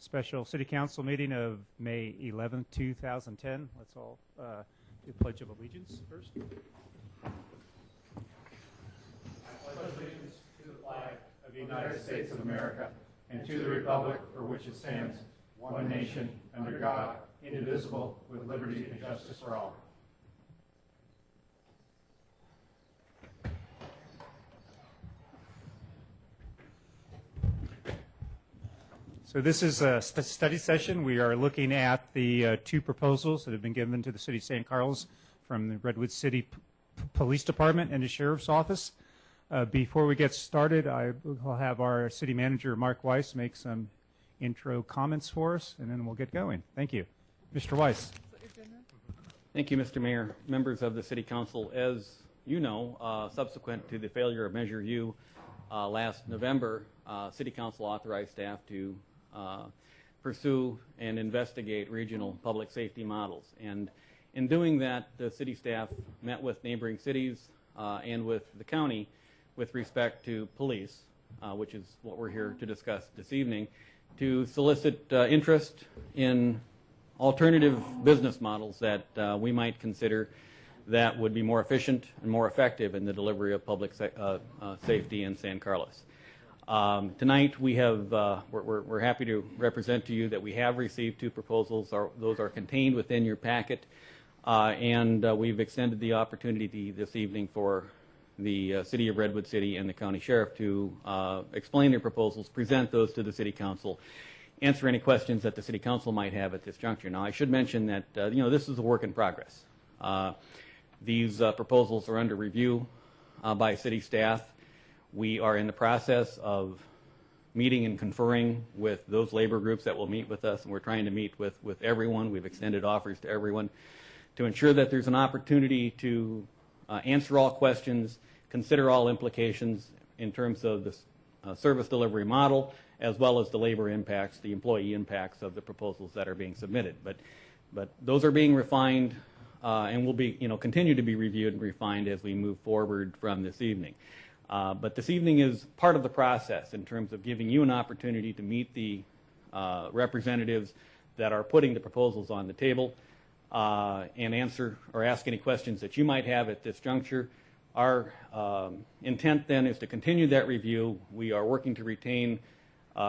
special City Council meeting of May 11th, 2010. Let's all do the Pledge of Allegiance first. I pledge allegiance to the flag of the United States of America and to the republic for which it stands, one nation, under God, indivisible, with liberty and justice for all. So this is a study session. We are looking at the two proposals that have been given to the City of San Carlos from the Redwood City Police Department and the Sheriff's Office. Before we get started, I will have our City Manager, Mark Weiss, make some intro comments for us, and then we'll get going. Thank you. Mr. Weiss. Thank you, Mr. Mayor. Members of the City Council, as you know, subsequent to the failure of Measure U last November, City Council authorized staff to pursue and investigate regional public safety models. And in doing that, the city staff met with neighboring cities and with the county with respect to police, which is what we're here to discuss this evening, to solicit interest in alternative business models that we might consider that would be more efficient and more effective in the delivery of public safety in San Carlos. Tonight we have, we're happy to represent to you that we have received two proposals. Those are contained within your packet, and we've extended the opportunity this evening for the City of Redwood City and the County Sheriff to explain their proposals, present those to the City Council, answer any questions that the City Council might have at this juncture. Now I should mention that this is a work in progress. These proposals are under review by city staff. We are in the process of meeting and conferring with those labor groups that will meet with us, and we're trying to meet with everyone. We've extended offers to everyone to ensure that there's an opportunity to answer all questions, consider all implications in terms of the service delivery model, as well as the labor impacts, the employee impacts of the proposals that are being submitted. But those are being refined and will be, continue to be reviewed and refined as we move forward from this evening. But this evening is part of the process in terms of giving you an opportunity to meet the representatives that are putting the proposals on the table and answer or ask any questions that you might have at this juncture. Our intent then is to continue that review. We are working to retain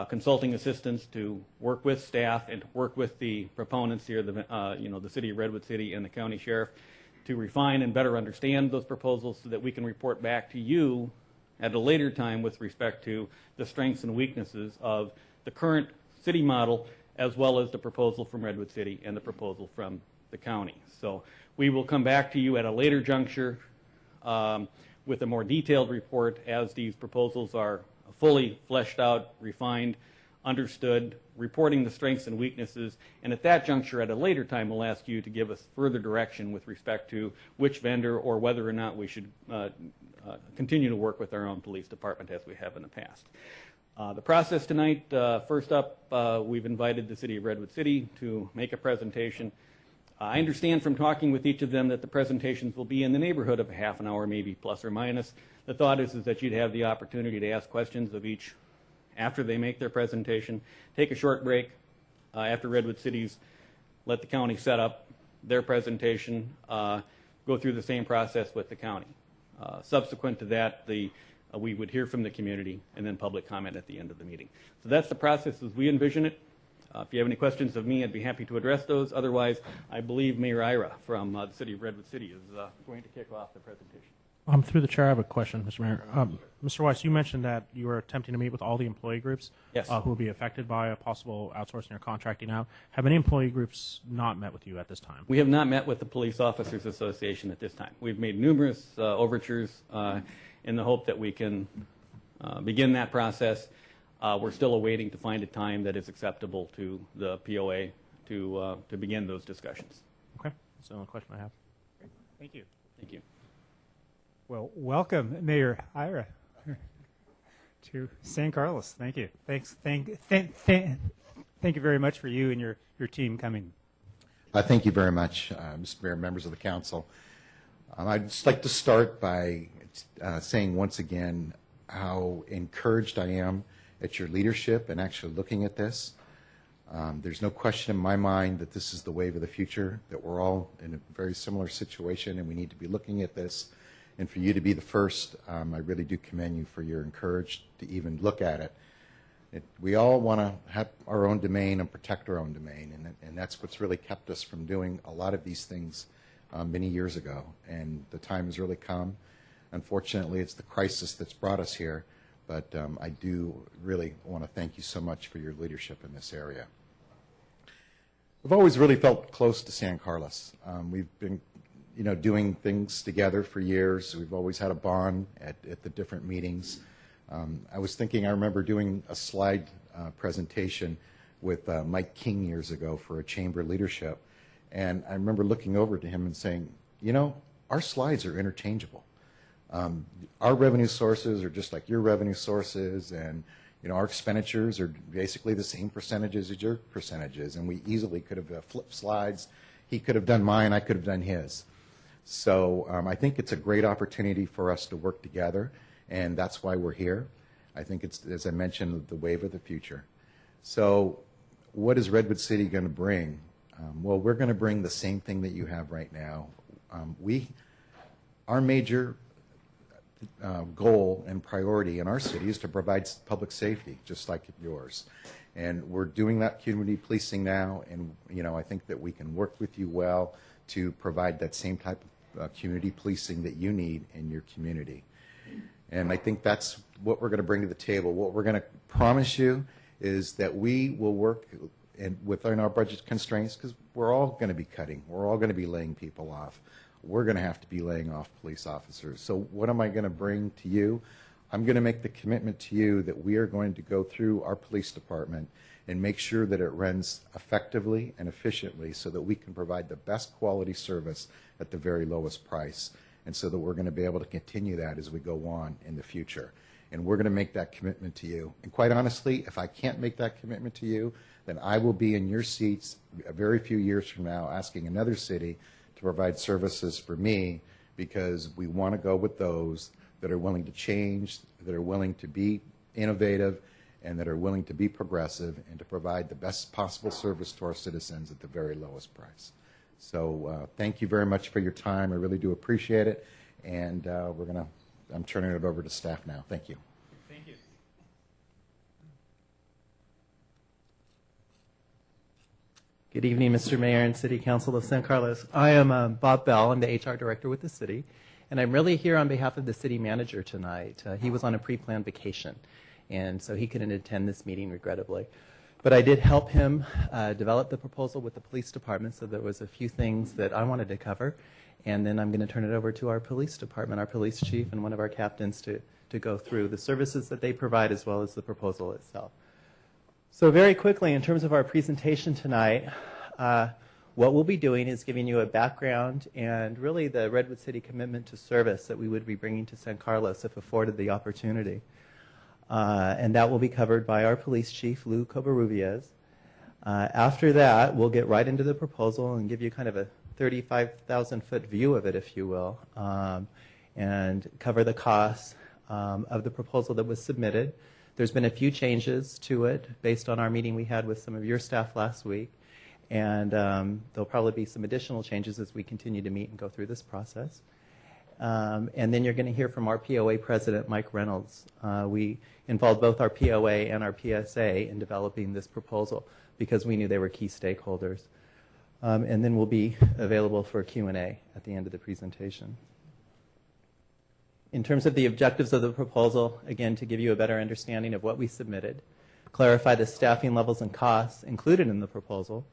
consulting assistants to work with staff and to work with the proponents here, the City of Redwood City and the County Sheriff, to refine and better understand those proposals so that we can report back to you at a later time with respect to the strengths and weaknesses of the current city model, as well as the proposal from Redwood City and the proposal from the county. So we will come back to you at a later juncture with a more detailed report as these proposals are fully fleshed out, refined, understood, reporting the strengths and weaknesses, and at that juncture at a later time we'll ask you to give us further direction with respect to which vendor or whether or not we should continue to work with our own police department as we have in the past. The process tonight, first up, we've invited the City of Redwood City to make a presentation. I understand from talking with each of them that the presentations will be in the neighborhood of a half an hour, maybe plus or minus. The thought is that you'd have the opportunity to ask questions of each after they make their presentation, take a short break after Redwood City's let the county set up their presentation, go through the same process with the county. Subsequent to that, we would hear from the community and then public comment at the end of the meeting. So that's the process as we envision it. If you have any questions of me, I'd be happy to address those. Otherwise, I believe Mayor Ira from the City of Redwood City is going to kick off the presentation. Through the chair, I have a question, Mr. Mayor. Mr. Weiss, you mentioned that you were attempting to meet with all the employee groups yes. Who will be affected by a possible outsourcing or contracting out. Have any employee groups not met with you at this time? We have not met with the Police Officers Association at this time. We've made numerous overtures in the hope that we can begin that process. We're still awaiting to find a time that is acceptable to the POA to begin those discussions. Okay, that's the only question I have. Thank you. Thank you. Well, welcome, Mayor Ira, to San Carlos. Thank you. Thanks. Thank you very much for you and your team coming. Thank you very much, Mr. Mayor, members of the council. I'd just like to start by saying once again how encouraged I am at your leadership and actually looking at this. There's no question in my mind that this is the wave of the future, that we're all in a very similar situation and we need to be looking at this. And for you to be the first, I really do commend you for your encourage to even look at it. We all want to have our own domain and protect our own domain, and that's what's really kept us from doing a lot of these things many years ago. And the time has really come. Unfortunately, it's the crisis that's brought us here, but I do really want to thank you so much for your leadership in this area. We've always really felt close to San Carlos. We've been, doing things together for years. We've always had a bond at the different meetings. I was thinking, I remember doing a slide presentation with Mike King years ago for a chamber leadership, and I remember looking over to him and saying, our slides are interchangeable. Our revenue sources are just like your revenue sources, and our expenditures are basically the same percentages as your percentages, and we easily could have flipped slides. He could have done mine, I could have done his. So I think it's a great opportunity for us to work together, and that's why we're here. I think it's, as I mentioned, the wave of the future. So what is Redwood City going to bring? Well, we're going to bring the same thing that you have right now. Our major goal and priority in our city is to provide public safety, just like yours. And we're doing that community policing now, and I think that we can work with you well to provide that same type of community policing that you need in your community. And I think that's what we're going to bring to the table. What we're going to promise you is that we will work within our budget constraints, because we're all going to be cutting. We're all going to be laying people off. We're going to have to be laying off police officers. So what am I going to bring to you? I'm going to make the commitment to you that we are going to go through our police department and make sure that it runs effectively and efficiently so that we can provide the best quality service at the very lowest price, and so that we're going to be able to continue that as we go on in the future. And we're going to make that commitment to you. And quite honestly, if I can't make that commitment to you, then I will be in your seats a very few years from now asking another city to provide services for me, because we want to go with those that are willing to change, that are willing to be innovative, and that are willing to be progressive and to provide the best possible service to our citizens at the very lowest price. So thank you very much for your time. I really do appreciate it. And I'm turning it over to staff now. Thank you. Thank you. Good evening, Mr. Mayor and City Council of San Carlos. I am Bob Bell. I'm the HR director with the city, and I'm really here on behalf of the city manager tonight. He was on a pre-planned vacation, and so he couldn't attend this meeting, regrettably. But I did help him develop the proposal with the police department, so there was a few things that I wanted to cover, and then I'm going to turn it over to our police department, our police chief, and one of our captains to go through the services that they provide as well as the proposal itself. So very quickly, in terms of our presentation tonight, what we'll be doing is giving you a background and really the Redwood City commitment to service that we would be bringing to San Carlos if afforded the opportunity. And that will be covered by our police chief, Lou Covarrubias. After that, we'll get right into the proposal and give you kind of a 35,000-foot view of it, if you will, and cover the costs of the proposal that was submitted. There's been a few changes to it based on our meeting we had with some of your staff last week, and there'll probably be some additional changes as we continue to meet and go through this process. And then you're going to hear from our POA president, Mike Reynolds. We involved both our POA and our PSA in developing this proposal because we knew they were key stakeholders. And then we'll be available for a Q&A at the end of the presentation. In terms of the objectives of the proposal, again, to give you a better understanding of what we submitted, clarify the staffing levels and costs included in the proposal,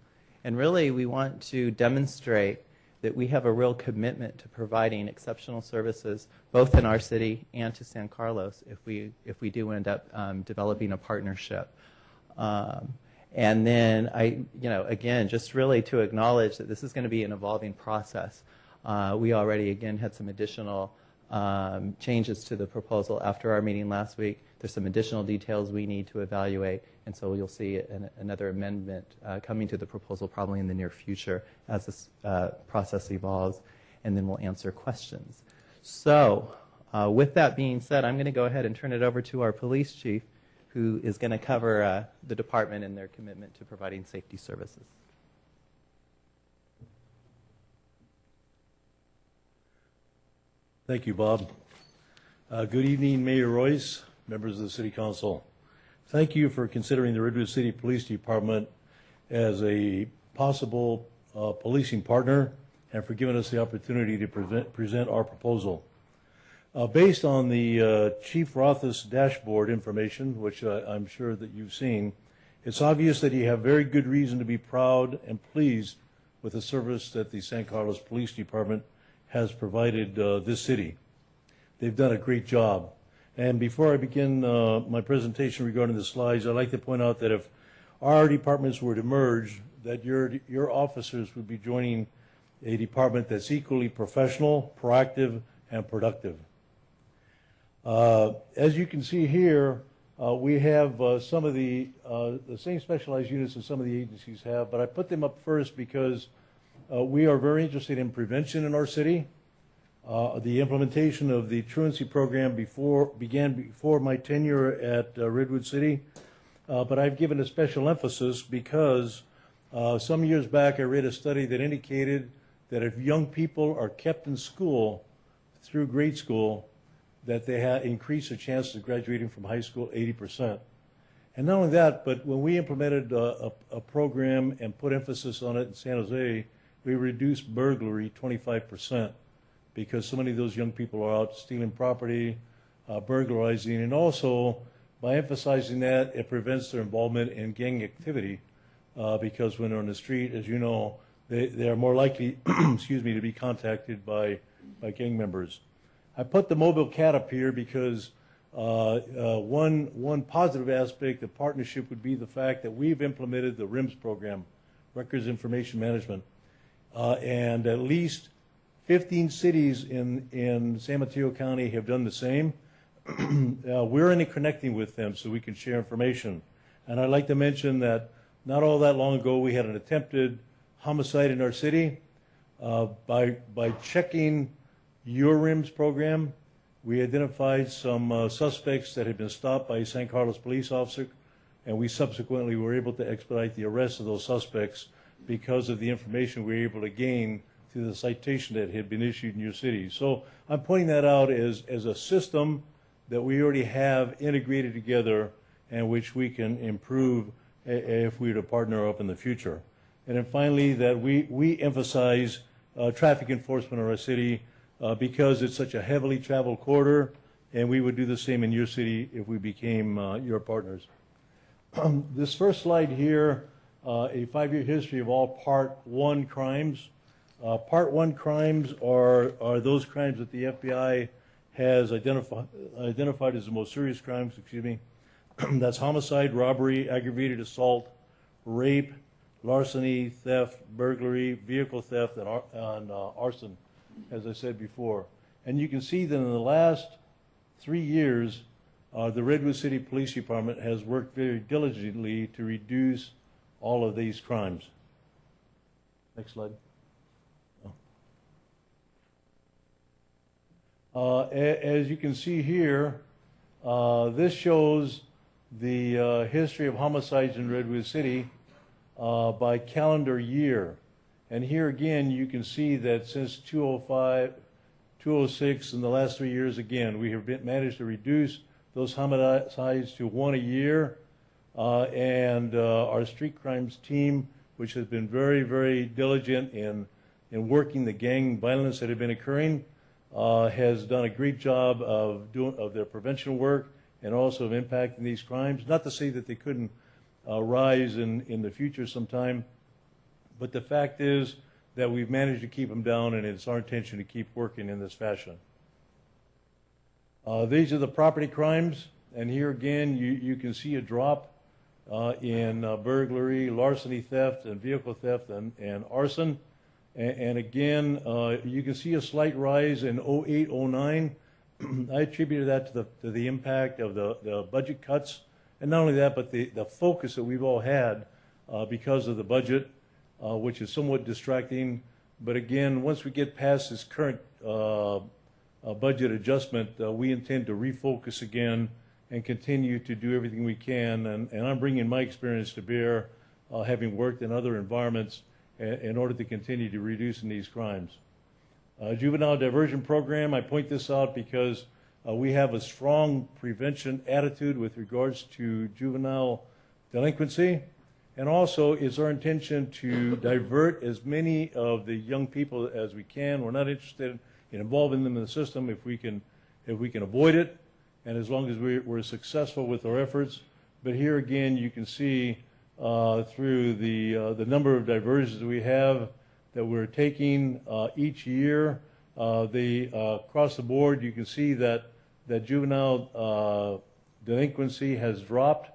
and really we want to demonstrate that we have a real commitment to providing exceptional services both in our city and to San Carlos if we do end up developing a partnership. And then again, just really to acknowledge that this is going to be an evolving process. We already, again, had some additional changes to the proposal after our meeting last week. There's some additional details we need to evaluate, and so you'll see another amendment coming to the proposal probably in the near future as this process evolves, and then we'll answer questions. So with that being said, I'm going to go ahead and turn it over to our police chief, who is going to cover the department and their commitment to providing safety services. Thank you, Bob. Good evening, Mayor Royce, members of the City Council. Thank you for considering the Redwood City Police Department as a possible policing partner and for giving us the opportunity to present our proposal. Based on the Chief Rothus dashboard information, which I'm sure that you've seen, it's obvious that you have very good reason to be proud and pleased with the service that the San Carlos Police Department has provided this city. They've done a great job. And before I begin my presentation regarding the slides, I'd like to point out that if our departments were to merge, that your officers would be joining a department that's equally professional, proactive, and productive. As you can see here, we have some of the same specialized units that some of the agencies have, but I put them up first because we are very interested in prevention in our city. The implementation of the truancy program began before my tenure at Redwood City, but I've given a special emphasis because some years back I read a study that indicated that if young people are kept in school through grade school, that they increase their chances of graduating from high school 80%. And not only that, but when we implemented a program and put emphasis on it in San Jose, we reduced burglary 25% because so many of those young people are out stealing property, burglarizing, and also by emphasizing that, it prevents their involvement in gang activity because when they're on the street, as you know, they are more likely, excuse me, to be contacted by gang members. I put the mobile cat up here because one positive aspect of partnership would be the fact that we've implemented the RIMS program, Records Information Management, and at least 15 cities in San Mateo County have done the same. We're interconnecting with them so we can share information. And I'd like to mention that not all that long ago we had an attempted homicide in our city. By checking your RIMS program, we identified some suspects that had been stopped by a San Carlos police officer, and we subsequently were able to expedite the arrest of those suspects because of the information we were able to gain through the citation that had been issued in your city. So I'm pointing that out as a system that we already have integrated together and which we can improve if we were to partner up in the future. And then finally, that we emphasize traffic enforcement in our city because it's such a heavily traveled corridor, and we would do the same in your city if we became your partners. This first slide here, a 5-year history of all Part 1 crimes. Part 1 crimes are those crimes that the FBI has identified as the most serious crimes, excuse me. That's homicide, robbery, aggravated assault, rape, larceny, theft, burglary, vehicle theft, and arson, as I said before. And you can see that in the last 3 years, the Redwood City Police Department has worked very diligently to reduce all of these crimes. Next slide. As you can see here, this shows the history of homicides in Redwood City by calendar year. And here again, you can see that since 2005, 2006, in the last 3 years, again, we have managed to reduce those homicides to 1 a year. And our street crimes team, which has been very, very diligent in working the gang violence that had been occurring, has done a great job of their prevention work and also of impacting these crimes. Not to say that they couldn't rise in the future sometime, but the fact is that we've managed to keep them down, and it's our intention to keep working in this fashion. These are the property crimes, and here again you can see a drop in burglary, larceny, theft, and vehicle theft, and arson. And again, you can see a slight rise in 08, 09. I attributed that to the impact of the budget cuts. And not only that, but the focus that we've all had because of the budget, which is somewhat distracting. But again, once we get past this current budget adjustment, we intend to refocus again and continue to do everything we can. And I'm bringing my experience to bear, having worked in other environments, in order to continue to reducing these crimes. Juvenile diversion program, I point this out because we have a strong prevention attitude with regards to juvenile delinquency. And also, it's our intention to divert as many of the young people as we can. We're not interested in involving them in the system if we can avoid it, and as long as we're successful with our efforts. But here again, you can see through the number of diversions we have that we're taking each year. Across the board, you can see that juvenile delinquency has dropped,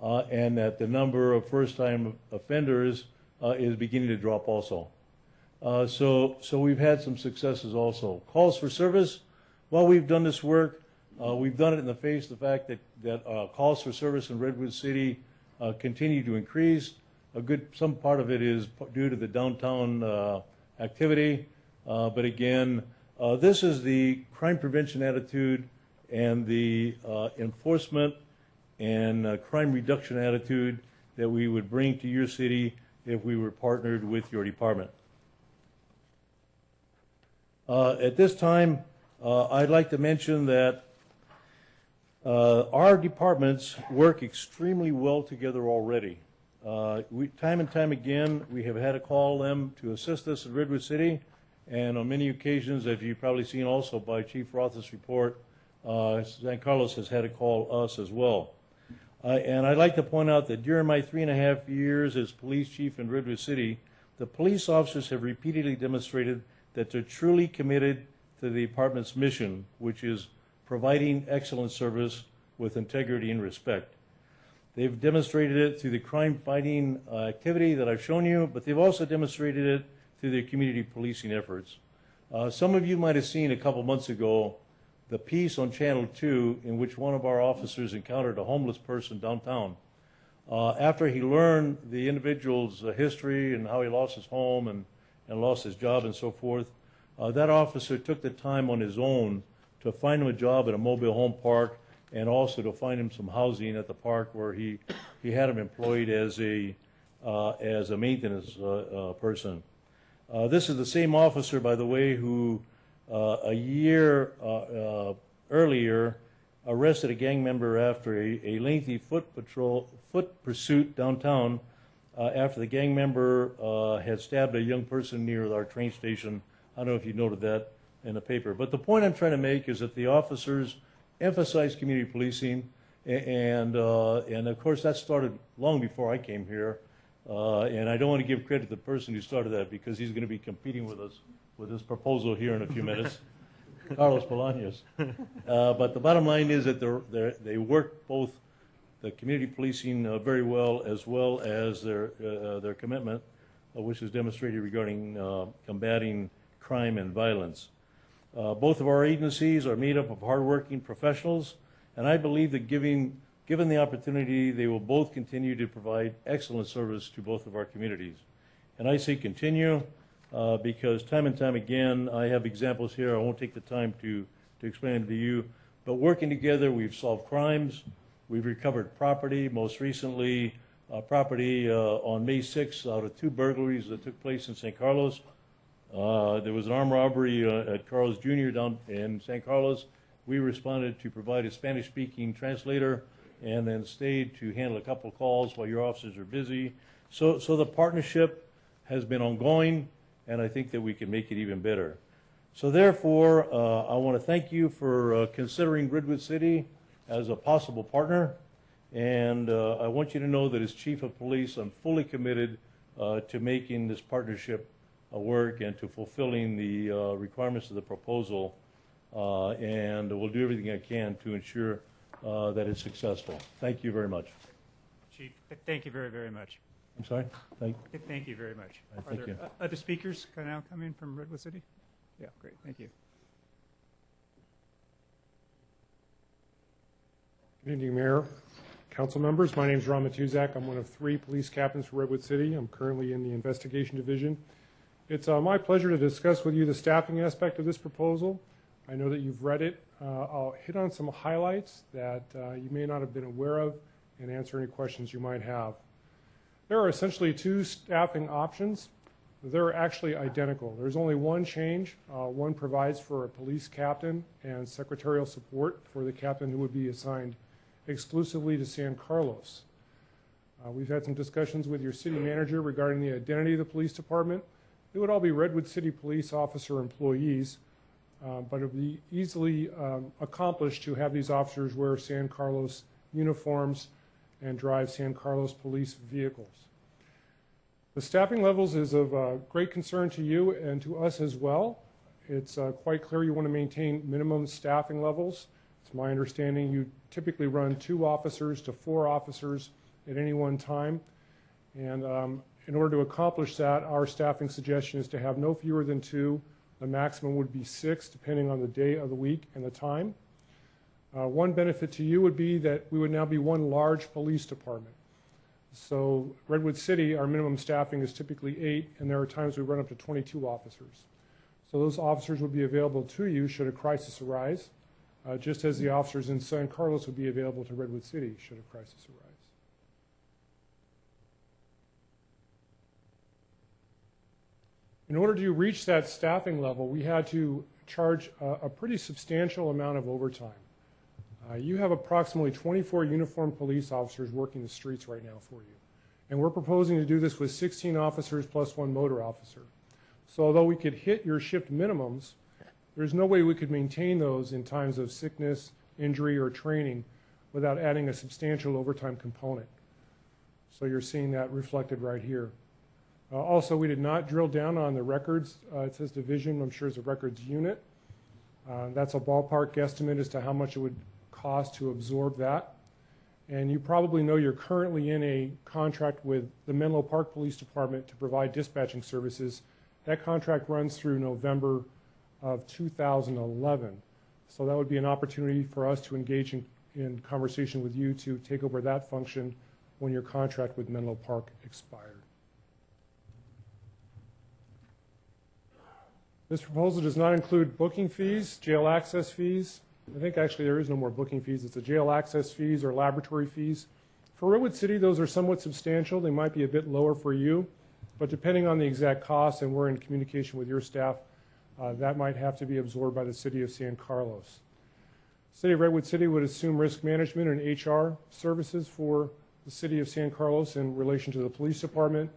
and that the number of first-time offenders is beginning to drop also. So we've had some successes also. Calls for service, while we've done this work, we've done it in the face of the fact that calls for service in Redwood City continue to increase. Some part of it is due to the downtown activity, but again, this is the crime prevention attitude and the enforcement and crime reduction attitude that we would bring to your city if we were partnered with your department. At this time, I'd like to mention that our departments work extremely well together already. Time and time again, we have had to call them to assist us in Redwood City, and on many occasions, as you've probably seen also by Chief Roth's report, San Carlos has had to call us as well. And I'd like to point out that during my 3.5 years as police chief in Redwood City, the police officers have repeatedly demonstrated that they're truly committed to the department's mission, which is providing excellent service with integrity and respect. They've demonstrated it through the crime-fighting activity that I've shown you, but they've also demonstrated it through their community policing efforts. Some of you might have seen a couple months ago the piece on Channel 2 in which one of our officers encountered a homeless person downtown. After he learned the individual's history and how he lost his home and lost his job and so forth, that officer took the time on his own to find him a job at a mobile home park and also to find him some housing at the park where he had him employed as a maintenance person. This is the same officer, by the way, who a year earlier arrested a gang member after a lengthy foot pursuit downtown after the gang member had stabbed a young person near our train station. I don't know if you noted that in the paper. But the point I'm trying to make is that the officers emphasize community policing, and of course that started long before I came here. And I don't want to give credit to the person who started that because he's going to be competing with us with this proposal here in a few minutes, Carlos Bolaños. But the bottom line is that they work both the community policing very well as their commitment, which is demonstrated regarding combating crime and violence. Both of our agencies are made up of hardworking professionals, and I believe that given the opportunity, they will both continue to provide excellent service to both of our communities. And I say continue because time and time again, I have examples here. I won't take the time to explain them to you. But working together, we've solved crimes. We've recovered property. Most recently, property on May 6th out of 2 burglaries that took place in San Carlos. There was an armed robbery at Carl's Jr. down in San Carlos. We responded to provide a Spanish-speaking translator and then stayed to handle a couple of calls while your officers are busy. So the partnership has been ongoing, and I think that we can make it even better. So therefore, I want to thank you for considering Redwood City as a possible partner, and I want you to know that as Chief of Police, I'm fully committed to making this partnership work and to fulfilling the requirements of the proposal, and we'll do everything I can to ensure that it's successful. Thank you very much. Chief, thank you very, very much. I'm sorry? Thank you very much. Right, Are thank there you. other speakers now coming from Redwood City? Yeah, great. Thank you. Good evening, Mayor, council members. My name is Ron Matuzak. I'm one of 3 police captains for Redwood City. I'm currently in the investigation division. It's my pleasure to discuss with you the staffing aspect of this proposal. I know that you've read it. I'll hit on some highlights that you may not have been aware of and answer any questions you might have. There are essentially two staffing options. They're actually identical. There's only one change. One provides for a police captain and secretarial support for the captain who would be assigned exclusively to San Carlos. We've had some discussions with your city manager regarding the identity of the police department. It would all be Redwood City police officer employees, but it would be easily accomplished to have these officers wear San Carlos uniforms and drive San Carlos police vehicles. The staffing levels is of great concern to you and to us as well. It's quite clear you want to maintain minimum staffing levels. It's my understanding you typically run 2 officers to 4 officers at any one time. And in order to accomplish that, our staffing suggestion is to have no fewer than 2. The maximum would be 6, depending on the day of the week and the time. One benefit to you would be that we would now be one large police department. So Redwood City, our minimum staffing is typically 8, and there are times we run up to 22 officers. So those officers would be available to you should a crisis arise, just as the officers in San Carlos would be available to Redwood City should a crisis arise. In order to reach that staffing level, we had to charge a pretty substantial amount of overtime. You have approximately 24 uniformed police officers working the streets right now for you. And we're proposing to do this with 16 officers plus 1 motor officer. So although we could hit your shift minimums, there's no way we could maintain those in times of sickness, injury, or training without adding a substantial overtime component. So you're seeing that reflected right here. Also, we did not drill down on the records. It says division. I'm sure it's a records unit. That's a ballpark guesstimate as to how much it would cost to absorb that. And you probably know you're currently in a contract with the Menlo Park Police Department to provide dispatching services. That contract runs through November of 2011. So that would be an opportunity for us to engage in conversation with you to take over that function when your contract with Menlo Park expired. This proposal does not include booking fees, jail access fees. I think actually there is no more booking fees. It's the jail access fees or laboratory fees. For Redwood City, those are somewhat substantial. They might be a bit lower for you, but depending on the exact cost, and we're in communication with your staff, that might have to be absorbed by the city of San Carlos. City of Redwood City would assume risk management and HR services for the city of San Carlos in relation to the police department.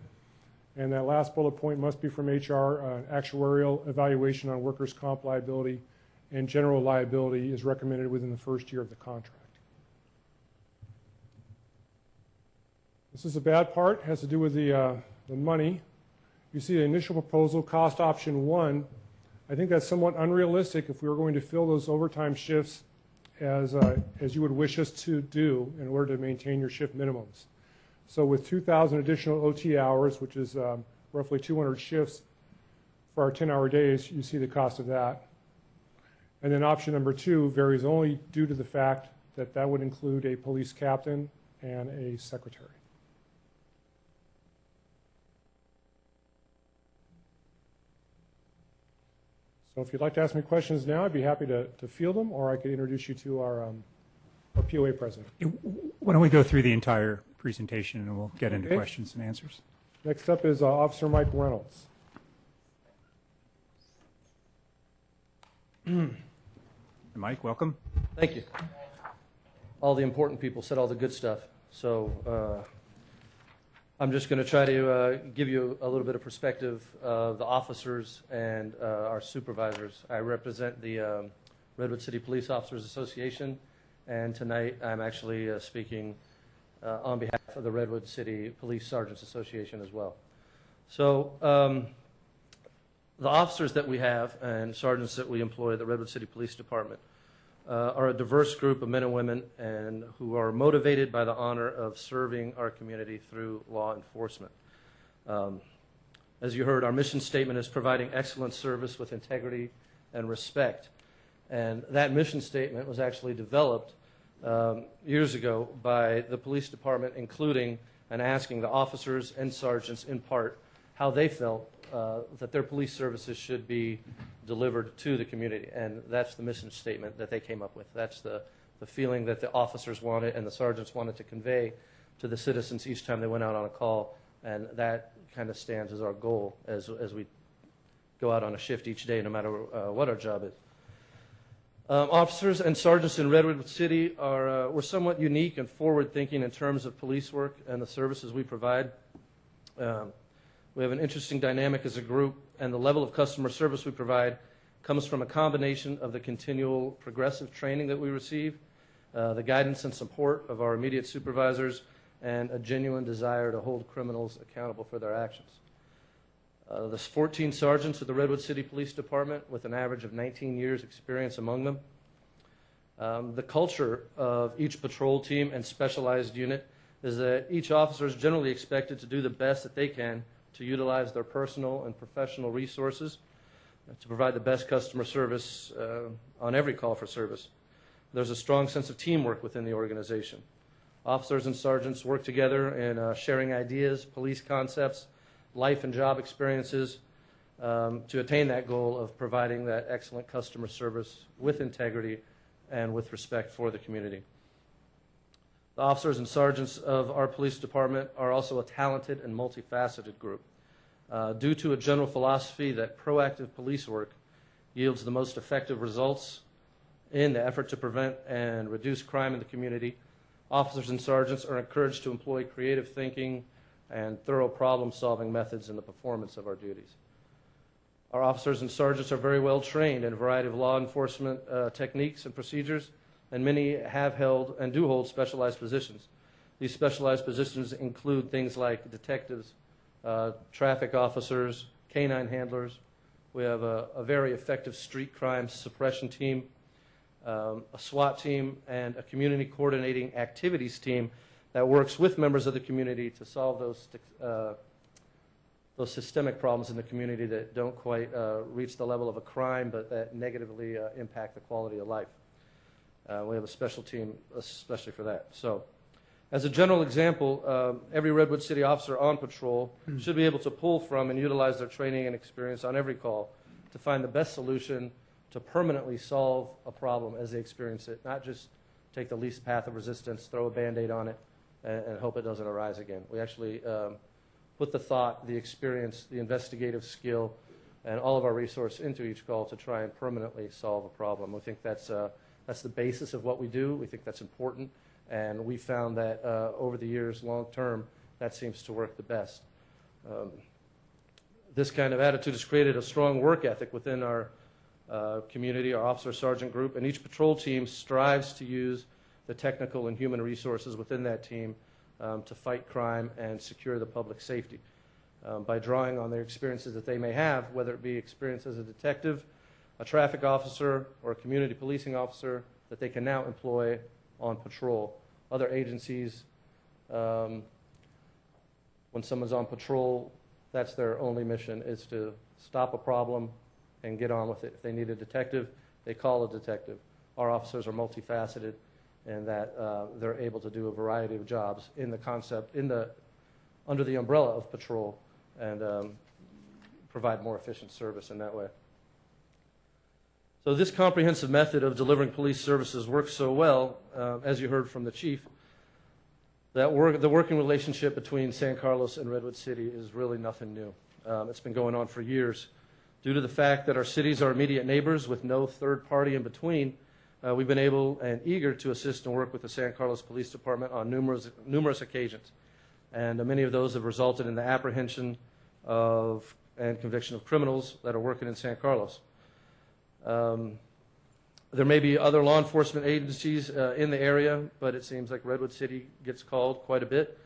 And that last bullet point must be from HR. Actuarial evaluation on workers' comp liability and general liability is recommended within the first year of the contract. This is a bad part. It has to do with the money. You see the initial proposal, cost option 1. I think that's somewhat unrealistic if we were going to fill those overtime shifts as you would wish us to do in order to maintain your shift minimums. So with 2,000 additional OT hours, which is roughly 200 shifts for our 10-hour days, you see the cost of that. And then option number 2 varies only due to the fact that that would include a police captain and a secretary. So if you'd like to ask me questions now, I'd be happy to field them, or I could introduce you to our POA president. Why don't we go through the entire presentation and we'll get into Okay. questions and answers. Next up is Officer Mike Reynolds. Mike, welcome. Thank you. All the important people said all the good stuff. So I'm just going to try to give you a little bit of perspective of the officers and our supervisors. I represent the Redwood City Police Officers Association, and tonight I'm actually speaking on behalf of the Redwood City Police Sergeants Association as well. So the officers that we have and sergeants that we employ at the Redwood City Police Department are a diverse group of men and women and who are motivated by the honor of serving our community through law enforcement. As you heard, our mission statement is providing excellent service with integrity and respect. And that mission statement was actually developed years ago by the police department, including and asking the officers and sergeants in part how they felt that their police services should be delivered to the community. And that's the mission statement that they came up with. That's the feeling that the officers wanted and the sergeants wanted to convey to the citizens each time they went out on a call. And that kind of stands as our goal as we go out on a shift each day, no matter what our job is. Officers and sergeants in Redwood City we're somewhat unique and forward-thinking in terms of police work and the services we provide. We have an interesting dynamic as a group, and the level of customer service we provide comes from a combination of the continual progressive training that we receive, the guidance and support of our immediate supervisors, and a genuine desire to hold criminals accountable for their actions. There's 14 sergeants at the Redwood City Police Department with an average of 19 years experience among them. The culture of each patrol team and specialized unit is that each officer is generally expected to do the best that they can to utilize their personal and professional resources to provide the best customer service on every call for service. There's a strong sense of teamwork within the organization. Officers and sergeants work together in sharing ideas, police concepts, life and job experiences to attain that goal of providing that excellent customer service with integrity and with respect for the community. The officers and sergeants of our police department are also a talented and multifaceted group. Due to a general philosophy that proactive police work yields the most effective results in the effort to prevent and reduce crime in the community, officers and sergeants are encouraged to employ creative thinking and thorough problem-solving methods in the performance of our duties. Our officers and sergeants are very well trained in a variety of law enforcement techniques and procedures, and many have held and do hold specialized positions. These specialized positions include things like detectives, traffic officers, canine handlers. We have a very effective street crime suppression team, a SWAT team, and a community coordinating activities team that works with members of the community to solve those systemic problems in the community that don't quite reach the level of a crime, but that negatively impact the quality of life. We have a special team especially for that. So, as a general example, every Redwood City officer on patrol should be able to pull from and utilize their training and experience on every call to find the best solution to permanently solve a problem as they experience it, not just take the least path of resistance, throw a Band-Aid on it, and hope it doesn't arise again. We actually put the thought, the experience, the investigative skill, and all of our resource into each call to try and permanently solve a problem. We think that's the basis of what we do. We think that's important, and we found that over the years, long term, that seems to work the best. This kind of attitude has created a strong work ethic within our community, our officer sergeant group, and each patrol team strives to use the technical and human resources within that team to fight crime and secure the public safety by drawing on their experiences that they may have, whether it be experience as a detective, a traffic officer, or a community policing officer that they can now employ on patrol. Other agencies, when someone's on patrol, that's their only mission, is to stop a problem and get on with it. If they need a detective, they call a detective. Our officers are multifaceted in that they're able to do a variety of jobs under the umbrella of patrol and provide more efficient service in that way. So this comprehensive method of delivering police services works so well, as you heard from the chief, that the working relationship between San Carlos and Redwood City is really nothing new. It's been going on for years. Due to the fact that our cities are immediate neighbors with no third party in between, we've been able and eager to assist and work with the San Carlos Police Department on numerous occasions. And many of those have resulted in the apprehension of and conviction of criminals that are working in San Carlos. There may be other law enforcement agencies in the area, but it seems like Redwood City gets called quite a bit,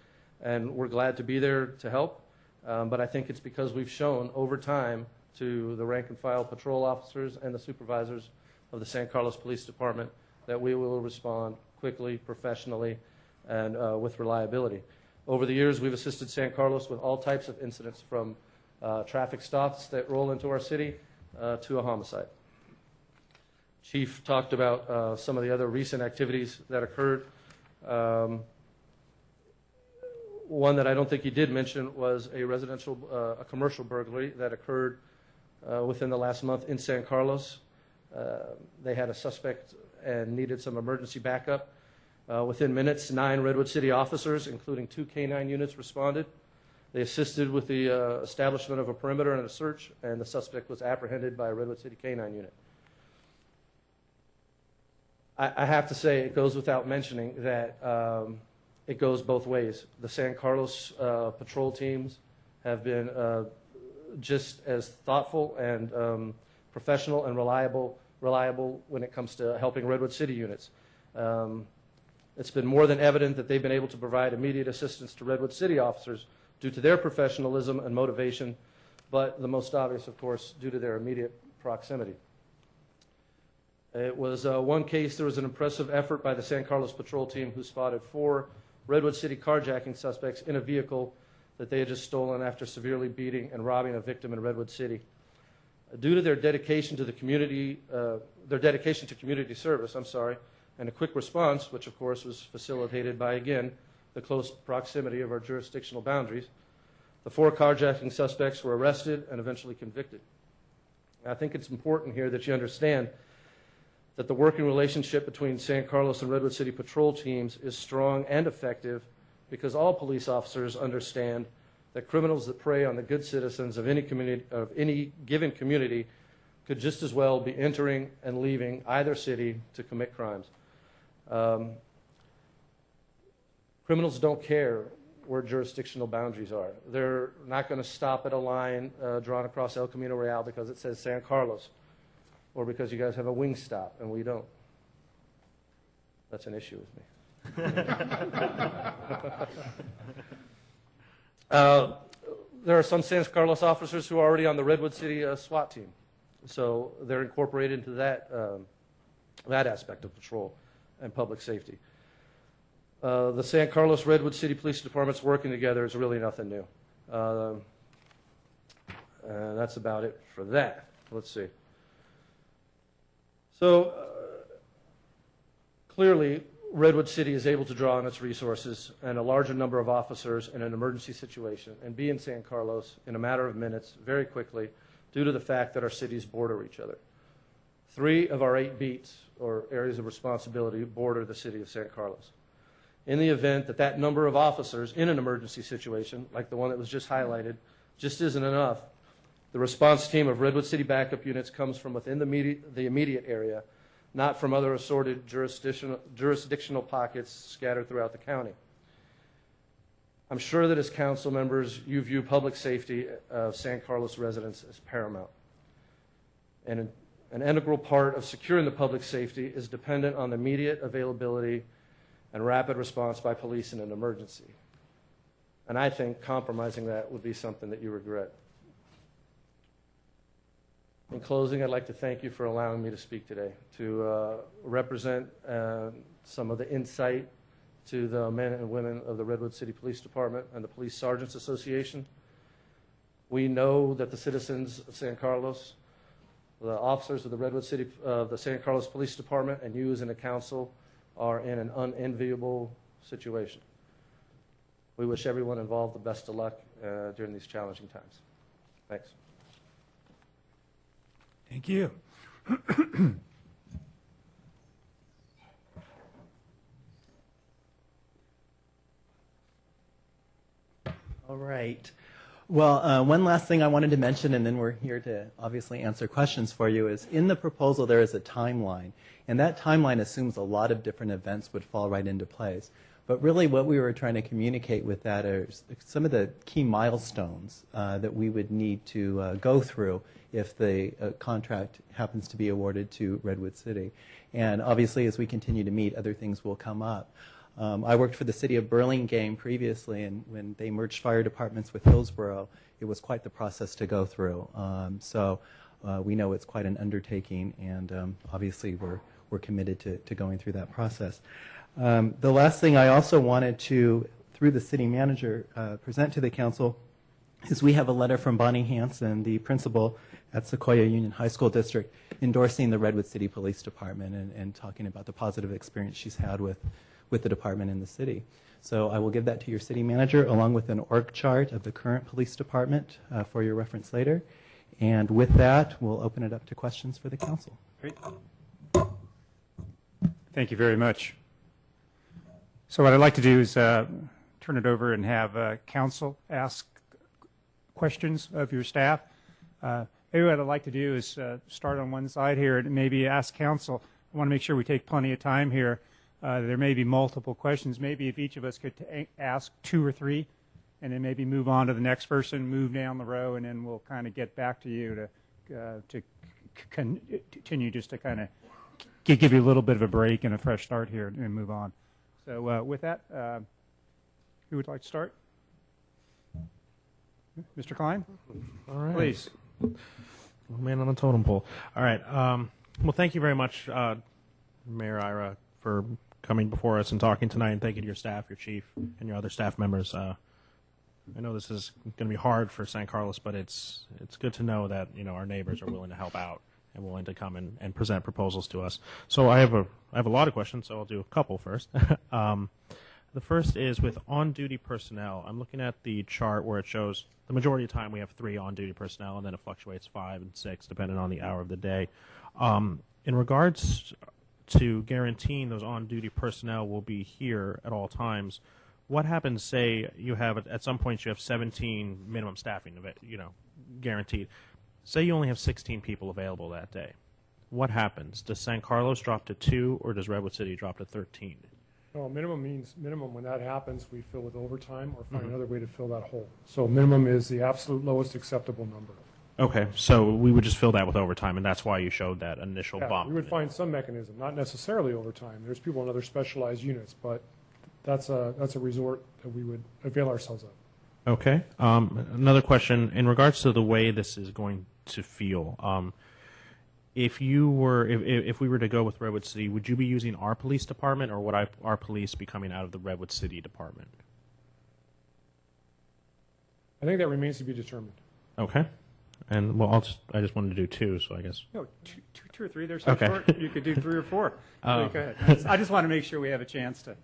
and we're glad to be there to help. But I think it's because we've shown over time to the rank and file patrol officers and the supervisors of the San Carlos Police Department that we will respond quickly, professionally, and with reliability. Over the years, we've assisted San Carlos with all types of incidents, from traffic stops that roll into our city to a homicide. Chief talked about some of the other recent activities that occurred. One that I don't think he did mention was a commercial burglary that occurred within the last month in San Carlos. They had a suspect and needed some emergency backup. Within minutes, 9 Redwood City officers, including 2 K-9 units, responded. They assisted with the establishment of a perimeter and a search, and the suspect was apprehended by a Redwood City K-9 unit. I have to say, it goes without mentioning that it goes both ways. The San Carlos patrol teams have been just as thoughtful and professional and reliable when it comes to helping Redwood City units. It's been more than evident that they've been able to provide immediate assistance to Redwood City officers due to their professionalism and motivation, but the most obvious, of course, due to their immediate proximity. It was one case, there was an impressive effort by the San Carlos patrol team who spotted 4 Redwood City carjacking suspects in a vehicle that they had just stolen after severely beating and robbing a victim in Redwood City. Due to their dedication to the community, service, and a quick response, which of course was facilitated by, again, the close proximity of our jurisdictional boundaries, the 4 carjacking suspects were arrested and eventually convicted. I think it's important here that you understand that the working relationship between San Carlos and Redwood City patrol teams is strong and effective because all police officers understand that criminals that prey on the good citizens of any given community could just as well be entering and leaving either city to commit crimes. Criminals don't care where jurisdictional boundaries are. They're not going to stop at a line drawn across El Camino Real because it says San Carlos, or because you guys have a wing stop and we don't. That's an issue with me. There are some San Carlos officers who are already on the Redwood City SWAT team, so they're incorporated into that aspect of patrol and public safety. The San Carlos Redwood City Police Departments working together is really nothing new. That's about it for that. Let's see. So clearly, Redwood City is able to draw on its resources and a larger number of officers in an emergency situation and be in San Carlos in a matter of minutes, very quickly, due to the fact that our cities border each other. 3 of our 8 beats, or areas of responsibility, border the city of San Carlos. In the event that that number of officers in an emergency situation, like the one that was just highlighted, just isn't enough, the response team of Redwood City backup units comes from within the immediate area, not from other assorted jurisdictional pockets scattered throughout the county. I'm sure that as council members, you view public safety of San Carlos residents as paramount. And an integral part of securing the public safety is dependent on the immediate availability and rapid response by police in an emergency. And I think compromising that would be something that you regret. In closing, I'd like to thank you for allowing me to speak today, to represent some of the insight to the men and women of the Redwood City Police Department and the Police Sergeants Association. We know that the citizens of San Carlos, the officers of the Redwood City, the San Carlos Police Department, and you as in the council are in an unenviable situation. We wish everyone involved the best of luck during these challenging times. Thanks. Thank you. All right. Well, one last thing I wanted to mention, and then we're here to obviously answer questions for you, is in the proposal there is a timeline. And that timeline assumes a lot of different events would fall right into place. But really what we were trying to communicate with that are some of the key milestones that we would need to go through if the contract happens to be awarded to Redwood City. And obviously as we continue to meet, other things will come up. I worked for the city of Burlingame previously, and when they merged fire departments with Hillsborough, it was quite the process to go through. So we know it's quite an undertaking, and obviously we're committed to going through that process. The last thing I also wanted to, through the city manager, present to the council is we have a letter from Bonnie Hanson, the principal at Sequoia Union High School District, endorsing the Redwood City Police Department and talking about the positive experience she's had with the department in the city. So I will give that to your city manager along with an org chart of the current police department for your reference later. And with that, we'll open it up to questions for the council. Great. Thank you very much. So what I'd like to do is turn it over and have council ask questions of your staff. Maybe what I'd like to do is start on one side here and maybe ask council. I want to make sure we take plenty of time here. There may be multiple questions. Maybe if each of us could ask 2 or 3, and then maybe move on to the next person, move down the row, and then we'll kind of get back to you to continue just to kind of give you a little bit of a break and a fresh start here and move on. So with that, who would like to start? Mr. Klein? All right. Please. Man on the totem pole. All right. Well, thank you very much, Mayor Ira, for coming before us and talking tonight, and thank you to your staff, your chief, and your other staff members. I know this is going to be hard for San Carlos, but it's good to know that our neighbors are willing to help out and willing to come and present proposals to us. So I have a lot of questions, so I'll do a couple first. The first is with on-duty personnel. I'm looking at the chart where it shows the majority of the time we have 3 on-duty personnel, and then it fluctuates 5 and 6 depending on the hour of the day. In regards to guaranteeing those on-duty personnel will be here at all times, what happens, say you have, at some points you have 17 minimum staffing of it, guaranteed. Say you only have 16 people available that day. What happens? Does San Carlos drop to 2 or does Redwood City drop to 13? No, minimum means minimum. When that happens, we fill with overtime or find another way to fill that hole. So minimum is the absolute lowest acceptable number. Okay, so we would just fill that with overtime, and that's why you showed that initial Yeah, bump. we would find some mechanism, not necessarily overtime. There's people in other specialized units, but that's a resort that we would avail ourselves of. Okay. Another question in regards to the way this is going to feel. If we were to go with Redwood City, would you be using our police department, or would our police be coming out of the Redwood City department? I think that remains to be determined. Okay. And well, I just wanted to do 2, so I guess. No, two or 3. They're so Okay. short. You could do 3 or 4. Go ahead. I just want to make sure we have a chance to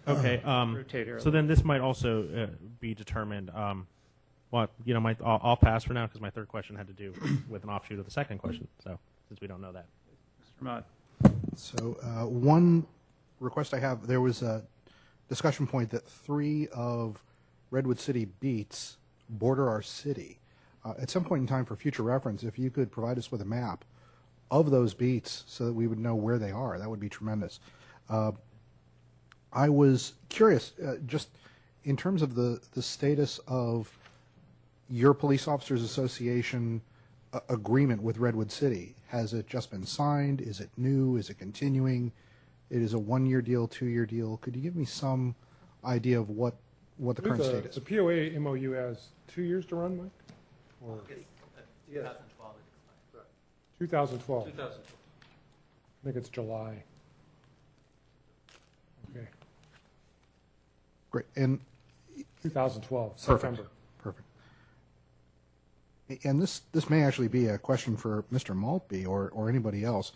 Okay. rotate early. So then this might also be determined. I'll pass for now because my third question had to do with an offshoot of the second question. So since we don't know that. Mr. Vermont. So one request I have, there was a discussion point that 3 of Redwood City beats border our city. At some point in time, for future reference, if you could provide us with a map of those beats so that we would know where they are, that would be tremendous. I was curious, just in terms of the status of your Police Officers Association agreement with Redwood City. Has it just been signed? Is it new? Is it continuing? It is a 1-year deal, 2-year deal. Could you give me some idea of what the current state is? The POA MOU has 2 years to run, Mike? Or 2012. 2012? I think it's July. Okay, Great. And 2012, perfect. September. Perfect. And this may actually be a question for Mr. Maltby or anybody else.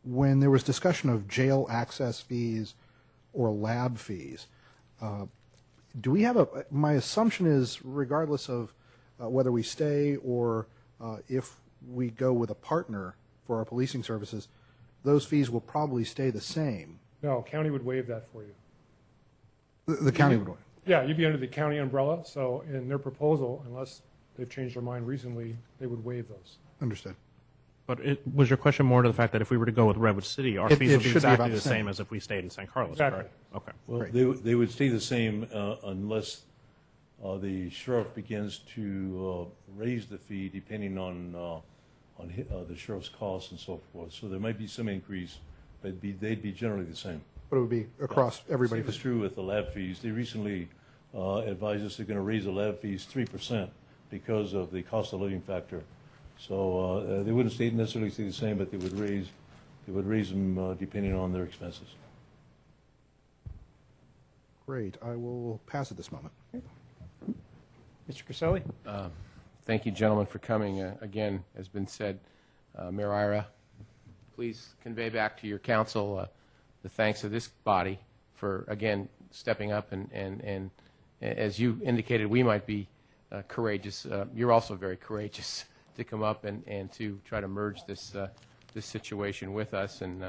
When there was discussion of jail access fees or lab fees, do we have my assumption is regardless of whether we stay or if we go with a partner for our policing services, those fees will probably stay the same. No, county would waive that for you. The county would waive. Yeah, you'd be under the county umbrella, so in their proposal, unless they've changed their mind recently, they would waive those. Understood. But was your question more to the fact that if we were to go with Redwood City, our It fees would be should be exactly about the the same. same as if we stayed in San Carlos, Exactly. correct? Okay. Well, Great. they would stay the same unless the sheriff begins to raise the fee depending on the sheriff's costs and so forth. So there might be some increase, but they'd be generally the same. But it would be across everybody. Same is true with the lab fees. They recently advised us they're going to raise the lab fees 3% because of the cost of living factor. So they wouldn't necessarily stay the same, but they would raise them depending on their expenses. Great. I will pass at this moment. Mr. Caselli? Thank you, gentlemen, for coming. Again, as been said, Mayor Ira, please convey back to your council the thanks of this body again, stepping up, and as you indicated, we might be courageous. You're also very courageous to come up and to try to merge this situation with us, and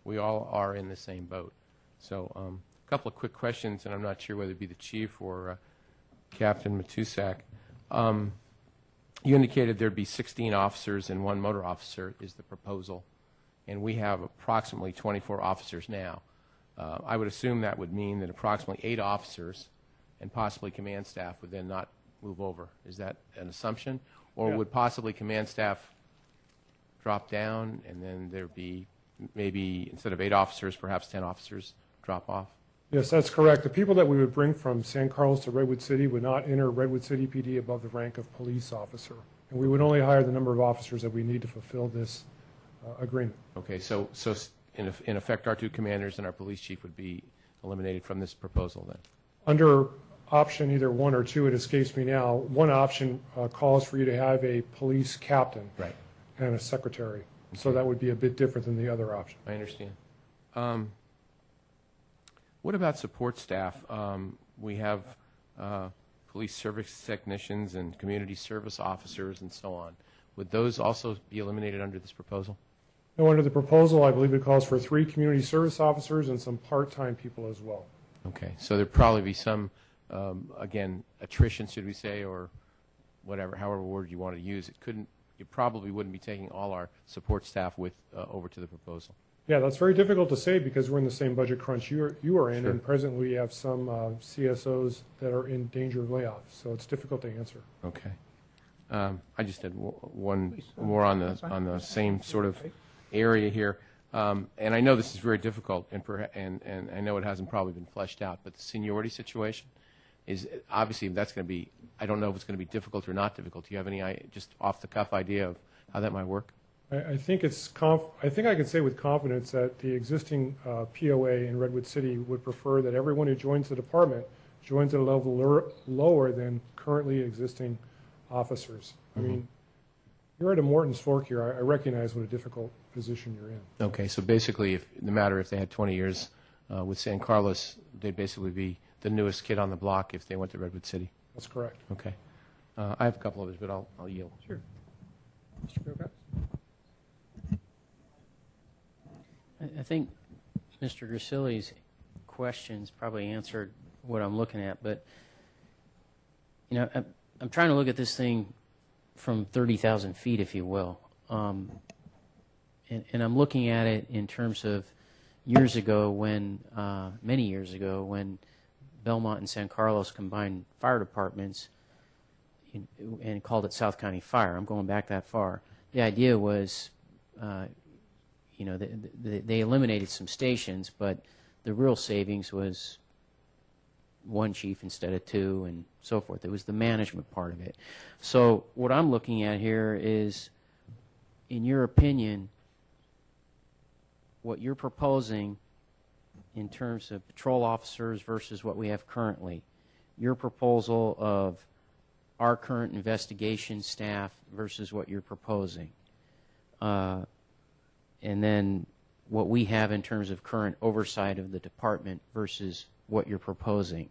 we all are in the same boat. So a couple of quick questions, and I'm not sure whether it be the chief or Captain Matusak. You indicated there'd be 16 officers and 1 motor officer is the proposal, and we have approximately 24 officers now. I would assume that would mean that approximately 8 officers and possibly command staff would then not move over. Is that an assumption? Or would possibly command staff drop down and then there'd be maybe instead of 8 officers, perhaps 10 officers drop off? Yes, that's correct. The people that we would bring from San Carlos to Redwood City would not enter Redwood City PD above the rank of police officer. And we would only hire the number of officers that we need to fulfill this agreement. Okay, so in effect, our 2 commanders and our police chief would be eliminated from this proposal then? Under option either 1 or 2, it escapes me now, one option calls for you to have a police captain and a secretary. Okay. So that would be a bit different than the other option. I understand. What about support staff? We have police service technicians and community service officers and so on. Would those also be eliminated under this proposal? No, under the proposal, I believe it calls for 3 community service officers and some part-time people as well. Okay, so there'd probably be some, again, attrition, should we say, or whatever, however word you want to use. You probably wouldn't be taking all our support staff with over to the proposal. Yeah, that's very difficult to say because we're in the same budget crunch you are in, Sure. and presently we have some CSOs that are in danger of layoff, so it's difficult to answer. Okay. I just had one more on the same sort of area here, and I know this is very difficult, and I know it hasn't probably been fleshed out, but the seniority situation is obviously that's going to be. I don't know if it's going to be difficult or not difficult. Do you have any just off the cuff idea of how that might work? I think I think I can say with confidence that the existing POA in Redwood City would prefer that everyone who joins the department joins at a level lower than currently existing officers. I mean, you're at a Morton's Fork here. I recognize what a difficult position you're in. Okay, so basically, no matter if they had 20 years with San Carlos, they'd basically be the newest kid on the block if they went to Redwood City. That's correct. Okay. I have a couple others, but I'll yield. Sure. Mr. Kovacs? I think Mr. Grisilli's questions probably answered what I'm looking at, but you know, I'm trying to look at this thing from 30,000 feet, if you will, and I'm looking at it in terms of years ago when, many years ago, when Belmont and San Carlos combined fire departments and called it South County Fire. I'm going back that far. The idea was you know, they eliminated some stations, but the real savings was 1 chief instead of 2 and so forth. It was the management part of it. So what I'm looking at here is, in your opinion, what you're proposing in terms of patrol officers versus what we have currently, your proposal of our current investigation staff versus what you're proposing. And then what we have in terms of current oversight of the department versus what you're proposing.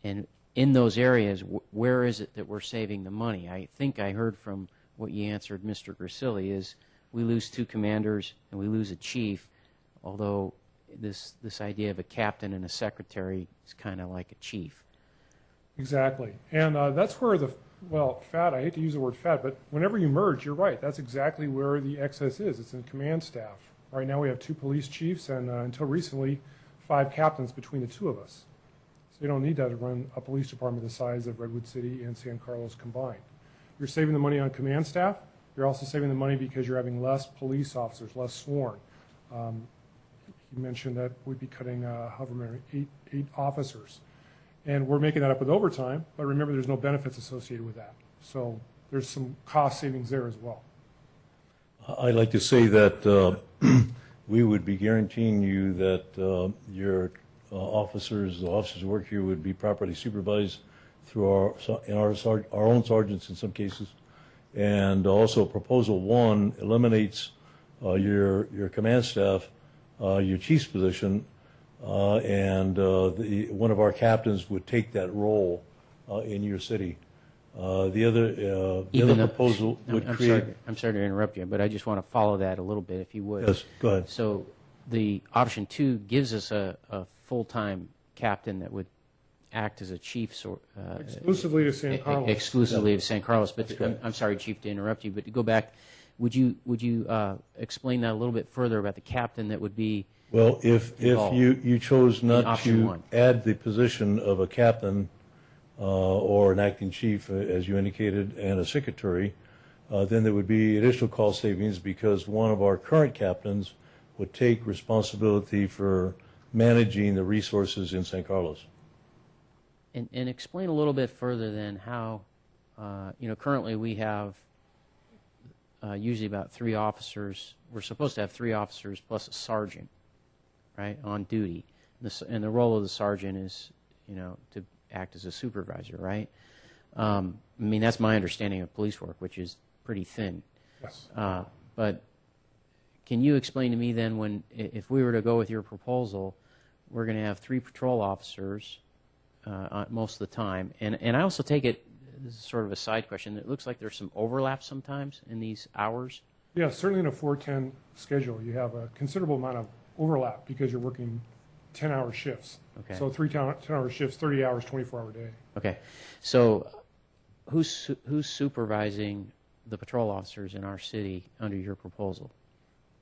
And in those areas, where is it that we're saving the money? I think I heard from what you answered, Mr. Grisilli, is we lose 2 commanders and we lose a chief, although this idea of a captain and a secretary is kind of like a chief. Exactly. And that's where fat, I hate to use the word fat, but whenever you merge, you're right. That's exactly where the excess is. It's in command staff. Right now we have 2 police chiefs and until recently 5 captains between the 2 of us. So you don't need that to run a police department the size of Redwood City and San Carlos combined. You're saving the money on command staff. You're also saving the money because you're having less police officers, less sworn. You mentioned that we'd be cutting, however many, 8 officers. And we're making that up with overtime, but remember there's no benefits associated with that. So there's some cost savings there as well. I'd like to say that we would be guaranteeing you that your the officers who work here would be properly supervised through our own sergeants in some cases. And also Proposal 1 eliminates your command staff, your chief's position, and one of our captains would take that role in your city. The other proposal would create. I'm sorry to interrupt you, but I just want to follow that a little bit, if you would. Yes, go ahead. So the option 2 gives us a full-time captain that would act as a chief. Exclusively to San Carlos. Exclusively to San Carlos. But Okay. I'm sorry, Chief, to interrupt you, but to go back, would you explain that a little bit further about the captain that would be? Well, if you chose not option to 1. add the position of a captain or an acting chief, as you indicated, and a secretary, then there would be additional cost savings because one of our current captains would take responsibility for managing the resources in San Carlos. And explain a little bit further then how, currently we have usually about 3 officers. We're supposed to have 3 officers plus a sergeant, right, on duty. And the role of the sergeant is, to act as a supervisor, right? I mean, that's my understanding of police work, which is pretty thin. Yes. But can you explain to me then if we were to go with your proposal, we're going to have 3 patrol officers most of the time. And I also take it, this is sort of a side question, it looks like there's some overlap sometimes in these hours. Yeah, certainly in a 4-10 schedule, you have a considerable amount of overlap because you're working 10-hour shifts. Okay. So 3 10-hour shifts, 30 hours, 24-hour day. Okay. So who's supervising the patrol officers in our city under your proposal?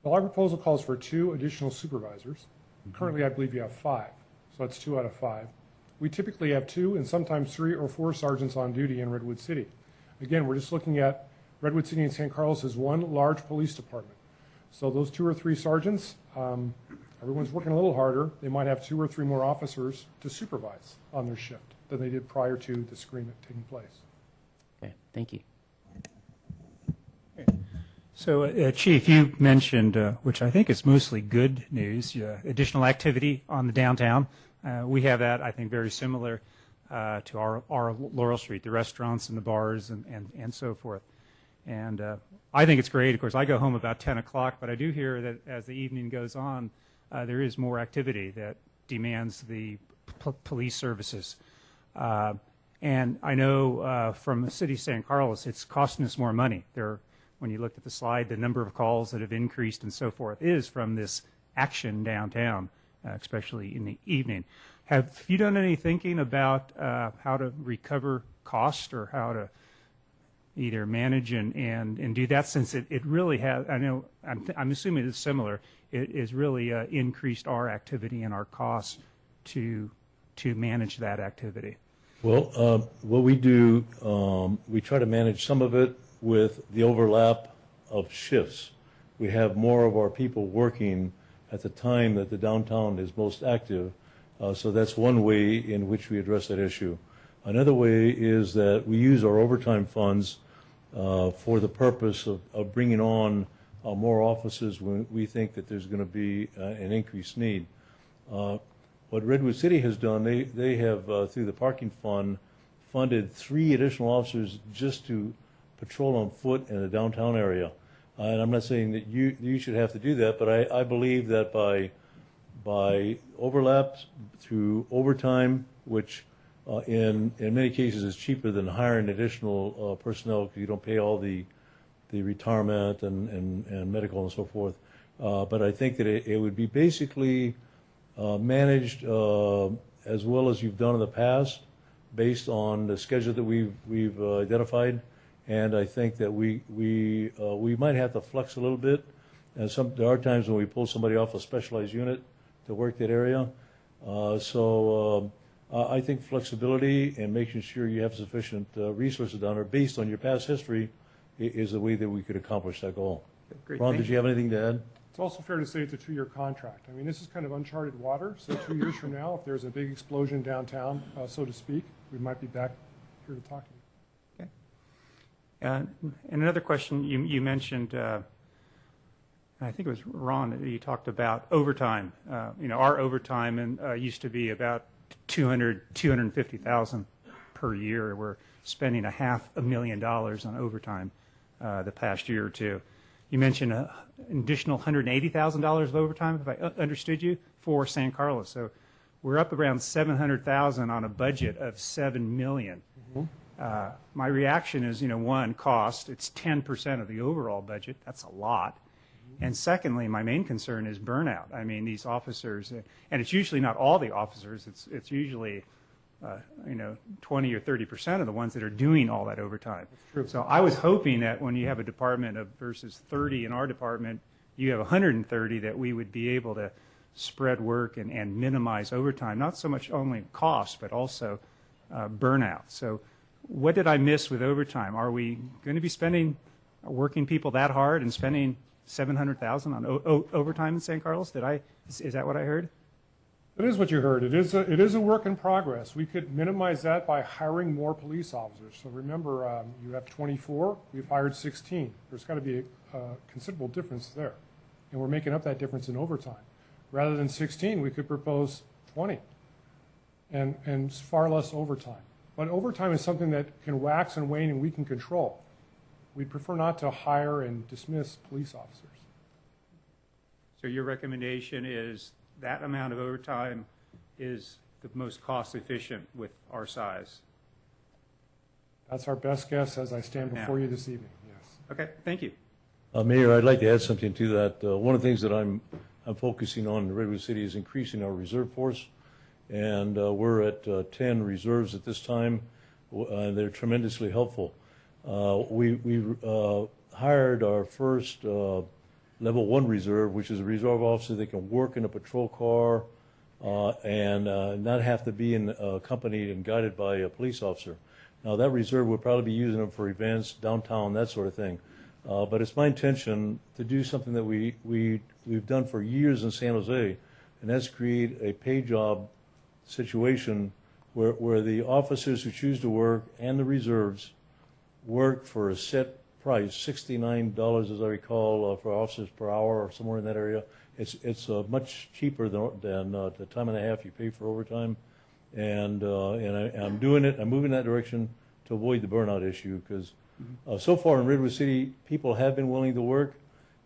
Well, our proposal calls for 2 additional supervisors. Currently, I believe you have 5, so that's 2 out of 5. We typically have 2 and sometimes 3 or 4 sergeants on duty in Redwood City. Again, we're just looking at Redwood City and San Carlos as one large police department. So those 2 or 3 sergeants, everyone's working a little harder. They might have 2 or 3 more officers to supervise on their shift than they did prior to this agreement taking place. Okay, thank you. So, Chief, you mentioned, which I think is mostly good news, additional activity on the downtown. We have that, I think, very similar to our Laurel Street, the restaurants and the bars and so forth. And I think it's great. Of course, I go home about 10 o'clock, but I do hear that as the evening goes on, there is more activity that demands the police services. And I know from the city of San Carlos, it's costing us more money. When you looked at the slide, the number of calls that have increased and so forth is from this action downtown, especially in the evening. Have you done any thinking about how to recover cost or how to either manage and do that, since it really has, I know, I'm assuming it's similar, it has really increased our activity and our costs to manage that activity? Well, what we do, we try to manage some of it with the overlap of shifts. We have more of our people working at the time that the downtown is most active, so that's one way in which we address that issue. Another way is that we use our overtime funds for the purpose of bringing on more officers when we think that there's going to be an increased need. What Redwood City has done, they have, through the parking fund, funded 3 additional officers just to patrol on foot in the downtown area. And I'm not saying that you should have to do that, but I believe that by overlaps through overtime, which in many cases is cheaper than hiring additional personnel because you don't pay all the retirement and medical and so forth. But I think that it would be basically managed as well as you've done in the past, based on the schedule that we've identified. And I think that we might have to flex a little bit. And there are times when we pull somebody off a specialized unit to work that area. So I think flexibility and making sure you have sufficient resources down there based on your past history is the way that we could accomplish that goal. Great, Ron, did you have anything to add? It's also fair to say it's a 2-year contract. I mean, this is kind of uncharted water, so 2 years from now, if there's a big explosion downtown, so to speak, we might be back here to talk to you. Okay. And another question, you mentioned, I think it was Ron, that you talked about overtime. Our overtime used to be about $250,000 per year. We're spending $500,000 on overtime the past year or two. you mentioned an additional $180,000 of overtime, if I understood you, for San Carlos. So we're up around $700,000 on a budget of $7 million. My reaction is, one, cost. It's 10% of the overall budget. That's a lot. And secondly, my main concern is burnout. I mean, these officers, and it's usually not all the officers. It's usually, 20 or 30% of the ones that are doing all that overtime. true. So I was hoping that when you have a department of versus 30 in our department, you have 130, that we would be able to spread work and minimize overtime, not so much only cost, but also burnout. So what did I miss with overtime? Are we going to be working people that hard and spending $700,000 on overtime in San Carlos? Is that what I heard? It is what you heard. It is a work in progress. We could minimize that by hiring more police officers. So remember, you have 24. We've hired 16. There's got to be a considerable difference there, and we're making up that difference in overtime. Rather than 16, we could propose 20, and far less overtime. But overtime is something that can wax and wane, and we can control. We prefer not to hire and dismiss police officers. So your recommendation is that amount of overtime is the most cost efficient with our size? That's our best guess as I stand before you this evening, yes. Okay, thank you. Mayor, I'd like to add something to that. One of the things that I'm focusing on in Redwood City is increasing our reserve force, and we're at 10 reserves at this time. They're tremendously helpful. We hired our first level 1 reserve, which is a reserve officer that can work in a patrol car and not have to be accompanied and guided by a police officer. Now, that reserve will probably be using them for events, downtown, that sort of thing. But it's my intention to do something that we've done for years in San Jose, and that's create a pay job situation where the officers who choose to work and the reserves work for a set price, $69 as I recall, for officers per hour or somewhere in that area. It's much cheaper than the time and a half you pay for overtime, and I'm doing it. I'm moving that direction to avoid the burnout issue, because so far in Redwood City, people have been willing to work,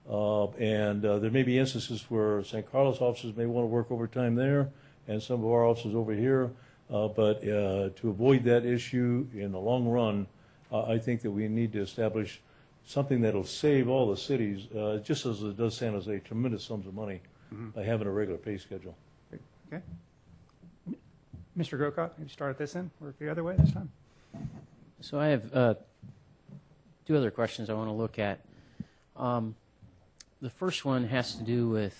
and there may be instances where San Carlos officers may want to work overtime there, and some of our officers over here. But to avoid that issue in the long run, I think that we need to establish something that'll save all the cities, just as it does San Jose, tremendous sums of money by having a regular pay schedule. Okay. Mr. Grocott, you start at this end, work the other way this time. So I have 2 other questions I want to look at. The first one has to do with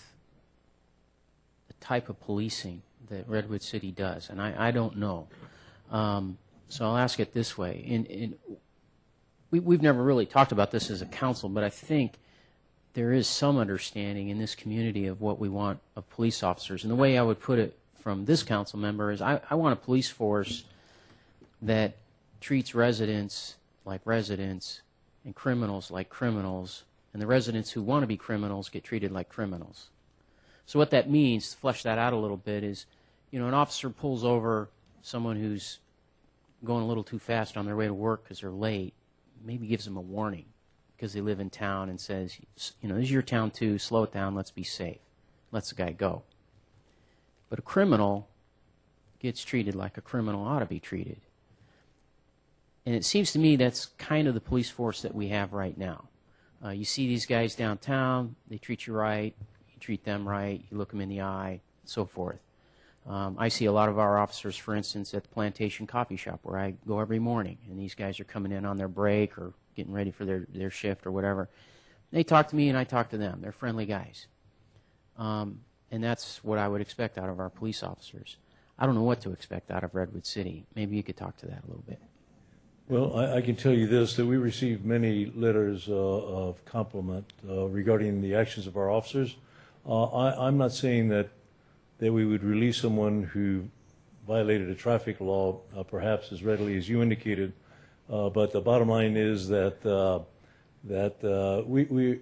the type of policing that Redwood City does, and I don't know. So I'll ask it this way. We've never really talked about this as a council, but I think there is some understanding in this community of what we want of police officers. And the way I would put it from this council member is I want a police force that treats residents like residents and criminals like criminals, and the residents who want to be criminals get treated like criminals. So what that means, to flesh that out a little bit, is an officer pulls over someone who's going a little too fast on their way to work because they're late, maybe gives them a warning because they live in town and says, this is your town too, slow it down, let's be safe. Lets the guy go. But a criminal gets treated like a criminal ought to be treated. And it seems to me that's kind of the police force that we have right now. You see these guys downtown, they treat you right, you treat them right, you look them in the eye, and so forth. I see a lot of our officers, for instance, at the Plantation Coffee Shop where I go every morning, and these guys are coming in on their break or getting ready for their shift or whatever. They talk to me and I talk to them. They're friendly guys. And that's what I would expect out of our police officers. I don't know what to expect out of Redwood City. Maybe you could talk to that a little bit. Well, I can tell you this, that we received many letters of compliment regarding the actions of our officers. I'm not saying that we would release someone who violated a traffic law perhaps as readily as you indicated, but the bottom line is that we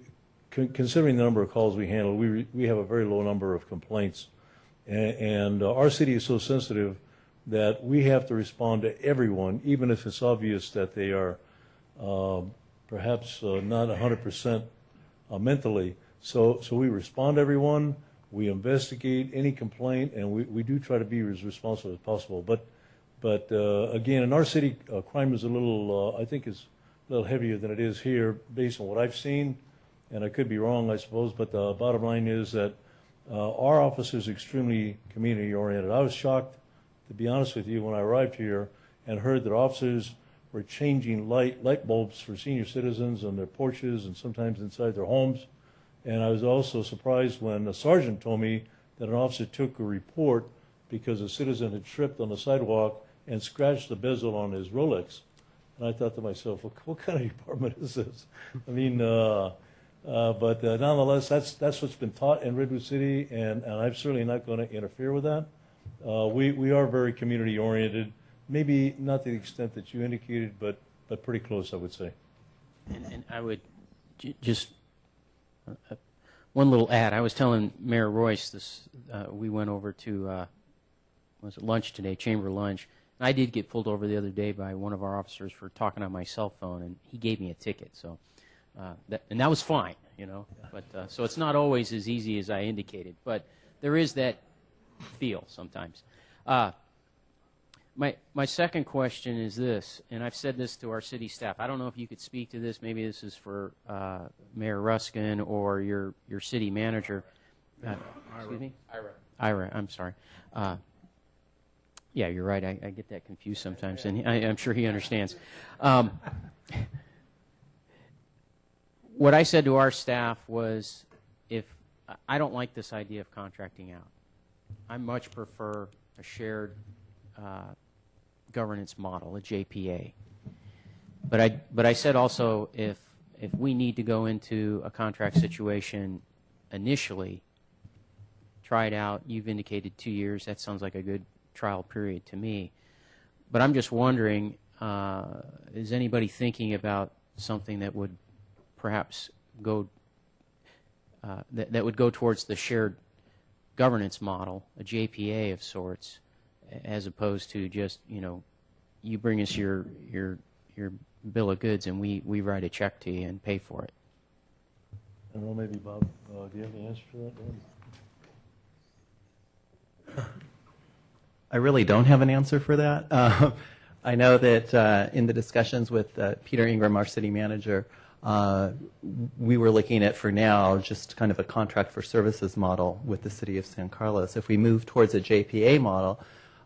considering the number of calls we handle, we have a very low number of complaints, and our city is so sensitive that we have to respond to everyone, even if it's obvious that they are perhaps not 100% mentally. So we respond to everyone, we investigate any complaint, and we do try to be as responsive as possible. But again, in our city, crime is a little, I think is a little heavier than it is here based on what I've seen, and I could be wrong, I suppose, but the bottom line is that our office is extremely community-oriented. I was shocked, to be honest with you, when I arrived here and heard that officers were changing light bulbs for senior citizens on their porches and sometimes inside their homes. And I was also surprised when a sergeant told me that an officer took a report because a citizen had tripped on the sidewalk and scratched the bezel on his Rolex. And I thought to myself, what kind of department is this? I mean, but nonetheless, that's what's been taught in Redwood City, and I'm certainly not going to interfere with that. We are very community-oriented, maybe not to the extent that you indicated, but pretty close, I would say. And I would just one little add. I was telling Mayor Royce this. We went over to was it lunch today, chamber lunch. And I did get pulled over the other day by one of our officers for talking on my cell phone, and he gave me a ticket. So that was fine, you know. But so it's not always as easy as I indicated, but there is that feel sometimes. My second question is this, and I've said this to our city staff. I don't know if you could speak to this. Maybe this is for Mayor Ruskin or your city manager. Excuse me? Ira, I'm sorry. Yeah, you're right. I get that confused sometimes, and I'm sure he understands. What I said to our staff was, if I don't like this idea of contracting out, I much prefer a shared governance model, a JPA. But I said also, if we need to go into a contract situation initially, try it out. You've indicated 2 years. That sounds like a good trial period to me. But I'm just wondering, is anybody thinking about something that would perhaps go that would go towards the shared governance model, a JPA of sorts, as opposed to just, you know, you bring us your bill of goods and we write a check to you and pay for it? I don't know, maybe Bob, do you have any answer for that? I really don't have an answer for that. I know that in the discussions with Peter Ingram, our city manager, we were looking at, for now, just kind of a contract for services model with the city of San Carlos. If we move towards a JPA model,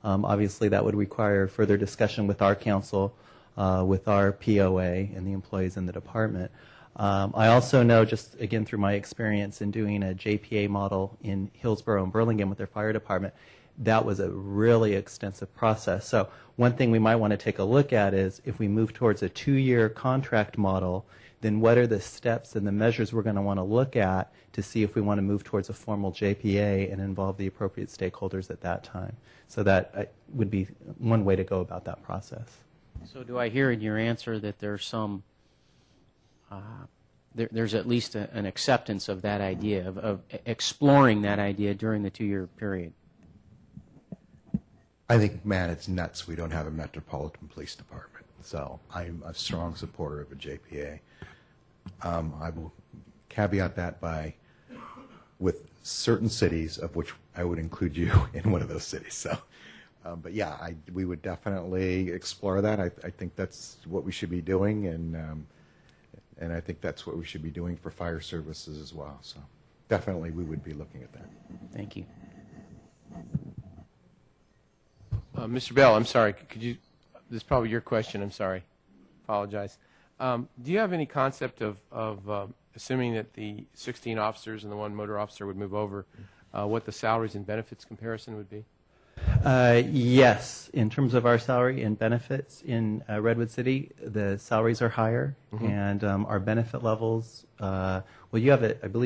obviously that would require further discussion with our council, with our POA and the employees in the department. I also know, just again through my experience in doing a JPA model in Hillsborough and Burlingame with their fire department, that was a really extensive process. So one thing we might want to take a look at is, if we move towards a 2-year contract model, then what are the steps and the measures we're going to want to look at to see if we want to move towards a formal JPA and involve the appropriate stakeholders at that time. So that would be one way to go about that process. So do I hear in your answer that there's some, there's at least an acceptance of that idea, of exploring that idea during the 2-year period? I think, man, it's nuts we don't have a Metropolitan Police Department. So I'm a strong supporter of a JPA. I will caveat that with certain cities, of which I would include you in one of those cities. So, but yeah, we would definitely explore that. I think that's what we should be doing, and I think that's what we should be doing for fire services as well. So definitely we would be looking at that. Thank you. Mr. Bell, I'm sorry. Could you? This is probably your question. I'm sorry. Apologize. Do you have any concept of assuming that the 16 officers and the 1 motor officer would move over, what the salaries and benefits comparison would be? Yes. In terms of our salary and benefits in Redwood City, the salaries are higher, and our benefit levels, well, I believe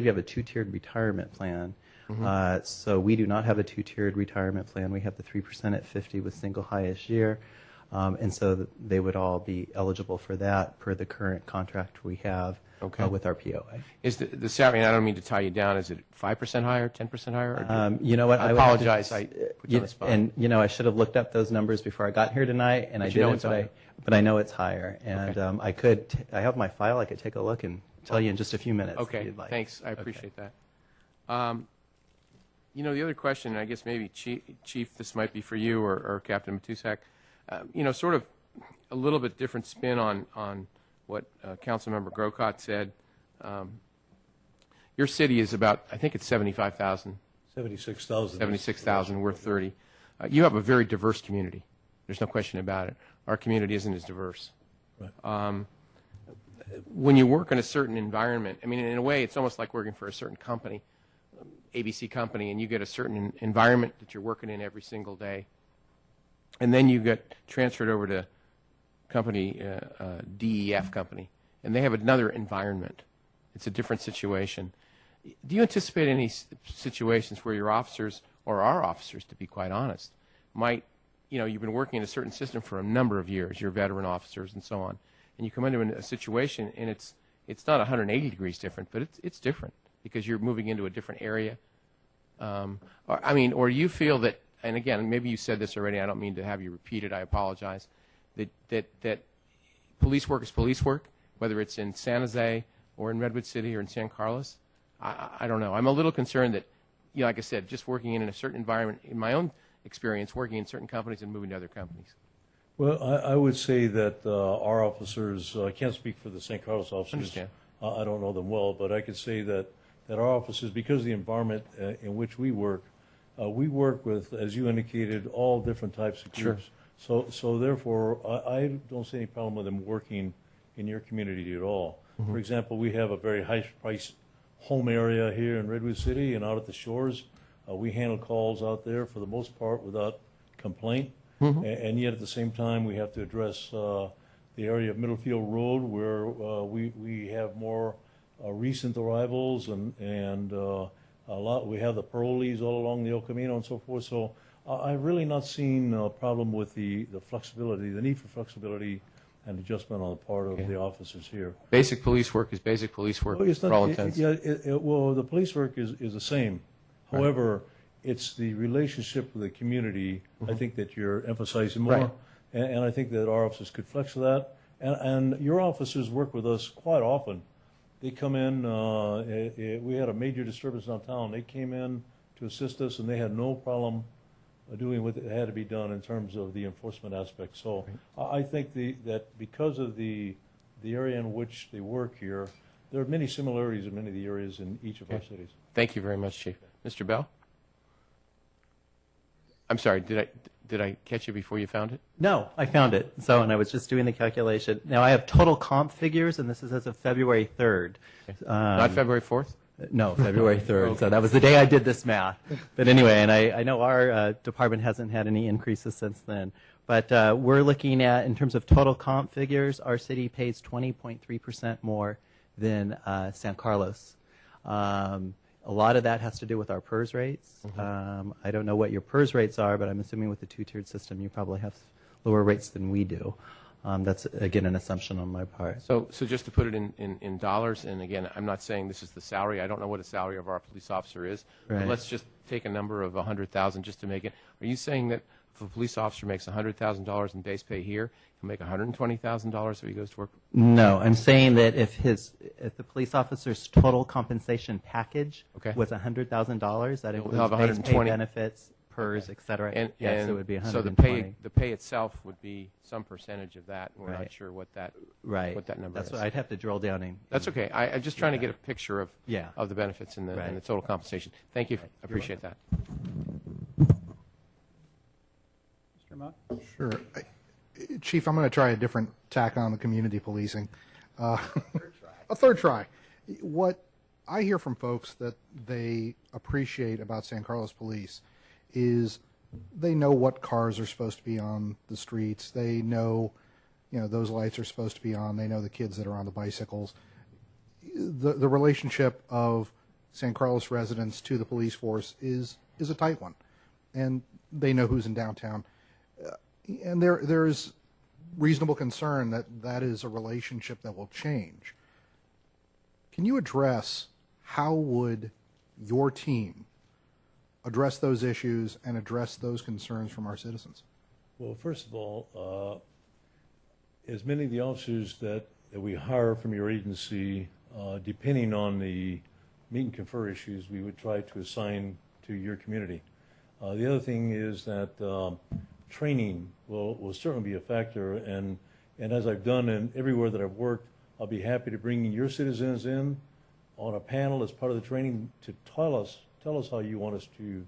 you have a 2-tiered retirement plan. So we do not have a 2-tiered retirement plan. We have the 3% at 50 with single highest year. And so they would all be eligible for that per the current contract we have with our POA. Is the salary, and I don't mean to tie you down, is it 5% higher, 10% higher? Or you know what? I apologize. I put you on the spot. And, you know, I should have looked up those numbers before I got here tonight, and I didn't, but I know it's higher. And I have my file. I could take a look and tell you in just a few minutes. if Okay, you'd like. thanks. I appreciate that. You know, the other question, and I guess maybe Chief, this might be for you or Captain Matusak. You know, sort of a little bit different spin on what Councilmember Grocott said. Your city is about, I think it's 75,000. 76,000. 76,000, we're 30. You have a very diverse community. There's no question about it. Our community isn't as diverse. Right. When you work in a certain environment, I mean, in a way, it's almost like working for a certain company, ABC company, and you get a certain environment that you're working in every single day. And then you get transferred over to company, DEF company, and they have another environment. It's a different situation. Do you anticipate any situations where your officers, or our officers, to be quite honest, might, you know, you've been working in a certain system for a number of years, you're veteran officers and so on, and you come into a situation and it's not 180 degrees different, but it's different because you're moving into a different area. Or you feel that, and again, maybe you said this already, I don't mean to have you repeat it, I apologize, that police work is police work, whether it's in San Jose or in Redwood City or in San Carlos. I don't know. I'm a little concerned that, you know, like I said, just working in a certain environment, in my own experience, working in certain companies and moving to other companies. Well, I would say that our officers, I can't speak for the St. Carlos officers. Understand. I don't know them well, but I could say that our officers, because of the environment in which we work with, as you indicated, all different types of groups. Sure. So therefore, I don't see any problem with them working in your community at all. Mm-hmm. For example, we have a very high-priced home area here in Redwood City and out at the shores. We handle calls out there for the most part without complaint. Mm-hmm. And yet at the same time, we have to address the area of Middlefield Road where we have more recent arrivals and a lot. We have the parolees all along the El Camino and so forth. So I've really not seen a problem with the flexibility, the need for flexibility and adjustment on the part of the officers here. Basic police work is basic police work Well, it's for not- all intents. Well, the police work is the same. Right. However, it's the relationship with the community, I think, that you're emphasizing more. Right. And I think that our officers could flex to that. And your officers work with us quite often. They come in, we had a major disturbance downtown. They came in to assist us, and they had no problem doing what had to be done in terms of the enforcement aspect. So I think that because of the area in which they work here, there are many similarities in many of the areas in each of our cities. Thank you very much, Chief. Mr. Bell? I'm sorry, did I catch you before you found it? No, I found it. And I was just doing the calculation. Now I have total comp figures, and this is as of February 3rd. Not February 4th? No, February 3rd. So that was the day I did this math. But anyway, and I know our department hasn't had any increases since then. But we're looking at, in terms of total comp figures, our city pays 20.3% more than San Carlos. A lot of that has to do with our PERS rates. I don't know what your PERS rates are, but I'm assuming with the two-tiered system, you probably have lower rates than we do. That's, again, an assumption on my part. So just to put it in dollars, and again, I'm not saying this is the salary. I don't know what a salary of our police officer is. Right. But let's just take a number of 100,000 just to make it. Are you saying that if a police officer makes $100,000 in base pay here, he'll make $120,000 if he goes to work? No, I'm saying that if the police officer's total compensation package Okay. was $100,000, that He'll includes have base pay 120. benefits, PERS, et cetera. And Yes, it would be so 120. the pay itself would be some percentage of that. And we're not Right. sure what that Right. what that number That's is. what I'd have to drill down in. That's okay. I'm just trying to get a picture of Yeah. of the benefits and the Right. total compensation. Thank you. I appreciate that. Mr. Mott? Sure. Chief, I'm going to try a different tack on the community policing. A third try. What I hear from folks that they appreciate about San Carlos Police is they know what cars are supposed to be on the streets. They know, those lights are supposed to be on. They know the kids that are on the bicycles. The relationship of San Carlos residents to the police force is a tight one, and they know who's in downtown. And there is reasonable concern that is a relationship that will change. Can you address how would your team address those issues and address those concerns from our citizens? Well, first of all, as many of the officers that we hire from your agency depending on the meet and confer issues, we would try to assign to your community. The other thing is that training will certainly be a factor, and as I've done in everywhere that I've worked, I'll be happy to bring your citizens in on a panel as part of the training to tell us how you want us to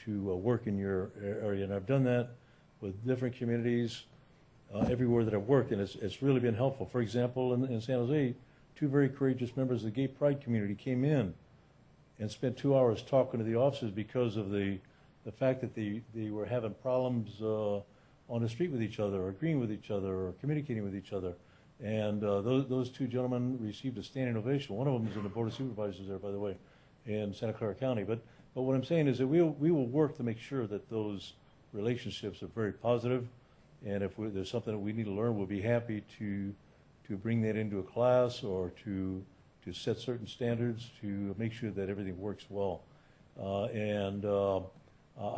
work in your area. And I've done that with different communities everywhere that I've worked, and it's really been helpful. For example, in San Jose, 2 very courageous members of the gay pride community came in and spent 2 hours talking to the officers because of the fact that they were having problems on the street with each other, or agreeing with each other, or communicating with each other. And those 2 gentlemen received a standing ovation. One of them is in the Board of Supervisors there, by the way, in Santa Clara County. But what I'm saying is that we will work to make sure that those relationships are very positive. And if there's something that we need to learn, we'll be happy to bring that into a class, or to set certain standards to make sure that everything works well. I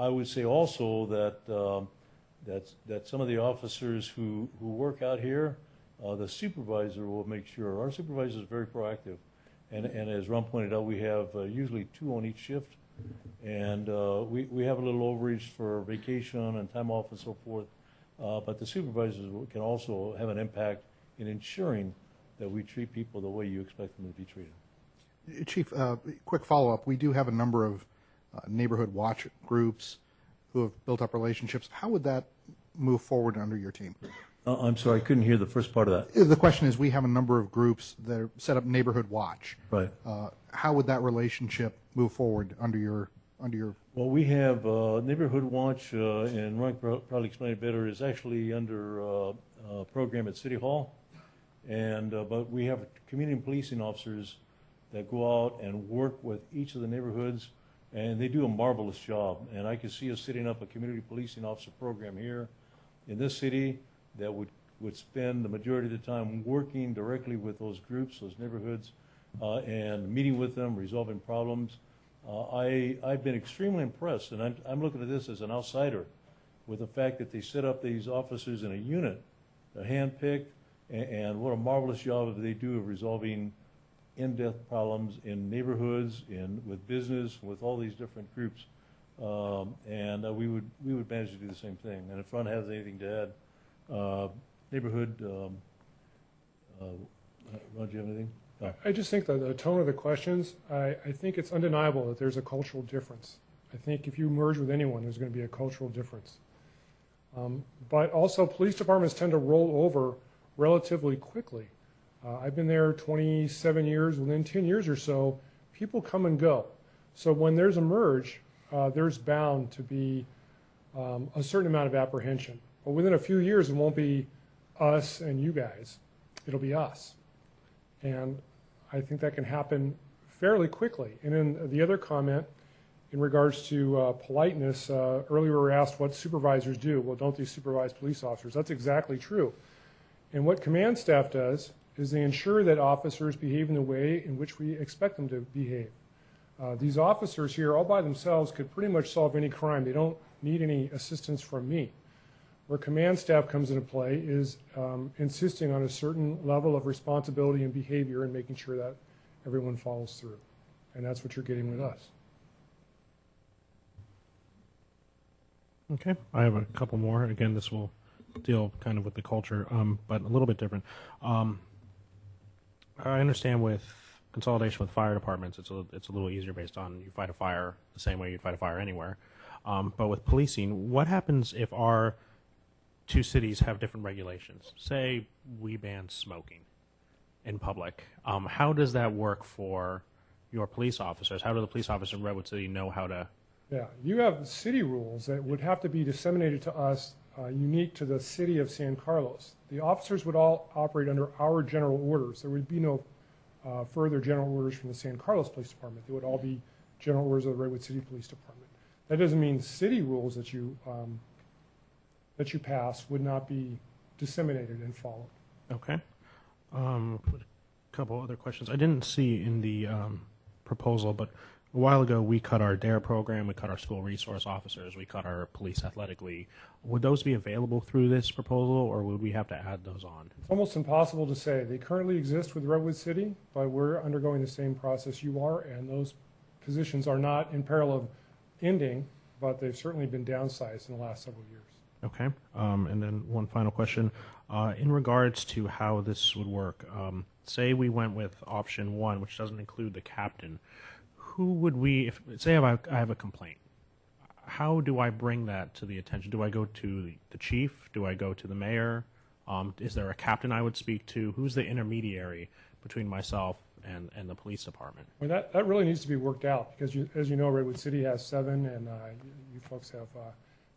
would say also that some of the officers who work out here, the supervisor will make sure. Our supervisor is very proactive, and as Ron pointed out, we have usually 2 on each shift, and we have a little overage for vacation and time off and so forth, but the supervisors can also have an impact in ensuring that we treat people the way you expect them to be treated. Chief, quick follow-up. We do have a number of neighborhood watch groups who have built up relationships. How would that move forward under your team? I'm sorry, I couldn't hear the first part of that. The question is, we have a number of groups that are set up neighborhood watch. Right. How would that relationship move forward under your? Well, we have Neighborhood Watch, and Ron probably explain it better, is actually under a program at City Hall. And but we have community policing officers that go out and work with each of the neighborhoods, and they do a marvelous job. And I can see us setting up a community policing officer program here in this city that would spend the majority of the time working directly with those groups, those neighborhoods, and meeting with them, resolving problems. I've been extremely impressed, and I'm looking at this as an outsider, with the fact that they set up these officers in a unit, they're handpicked, and what a marvelous job they do of resolving in-depth problems in neighborhoods, with business, with all these different groups. And we would manage to do the same thing. And if Ron has anything to add, neighborhood, Ron, do you have anything? No. I just think that the tone of the questions, I think it's undeniable that there's a cultural difference. I think if you merge with anyone, there's going to be a cultural difference. But also, police departments tend to roll over relatively quickly. I've been there 27 years. Within 10 years or so, people come and go. So when there's a merge, there's bound to be a certain amount of apprehension. But within a few years, it won't be us and you guys. It'll be us. And I think that can happen fairly quickly. And then the other comment in regards to politeness, earlier we were asked what supervisors do. Well, don't they supervise police officers? That's exactly true. And what command staff does is they ensure that officers behave in the way in which we expect them to behave. These officers here all by themselves could pretty much solve any crime. They don't need any assistance from me. Where command staff comes into play is insisting on a certain level of responsibility and behavior and making sure that everyone follows through. And that's what you're getting with us. Okay, I have a couple more. Again, this will deal kind of with the culture, but a little bit different. I understand with consolidation with fire departments, it's a little easier based on you fight a fire the same way you'd fight a fire anywhere. But with policing, what happens if our 2 cities have different regulations? Say we ban smoking in public. How does that work for your police officers? How do the police officers in Redwood City know how to? Yeah, you have city rules that would have to be disseminated to us, unique to the city of San Carlos. The officers would all operate under our general orders. There would be no further general orders from the San Carlos Police Department. They would all be general orders of the Redwood City Police Department. That doesn't mean city rules that you pass would not be disseminated and followed. Okay. A couple other questions. I didn't see in the proposal, but A while ago, we cut our DARE program, we cut our school resource officers, we cut our police athletic league. Would those be available through this proposal, or would we have to add those on? It's almost impossible to say. They currently exist with Redwood City, but we're undergoing the same process you are, and those positions are not in peril of ending, but they've certainly been downsized in the last several years. Okay. And then one final question. In regards to how this would work, say we went with option one, which doesn't include the captain, who would we, if say I have a complaint, how do I bring that to the attention? Do I go to the chief? Do I go to the mayor? Is there a captain I would speak to? Who's the intermediary between myself and the police department? Well, that really needs to be worked out because, as you know, Redwood City has 7, and you folks have,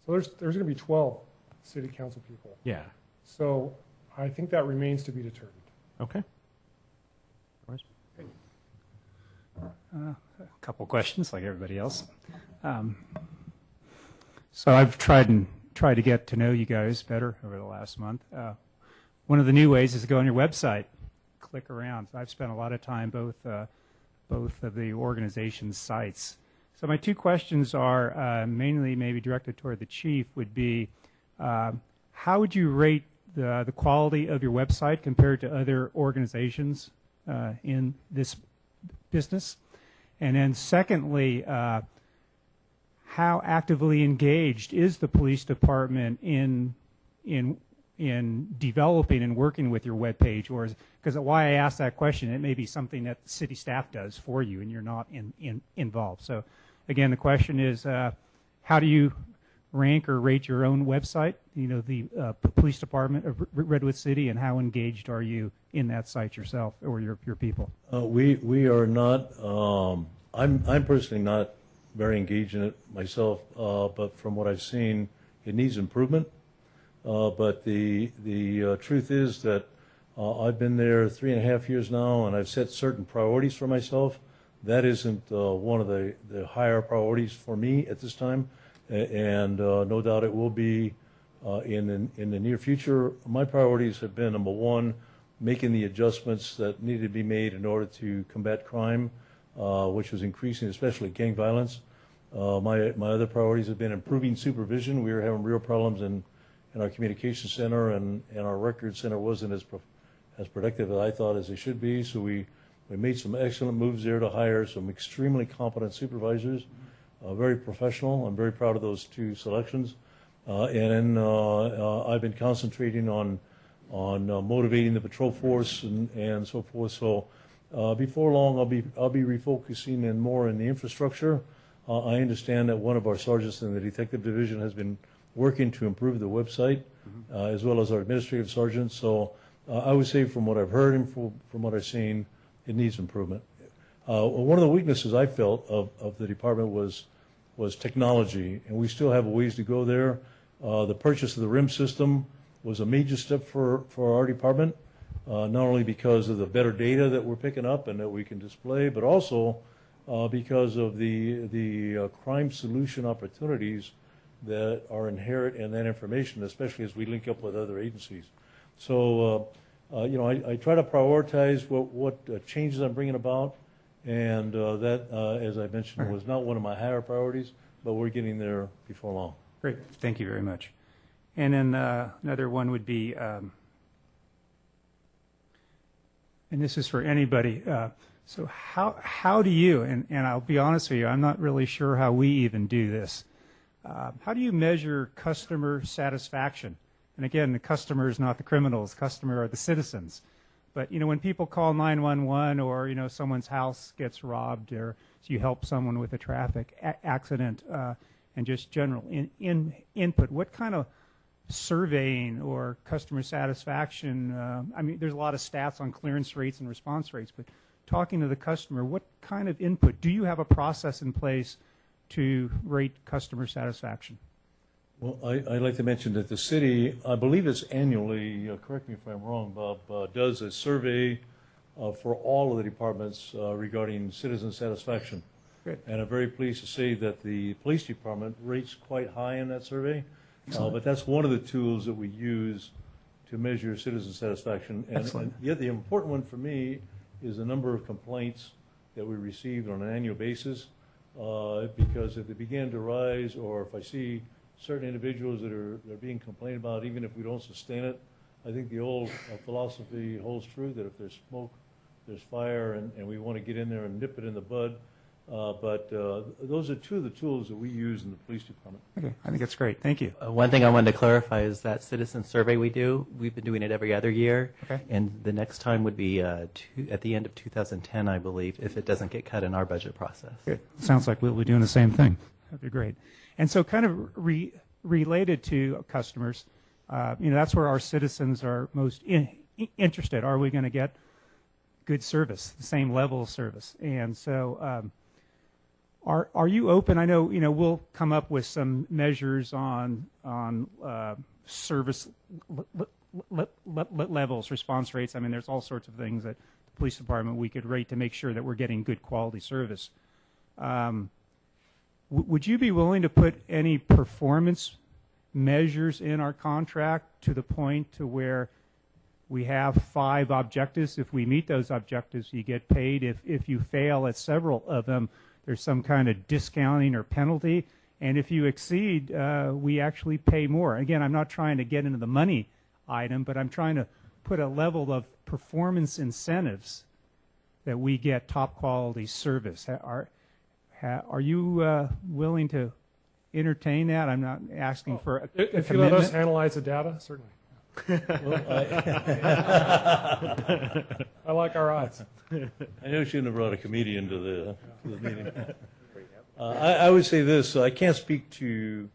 so there's going to be 12 city council people. Yeah. So I think that remains to be determined. Okay. A couple questions, like everybody else. So I've tried to get to know you guys better over the last month. One of the new ways is to go on your website, click around. So I've spent a lot of time both of the organization's sites. So my two questions are mainly maybe directed toward the chief. Would be how would you rate the quality of your website compared to other organizations in this business? And then secondly, how actively engaged is the police department in developing and working with your webpage? Or because why I ask that question, it may be something that the city staff does for you and you're not involved. So again, the question is, how do you rank or rate your own website, the police department of Redwood City, and how engaged are you in that site yourself or your people? We are not, I'm personally not very engaged in it myself, but from what I've seen, it needs improvement. But the truth is that I've been there 3.5 years now, and I've set certain priorities for myself. That isn't one of the higher priorities for me at this time, and no doubt it will be in the near future. My priorities have been, number one, making the adjustments that needed to be made in order to combat crime, which was increasing, especially gang violence. My other priorities have been improving supervision. We were having real problems in our communication center, and our record center wasn't as productive as I thought as they should be. So we made some excellent moves there to hire some extremely competent supervisors, very professional. I'm very proud of those 2 selections. And then I've been concentrating on motivating the patrol force and so forth. So before long, I'll be refocusing more in the infrastructure. I understand that one of our sergeants in the detective division has been working to improve the website, as well as our administrative sergeants. So I would say, from what I've heard and from what I've seen, it needs improvement. One of the weaknesses I felt of the department was technology, and we still have a ways to go there. The purchase of the RIM system was a major step for our department, not only because of the better data that we're picking up and that we can display, but also because of the crime solution opportunities that are inherent in that information, especially as we link up with other agencies. So, I try to prioritize what changes I'm bringing about, and that, as I mentioned, was not one of my higher priorities, but we're getting there before long. Great. Thank you very much. And then another one would be, and this is for anybody, so how do you, and I'll be honest with you, I'm not really sure how we even do this. How do you measure customer satisfaction? And again, the customer is not the criminals. Customer are the citizens. But, when people call 911 or, someone's house gets robbed, or you help someone with a traffic accident, and just general input, what kind of surveying or customer satisfaction, there's a lot of stats on clearance rates and response rates, but talking to the customer, what kind of input? Do you have a process in place to rate customer satisfaction? Well, I'd like to mention that the city, I believe it's annually, correct me if I'm wrong, Bob, does a survey for all of the departments regarding citizen satisfaction. Good. And I'm very pleased to say that the police department rates quite high in that survey. But that's one of the tools that we use to measure citizen satisfaction. And yet the important one for me is the number of complaints that we receive on an annual basis. because if they begin to rise, or if I see certain individuals that are being complained about, even if we don't sustain it, I think the old philosophy holds true that if there's smoke, there's fire, and we want to get in there and nip it in the bud. But those are two of the tools that we use in the police department. Okay, I think that's great. Thank you. One thing I wanted to clarify is that citizen survey we do, we've been doing it every other year. Okay. And the next time would be at the end of 2010, I believe, if it doesn't get cut in our budget process. Good. Sounds like we'll be doing the same thing. That'd be great. And so kind of related to customers, that's where our citizens are most interested. Are we going to get good service, the same level of service? And so are you open? I know, we'll come up with some measures on service levels, response rates. I mean, there's all sorts of things that the police department we could rate to make sure that we're getting good quality service. Would you be willing to put any performance measures in our contract to the point to where we have 5 objectives? If we meet those objectives, you get paid. If you fail at several of them, there's some kind of discounting or penalty. And if you exceed, we actually pay more. Again, I'm not trying to get into the money item, but I'm trying to put a level of performance incentives that we get top quality service. Are you willing to entertain that? I'm not asking for a If you commitment. let us analyze the data, certainly. I like our odds. I know you shouldn't have brought a comedian to the meeting. I would say this, I can't speak to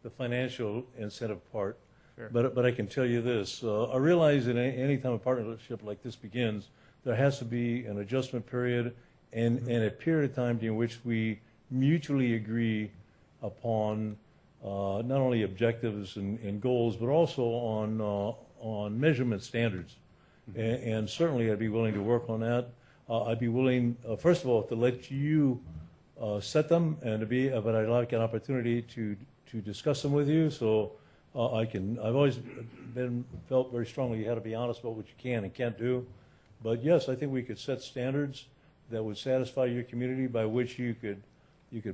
the financial incentive part, Sure. but I can tell you this. I realize that any time a partnership like this begins, there has to be an adjustment period and a period of time during which we mutually agree upon not only objectives and goals, but also on measurement standards. And certainly I'd be willing to work on that. I'd be willing, first of all, to let you set them, and but I'd like an opportunity to discuss them with you. So I've always felt very strongly you had to be honest about what you can and can't do. But yes, I think we could set standards that would satisfy your community, by which you could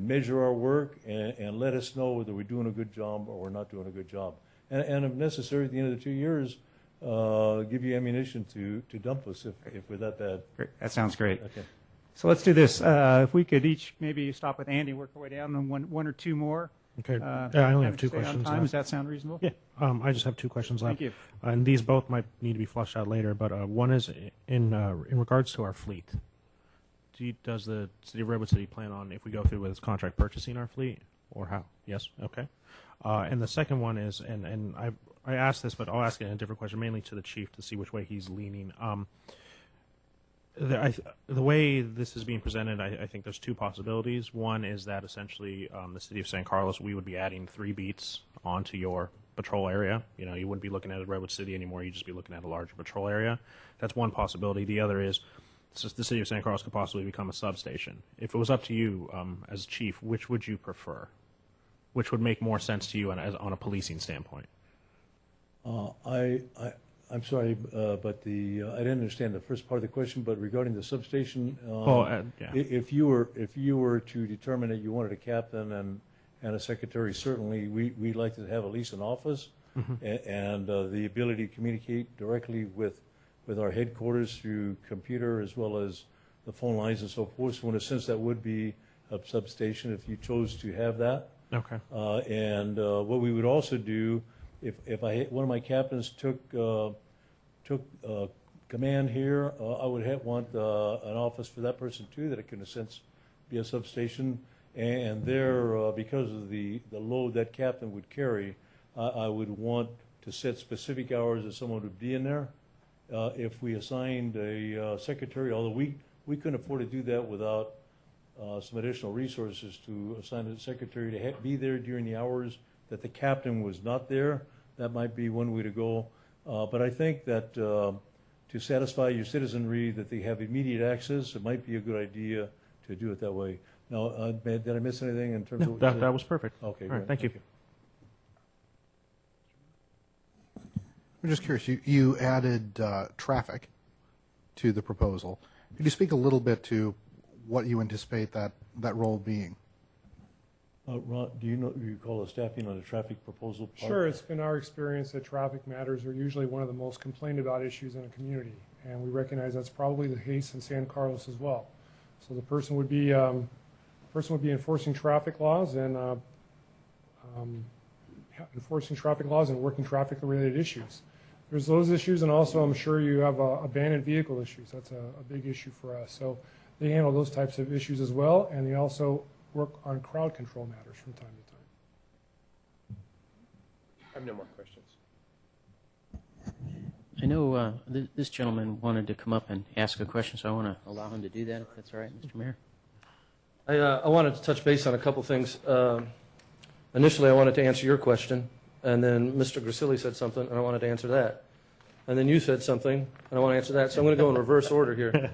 measure our work and let us know whether we're doing a good job or we're not doing a good job. And if necessary, at the end of the 2 years, give you ammunition to dump us if we're that bad. Great. That sounds great. Okay. So let's do this. If we could each maybe stop with Andy, work our way down, and one or two more. Okay. I only have 2 stay on questions time. left. Does that sound reasonable? Yeah. I just have 2 questions left. Thank you. And these both might need to be flushed out later, but one is in regards to our fleet. Does the City of Redwood City plan on, if we go through with this contract, purchasing our fleet, or how? Yes? Okay. And the second one is, and I asked this, but I'll ask it in a different question, mainly to the chief, to see which way he's leaning. The way this is being presented, I think there's 2 possibilities. One is that essentially the City of San Carlos, we would be adding 3 beats onto your patrol area. You wouldn't be looking at Redwood City anymore. You'd just be looking at a larger patrol area. That's one possibility. The other is the City of San Carlos could possibly become a substation. If it was up to you as chief, which would you prefer? Which would make more sense to you on a policing standpoint? I'm sorry, but I didn't understand the first part of the question. But regarding the substation, Yeah. if you were to determine that you wanted a captain and a secretary, certainly we'd like to have at least an office and the ability to communicate directly with our headquarters through computer as well as the phone lines and so forth. So in a sense, that would be a substation if you chose to have that. Okay. And what we would also do, if one of my captains took command here, I would want an office for that person too, that it can in a sense be a substation. And there, because of the load that captain would carry, I would want to set specific hours that someone would be in there. If we assigned a secretary, although we couldn't afford to do that without some additional resources, to assign a secretary to be there during the hours that the captain was not there, that might be one way to go. But I think that to satisfy your citizenry that they have immediate access, it might be a good idea to do it that way. Now, did I miss anything in terms of what you said? That was perfect. Okay, All right, great. thank you. I'm just curious, you added traffic to the proposal. Could you speak a little bit to what you anticipate that role being? Ron, do you recall a staffing on the traffic proposal part? Sure, it's been our experience that traffic matters are usually one of the most complained about issues in a community, and we recognize that's probably the case in San Carlos as well. So the person would be enforcing traffic laws and working traffic-related issues. There's those issues, and also I'm sure you have abandoned vehicle issues. That's a big issue for us. So they handle those types of issues as well, and they also work on crowd control matters from time to time. I have no more questions. I know this gentleman wanted to come up and ask a question, so I want to allow him to do that, if that's all right, Mr. Mayor. I wanted to touch base on a couple things. Initially, I wanted to answer your question, and then Mr. Grisilli said something, and I wanted to answer that. And then you said something, and I want to answer that. So I'm going to go in reverse order here.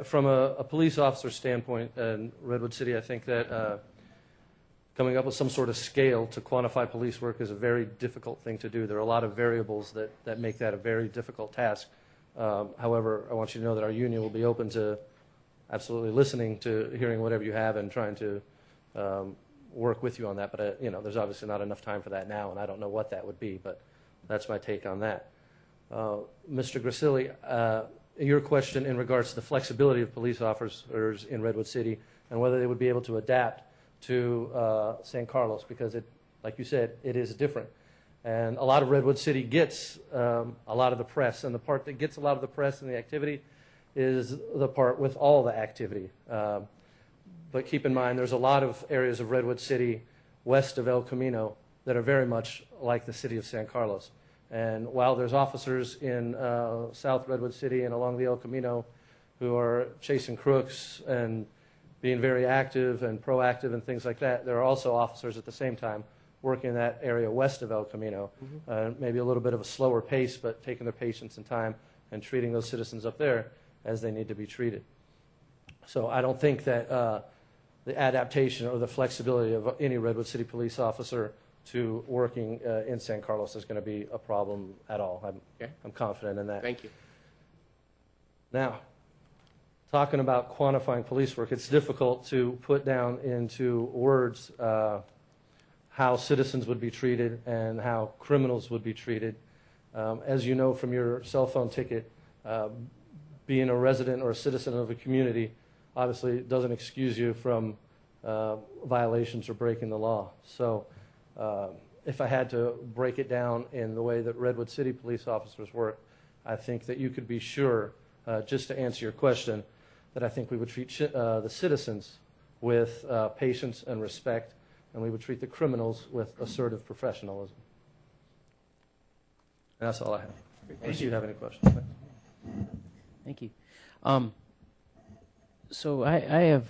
From a police officer standpoint in Redwood City, I think that coming up with some sort of scale to quantify police work is a very difficult thing to do. There are a lot of variables that make that a very difficult task. However, I want you to know that our union will be open to absolutely listening to hearing whatever you have and trying to work with you on that. But there's obviously not enough time for that now, and I don't know what that would be. But that's my take on that. Mr. Grisilli, your question in regards to the flexibility of police officers in Redwood City and whether they would be able to adapt to San Carlos, because like you said, it is different. And a lot of Redwood City gets a lot of the press, and the part that gets a lot of the press and the activity is the part with all the activity. But keep in mind, there's a lot of areas of Redwood City west of El Camino that are very much like the city of San Carlos. And while there's officers in South Redwood City and along the El Camino who are chasing crooks and being very active and proactive and things like that, there are also officers at the same time working in that area west of El Camino, maybe a little bit of a slower pace, but taking their patience and time and treating those citizens up there as they need to be treated. So I don't think that the adaptation or the flexibility of any Redwood City police officer to working in San Carlos is going to be a problem at all. I'm confident in that. Thank you. Now, talking about quantifying police work, it's difficult to put down into words how citizens would be treated and how criminals would be treated. As you know from your cell phone ticket, being a resident or a citizen of a community obviously doesn't excuse you from violations or breaking the law. So if I had to break it down in the way that Redwood City police officers work, I think that you could be sure, just to answer your question, that I think we would treat the citizens with patience and respect, and we would treat the criminals with assertive professionalism. And that's all I have. Unless you have any questions. Thank you. So I have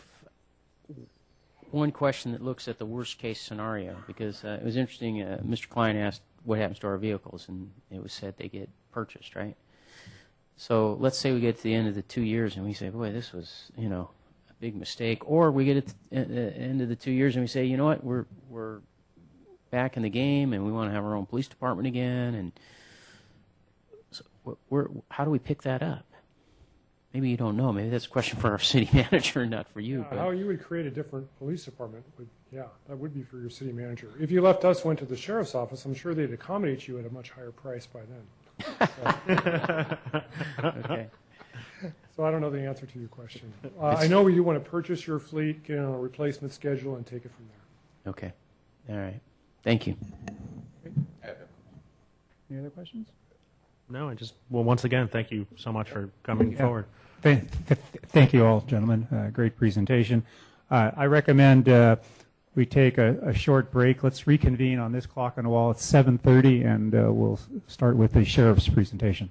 one question that looks at the worst case scenario, because it was interesting. Mr. Klein asked what happens to our vehicles, and it was said they get purchased, right? So let's say we get to the end of the 2 years and we say, boy, this was, a big mistake. Or we get to the end of the 2 years and we say, you know what, we're back in the game and we want to have our own police department again. And so how do we pick that up? Maybe you don't know. Maybe that's a question for our city manager, not for you. How you would create a different police department, that would be for your city manager. If you left us, went to the sheriff's office, I'm sure they'd accommodate you at a much higher price by then. Okay. So I don't know the answer to your question. I know you want to purchase your fleet, get on a replacement schedule, and take it from there. Okay. All right. Thank you. Any other questions? No, once again, thank you so much for coming forward. Thank you all, gentlemen. Great presentation. I recommend we take a short break. Let's reconvene on this clock on the wall at 7:30, and we'll start with the sheriff's presentation.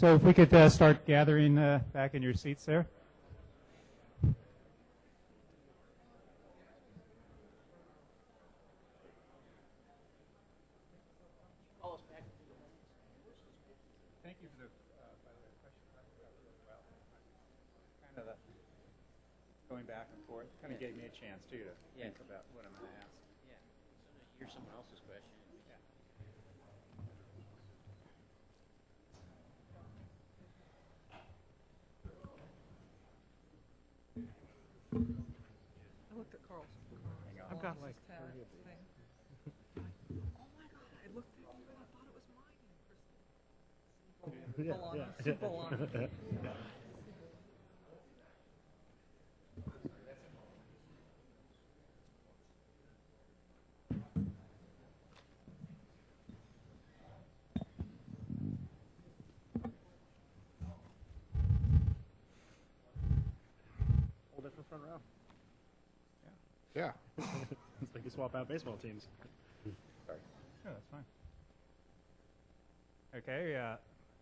So if we could start gathering back in your seats there. Thank you for the, by the way, question. That worked out really well. Kind of going back and forth kind of gave me a chance too to think about what I'm going to ask. Yeah. Hear someone else's question. I looked at Carl's. I've got like 30 of these. Oh my God, I looked at you and I thought it was mine. Bologna. Whole different front row. Yeah. It's like you swap out baseball teams. Yeah, that's fine. Okay,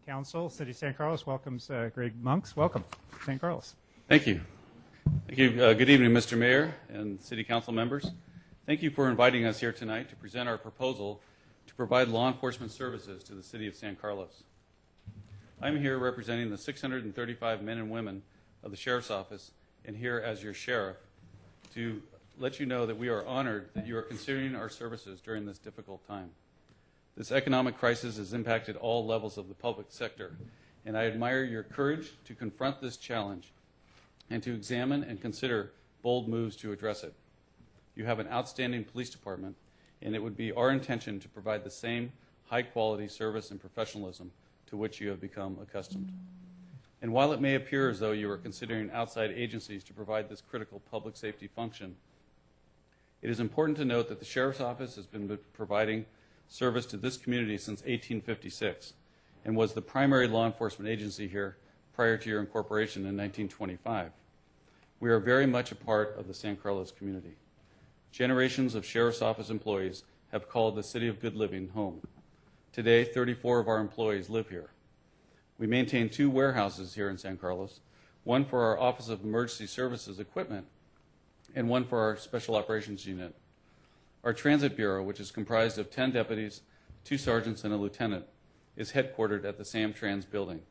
Council, City of San Carlos welcomes Greg Monks. Welcome, San Carlos. Thank you. Thank you. Good evening, Mr. Mayor and City Council members. Thank you for inviting us here tonight to present our proposal to provide law enforcement services to the City of San Carlos. I'm here representing the 635 men and women of the Sheriff's Office and here as your sheriff to let you know that we are honored that you are considering our services during this difficult time. This economic crisis has impacted all levels of the public sector, and I admire your courage to confront this challenge and to examine and consider bold moves to address it. You have an outstanding police department, and it would be our intention to provide the same high-quality service and professionalism to which you have become accustomed. And while it may appear as though you are considering outside agencies to provide this critical public safety function, it is important to note that the Sheriff's Office has been providing service to this community since 1856 and was the primary law enforcement agency here prior to your incorporation in 1925. We are very much a part of the San Carlos community. Generations of Sheriff's Office employees have called the City of Good Living home. Today, 34 of our employees live here. We maintain 2 warehouses here in San Carlos, one for our Office of Emergency Services equipment and one for our Special Operations Unit. Our Transit Bureau, which is comprised of 10 deputies, 2 sergeants, and a lieutenant, is headquartered at the Sam Trans building.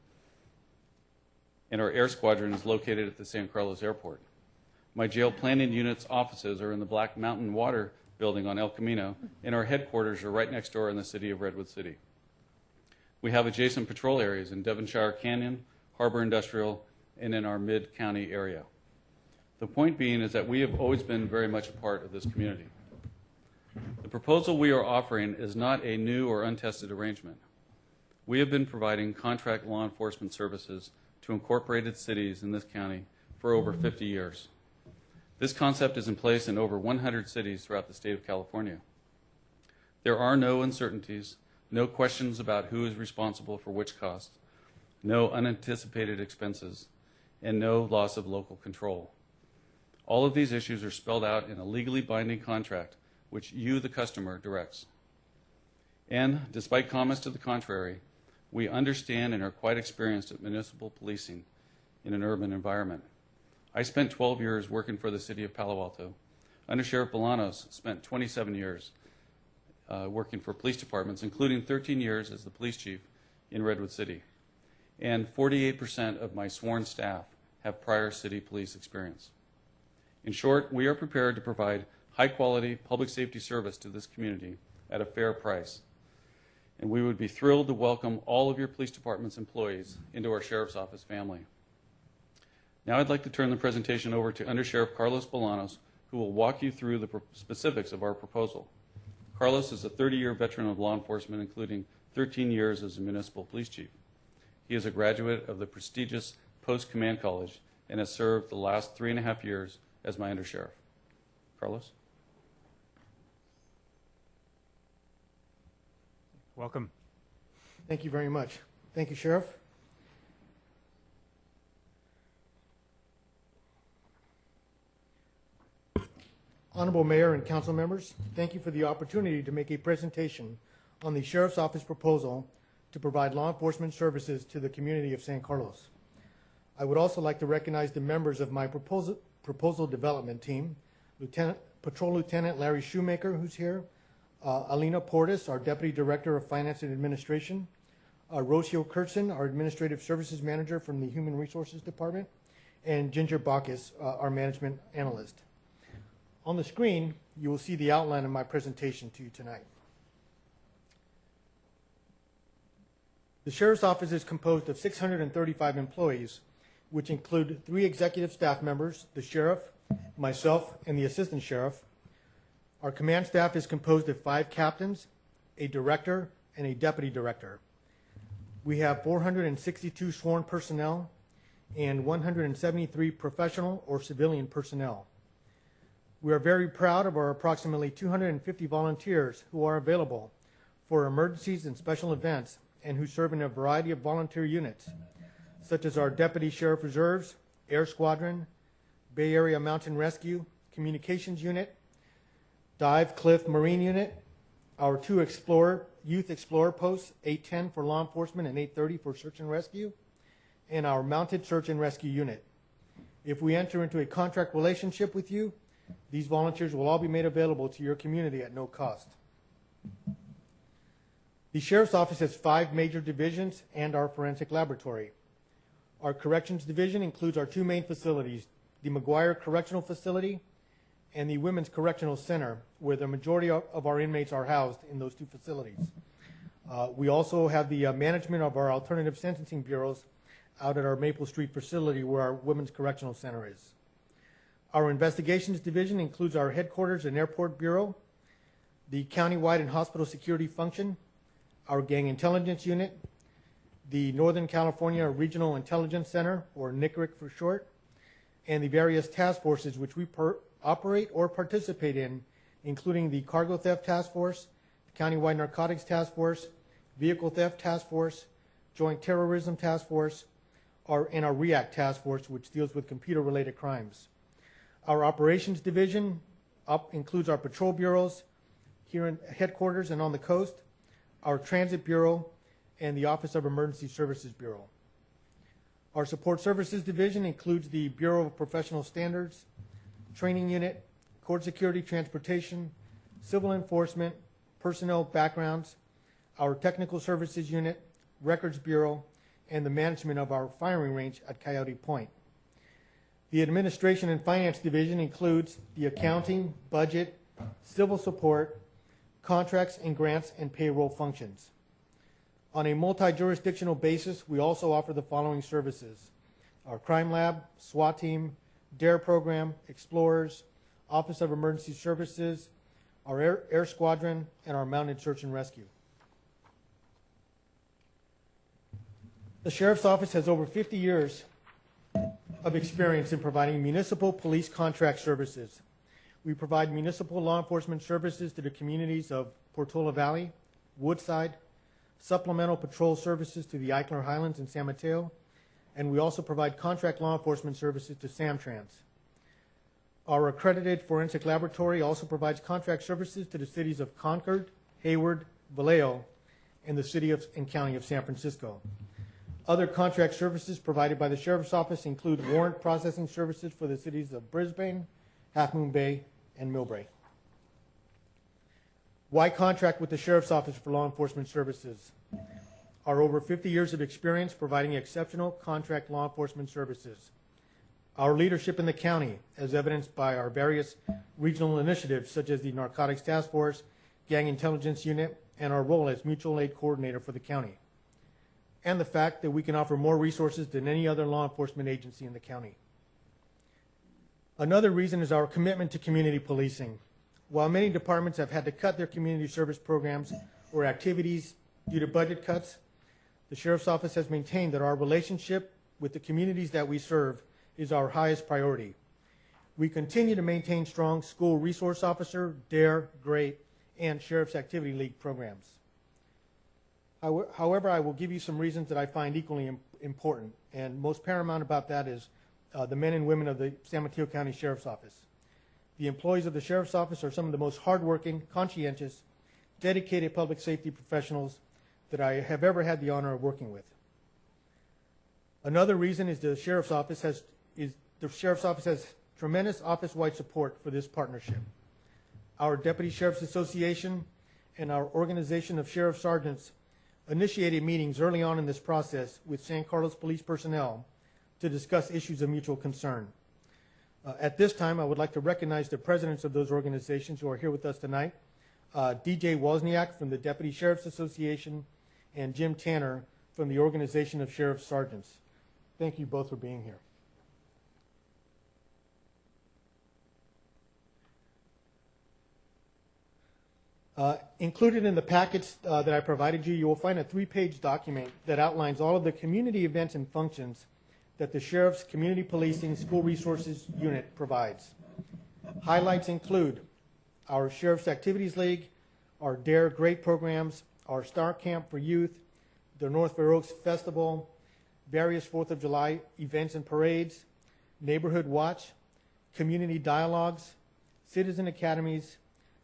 And our Air Squadron is located at the San Carlos Airport. My jail planning unit's offices are in the Black Mountain Water building on El Camino, and our headquarters are right next door in the city of Redwood City. We have adjacent patrol areas in Devonshire Canyon, Harbor Industrial, and in our mid-county area. The point being is that we have always been very much a part of this community. The proposal we are offering is not a new or untested arrangement. We have been providing contract law enforcement services to incorporated cities in this county for over 50 years. This concept is in place in over 100 cities throughout the state of California. There are no uncertainties, no questions about who is responsible for which cost, no unanticipated expenses, and no loss of local control. All of these issues are spelled out in a legally binding contract which you, the customer, directs. And despite comments to the contrary, we understand and are quite experienced at municipal policing in an urban environment. I spent 12 years working for the city of Palo Alto. Under Sheriff Bolanos spent 27 years working for police departments, including 13 years as the police chief in Redwood City. And 48% of my sworn staff have prior city police experience. In short, we are prepared to provide high-quality public safety service to this community at a fair price. And we would be thrilled to welcome all of your police department's employees into our Sheriff's Office family. Now I'd like to turn the presentation over to Under Sheriff Carlos Bolanos, who will walk you through the specifics of our proposal. Carlos is a 30-year veteran of law enforcement, including 13 years as a municipal police chief. He is a graduate of the prestigious Post Command College and has served the last 3.5 years as my undersheriff. Carlos? Welcome. Thank you very much. Thank you, Sheriff. Honorable Mayor and council members, thank you for the opportunity to make a presentation on the Sheriff's Office proposal to provide law enforcement services to the community of San Carlos. I would also like to recognize the members of my proposal development team, Patrol Lieutenant Larry Shoemaker, who's here, Alina Portis, our Deputy Director of Finance and Administration, Rocio Kurtzen, our Administrative Services Manager from the Human Resources Department, and Ginger Bacchus, our Management Analyst. On the screen, you will see the outline of my presentation to you tonight. The Sheriff's Office is composed of 635 employees, which include 3 executive staff members, the Sheriff, myself, and the Assistant Sheriff. Our command staff is composed of 5 captains, a director, and a deputy director. We have 462 sworn personnel and 173 professional or civilian personnel. We are very proud of our approximately 250 volunteers who are available for emergencies and special events and who serve in a variety of volunteer units, such as our Deputy Sheriff Reserves, Air Squadron, Bay Area Mountain Rescue, Communications Unit, Dive Cliff Marine Unit, our 2 Youth Explorer posts, 810 for law enforcement and 830 for search and rescue, and our Mounted Search and Rescue Unit. If we enter into a contract relationship with you, these volunteers will all be made available to your community at no cost. The Sheriff's Office has 5 major divisions and our forensic laboratory. Our Corrections Division includes our 2 main facilities, the McGuire Correctional Facility and the Women's Correctional Center, where the majority of our inmates are housed in those 2 facilities. We also have the management of our alternative sentencing bureaus out at our Maple Street facility where our Women's Correctional Center is. Our Investigations Division includes our headquarters and airport bureau, the countywide and hospital security function, our Gang Intelligence Unit, the Northern California Regional Intelligence Center, or NICRIC for short, and the various task forces which we operate or participate in, including the Cargo Theft Task Force, the Countywide Narcotics Task Force, Vehicle Theft Task Force, Joint Terrorism Task Force, and our REACT Task Force, which deals with computer-related crimes. Our Operations Division includes our patrol bureaus here in headquarters and on the coast, our Transit Bureau, and the Office of Emergency Services Bureau. Our Support Services Division includes the Bureau of Professional Standards, Training Unit, Court Security Transportation, Civil Enforcement, Personnel Backgrounds, our Technical Services Unit, Records Bureau, and the management of our firing range at Coyote Point. The Administration and Finance Division includes the accounting, budget, civil support, contracts and grants, and payroll functions. On a multi-jurisdictional basis, we also offer the following services: our Crime Lab, SWAT Team, DARE Program, Explorers, Office of Emergency Services, our Air Squadron, and our Mounted Search and Rescue. The Sheriff's Office has over 50 years of experience in providing municipal police contract services. We provide municipal law enforcement services to the communities of Portola Valley, Woodside, supplemental patrol services to the Eichler Highlands and San Mateo, and we also provide contract law enforcement services to Samtrans. Our accredited forensic laboratory also provides contract services to the cities of Concord, Hayward, Vallejo, and the city and county of San Francisco. Other contract services provided by the Sheriff's Office include warrant processing services for the cities of Brisbane, Half Moon Bay, and Millbrae. Why contract with the Sheriff's Office for law enforcement services? Our over 50 years of experience providing exceptional contract law enforcement services. Our leadership in the county, as evidenced by our various regional initiatives such as the Narcotics Task Force, Gang Intelligence Unit, and our role as mutual aid coordinator for the county. And the fact that we can offer more resources than any other law enforcement agency in the county. Another reason is our commitment to community policing. While many departments have had to cut their community service programs or activities due to budget cuts, the Sheriff's Office has maintained that our relationship with the communities that we serve is our highest priority. We continue to maintain strong school resource officer, DARE, GREAT, and Sheriff's Activity League programs. However, I will give you some reasons that I find equally important, and most paramount about that is the men and women of the San Mateo County Sheriff's Office. The employees of the Sheriff's Office are some of the most hardworking, conscientious, dedicated public safety professionals that I have ever had the honor of working with. Another reason is the Sheriff's Office has tremendous office-wide support for this partnership. Our Deputy Sheriff's Association and our Organization of Sheriff Sergeants initiated meetings early on in this process with San Carlos police personnel to discuss issues of mutual concern. At this time, I would like to recognize the presidents of those organizations who are here with us tonight, DJ Wozniak from the Deputy Sheriff's Association and Jim Tanner from the Organization of Sheriff Sergeants. Thank you both for being here. Included in the packets that I provided you, you will find a 3-page document that outlines all of the community events and functions that the Sheriff's Community Policing School Resources Unit provides. Highlights include our Sheriff's Activities League, our DARE Great programs, our Star Camp for Youth, the North Fair Oaks Festival, various 4th of July events and parades, Neighborhood Watch, community dialogues, citizen academies,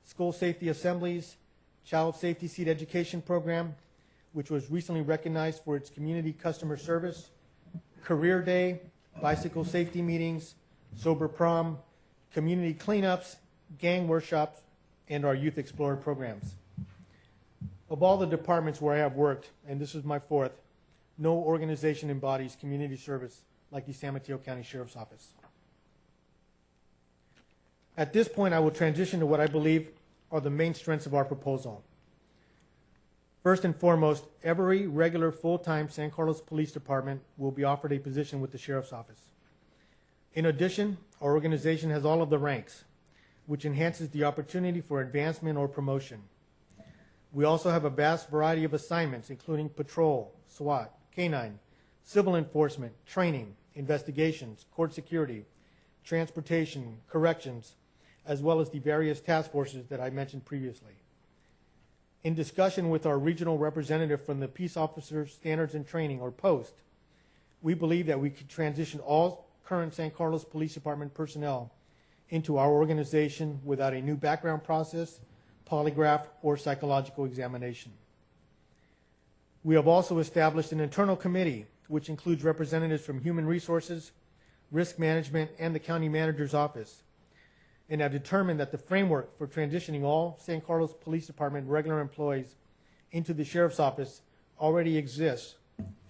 school safety assemblies, child safety seat education program, which was recently recognized for its community customer service, career day, bicycle safety meetings, sober prom, community cleanups, gang workshops, and our Youth Explorer programs. Of all the departments where I have worked, and this is my 4th, no organization embodies community service like the San Mateo County Sheriff's Office. At this point, I will transition to what I believe are the main strengths of our proposal. First and foremost, every regular full-time San Carlos Police Department will be offered a position with the Sheriff's Office. In addition, our organization has all of the ranks, which enhances the opportunity for advancement or promotion. We also have a vast variety of assignments, including patrol, SWAT, K-9, civil enforcement, training, investigations, court security, transportation, corrections, as well as the various task forces that I mentioned previously. In discussion with our regional representative from the Peace Officers Standards and Training, or POST, we believe that we could transition all current San Carlos Police Department personnel into our organization without a new background process, polygraph, or psychological examination. We have also established an internal committee, which includes representatives from Human Resources, Risk Management, and the County Manager's Office, and have determined that the framework for transitioning all San Carlos Police Department regular employees into the Sheriff's Office already exists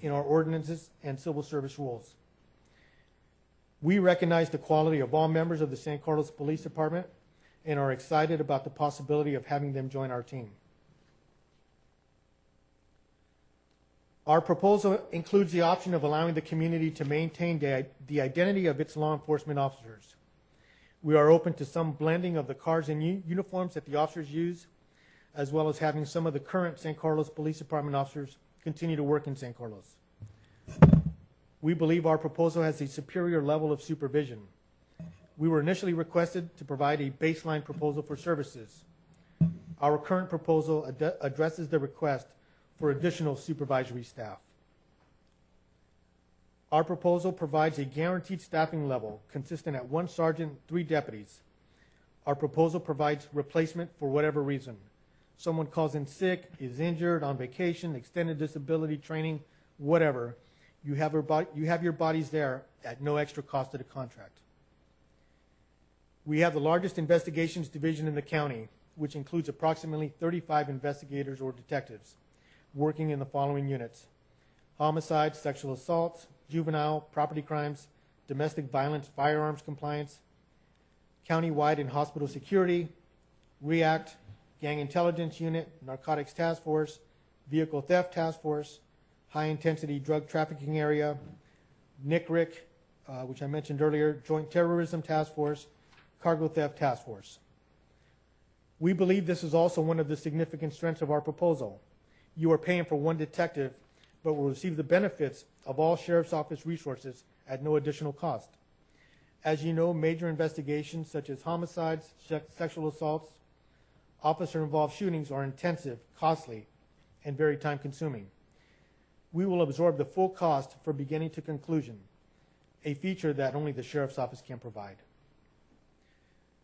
in our ordinances and civil service rules. We recognize the quality of all members of the San Carlos Police Department and are excited about the possibility of having them join our team. Our proposal includes the option of allowing the community to maintain the identity of its law enforcement officers. We are open to some blending of the cars and uniforms that the officers use, as well as having some of the current San Carlos Police Department officers continue to work in San Carlos. We believe our proposal has a superior level of supervision. We were initially requested to provide a baseline proposal for services. Our current proposal addresses the request for additional supervisory staff. Our proposal provides a guaranteed staffing level consistent at 1 sergeant, 3 deputies. Our proposal provides replacement for whatever reason. Someone calls in sick, is injured, on vacation, extended disability training, whatever. You have your bodies there at no extra cost to the contract. We have the largest investigations division in the county, which includes approximately 35 investigators or detectives working in the following units: homicides, sexual assaults, juvenile, property crimes, domestic violence, firearms compliance, countywide and hospital security, REACT, Gang Intelligence Unit, Narcotics Task Force, Vehicle Theft Task Force, High Intensity Drug Trafficking Area, NICRIC, which I mentioned earlier, Joint Terrorism Task Force, Cargo Theft Task Force. We believe this is also one of the significant strengths of our proposal. You are paying for 1 detective, but will receive the benefits of all Sheriff's Office resources at no additional cost. As you know, major investigations such as homicides, sexual assaults, officer-involved shootings are intensive, costly, and very time-consuming. We will absorb the full cost from beginning to conclusion, a feature that only the Sheriff's Office can provide.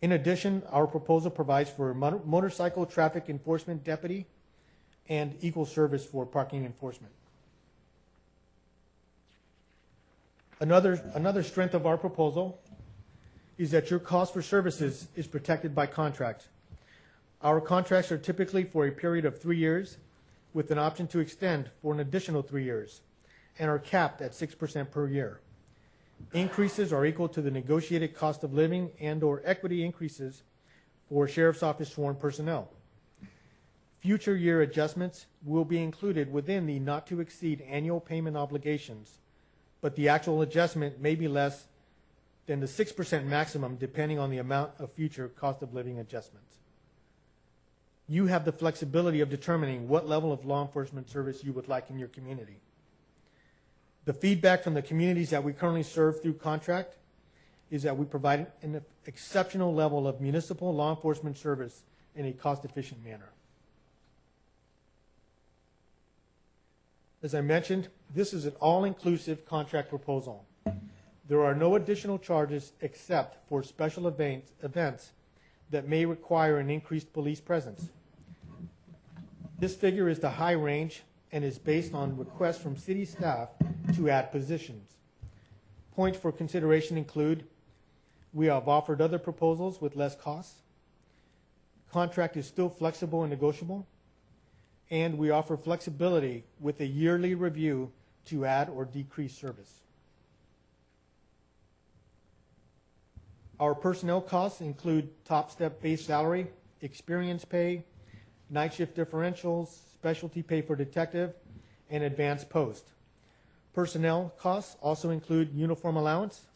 In addition, our proposal provides for a motorcycle traffic enforcement deputy and equal service for parking enforcement. Another strength of our proposal is that your cost for services is protected by contract. Our contracts are typically for a period of 3 years with an option to extend for an additional 3 years and are capped at 6% per year. Increases are equal to the negotiated cost of living and/or equity increases for Sheriff's Office sworn personnel. Future year adjustments will be included within the not-to-exceed annual payment obligations, but the actual adjustment may be less than the 6% maximum depending on the amount of future cost of living adjustments. You have the flexibility of determining what level of law enforcement service you would like in your community. The feedback from the communities that we currently serve through contract is that we provide an exceptional level of municipal law enforcement service in a cost-efficient manner. As I mentioned, this is an all-inclusive contract proposal. There are no additional charges except for special events that may require an increased police presence. This figure is the high range and is based on requests from city staff to add positions. Points for consideration include: we have offered other proposals with less costs, contract is still flexible and negotiable, and we offer flexibility with a yearly review to add or decrease service. Our personnel costs include top step base salary, experience pay, night shift differentials, specialty pay for detective, and advanced post. Personnel costs also include uniform allowance,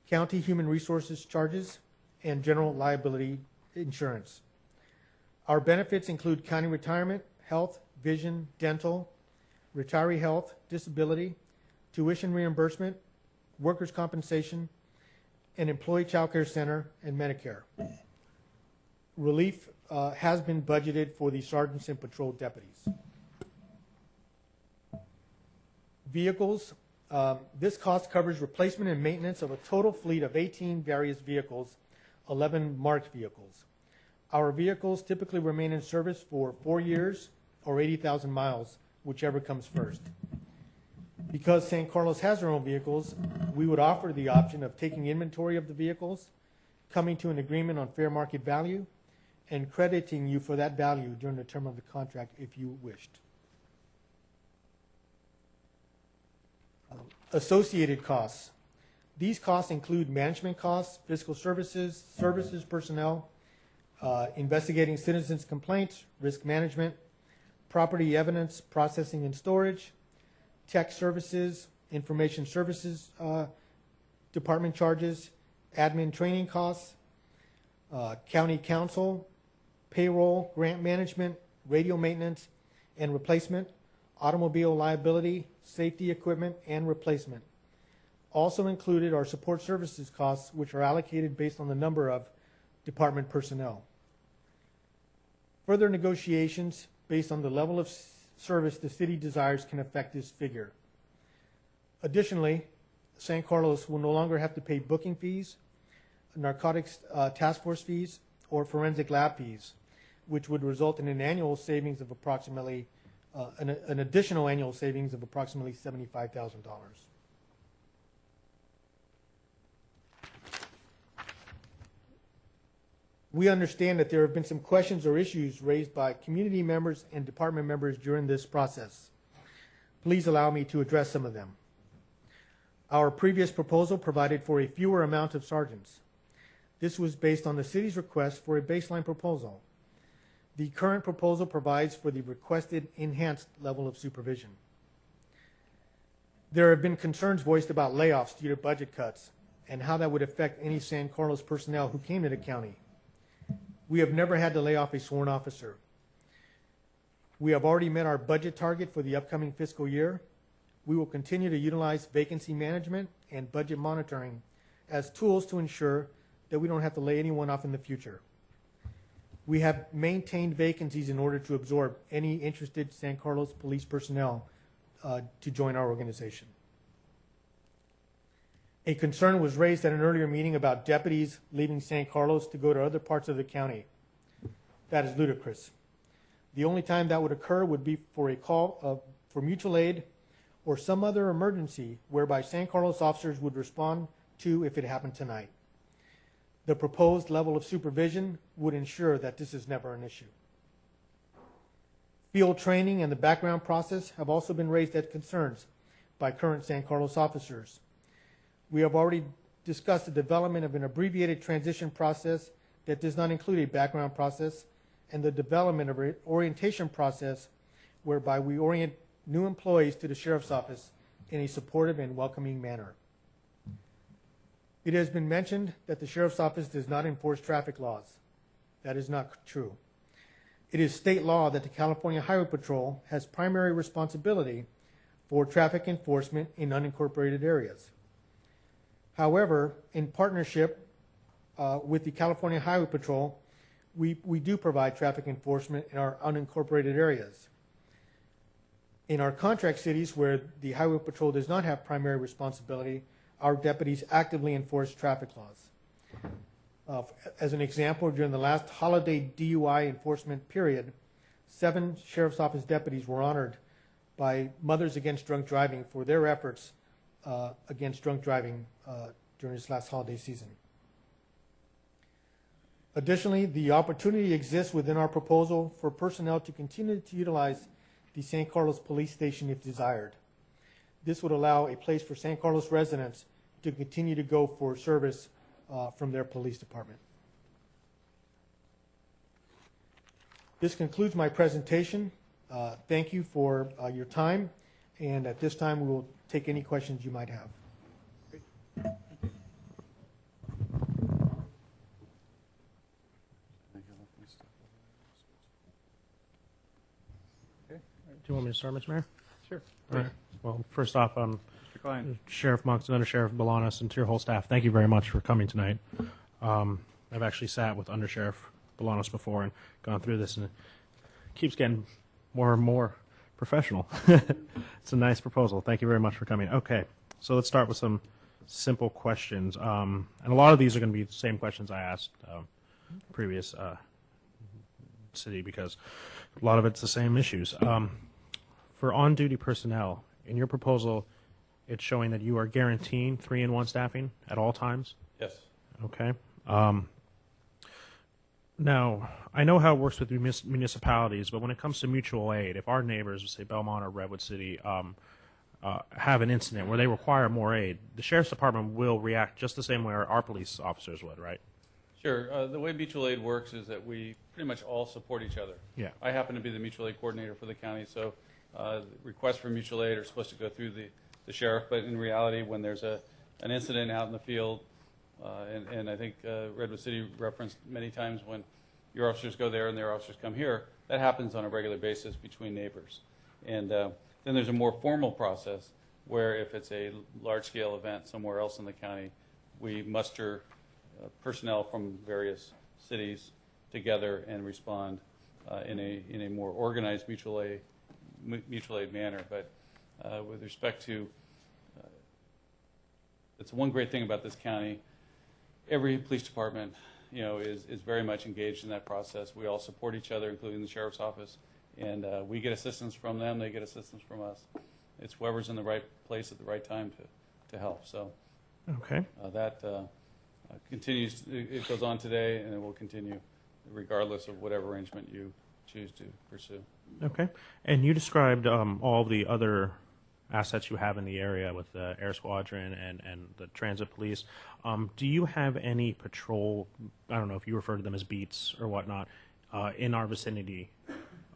county human resources charges, and general liability insurance. Our benefits include county retirement, health, vision, dental, retiree health, disability, tuition reimbursement, workers' compensation, and employee child care center, and Medicare. Relief has been budgeted for the sergeants and patrol deputies. Vehicles, this cost covers replacement and maintenance of a total fleet of 18 various vehicles, 11 marked vehicles. Our vehicles typically remain in service for 4 years or 80,000 miles, whichever comes first. Because San Carlos has their own vehicles, we would offer the option of taking inventory of the vehicles, coming to an agreement on fair market value, and crediting you for that value during the term of the contract if you wished. Associated costs. These costs include management costs, fiscal services, services personnel, investigating citizens' complaints, risk management, property evidence processing and storage, tech services, information services department charges, admin training costs, county council, payroll, grant management, radio maintenance and replacement, automobile liability, safety equipment, and replacement. Also included are support services costs, which are allocated based on the number of department personnel. Further negotiations based on the level of service the city desires can affect this figure. Additionally, San Carlos will no longer have to pay booking fees, narcotics task force fees, or forensic lab fees, which would result in an annual savings of approximately an additional annual savings of approximately $75,000. We understand that there have been some questions or issues raised by community members and department members during this process. Please allow me to address some of them. Our previous proposal provided for a fewer amount of sergeants. This was based on the city's request for a baseline proposal. The current proposal provides for the requested enhanced level of supervision. There have been concerns voiced about layoffs due to budget cuts and how that would affect any San Carlos personnel who came to the county. We have never had to lay off a sworn officer. We have already met our budget target for the upcoming fiscal year. We will continue to utilize vacancy management and budget monitoring as tools to ensure that we don't have to lay anyone off in the future. We have maintained vacancies in order to absorb any interested San Carlos police personnel to join our organization. A concern was raised at an earlier meeting about deputies leaving San Carlos to go to other parts of the county. That is ludicrous. The only time that would occur would be for a call for mutual aid or some other emergency whereby San Carlos officers would respond to if it happened tonight. The proposed level of supervision would ensure that this is never an issue. Field training and the background process have also been raised as concerns by current San Carlos officers. We have already discussed the development of an abbreviated transition process that does not include a background process and the development of an orientation process whereby we orient new employees to the Sheriff's Office in a supportive and welcoming manner. It has been mentioned that the Sheriff's Office does not enforce traffic laws. That is not true. It is state law that the California Highway Patrol has primary responsibility for traffic enforcement in unincorporated areas. However, in partnership with the California Highway Patrol, we do provide traffic enforcement in our unincorporated areas. In our contract cities where the Highway Patrol does not have primary responsibility, our deputies actively enforce traffic laws. As an example, during the last holiday DUI enforcement period, 7 Sheriff's Office deputies were honored by Mothers Against Drunk Driving for their efforts against drunk driving during this last holiday season. Additionally, the opportunity exists within our proposal for personnel to continue to utilize the San Carlos Police Station if desired. This would allow a place for San Carlos residents to continue to go for service from their police department. This concludes my presentation. Thank you for your time, and at this time we will take any questions you might have. Do you want me to start, Mr. Mayor? Sure. All right. Well, first off, Mr. Klein. Sheriff Monks and Under Sheriff Bolanos and to your whole staff, thank you very much for coming tonight. I've actually sat with Under Sheriff Bolanos before and gone through this, and it keeps getting more and more professional. It's a nice proposal. Thank you very much for coming. Okay, so let's start with some simple questions. And a lot of these are going to be the same questions I asked previous city because a lot of it's the same issues. For on-duty personnel, in your proposal, it's showing that you are guaranteeing 3-in-1 staffing at all times? Yes. Okay. Now, I know how it works with municipalities, but when it comes to mutual aid, if our neighbors, say Belmont or Redwood City, have an incident where they require more aid, the Sheriff's Department will react just the same way our police officers would, right? Sure. The way mutual aid works is that we pretty much all support each other. Yeah. I happen to be the mutual aid coordinator for the county, so requests for mutual aid are supposed to go through the sheriff, but in reality, when there's an incident out in the field, and I think Redwood City referenced many times when your officers go there and their officers come here, that happens on a regular basis between neighbors. And then there's a more formal process where if it's a large-scale event somewhere else in the county, we muster personnel from various cities together and respond in a more organized mutual aid manner. But with respect to, it's one great thing about this county. Every police department, is very much engaged in that process. We all support each other, including the sheriff's office, and we get assistance from them. They get assistance from us. It's whoever's in the right place at the right time to help. So, okay, that continues. It goes on today, and it will continue, regardless of whatever arrangement you choose to pursue. Okay, and you described all the other assets you have in the area with the Air Squadron and the Transit Police. Do you have any patrol, I don't know if you refer to them as beats or whatnot, in our vicinity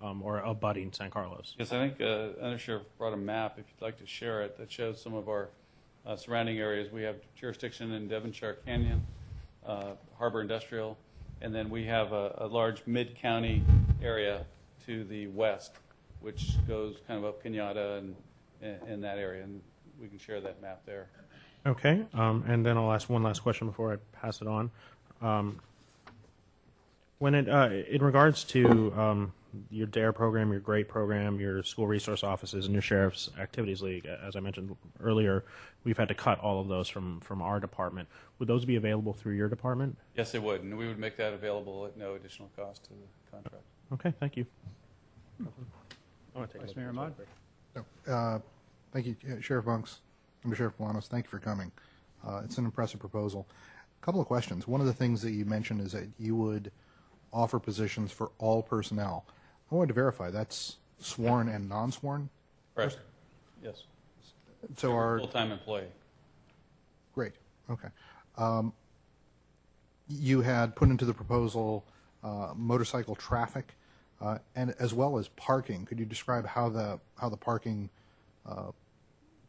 or abutting San Carlos? Yes, I think Under Sheriff brought a map, if you'd like to share it, that shows some of our surrounding areas. We have jurisdiction in Devonshire Canyon, Harbor Industrial, and then we have a large mid-county area to the west, which goes kind of up Kenyatta and in that area, and we can share that map there. Okay, and then I'll ask one last question before I pass it on. When in regards to your DARE program, your GREAT program, your school resource offices, and your Sheriff's Activities League, as I mentioned earlier, we've had to cut all of those from our department. Would those be available through your department? Yes, they would, and we would make that available at no additional cost to the contract. Okay, thank you. I want to take Vice a Mayor Ahmad? No, thank you, Sheriff Bunks, Under Sheriff Polanos. Thank you for coming. It's an impressive proposal. A couple of questions. One of the things that you mentioned is that you would offer positions for all personnel. I wanted to verify that's sworn and non-sworn. Correct. Yes. So our Full-time employee. great. Okay. You had put into the proposal motorcycle traffic and as well as parking. Could you describe how the parking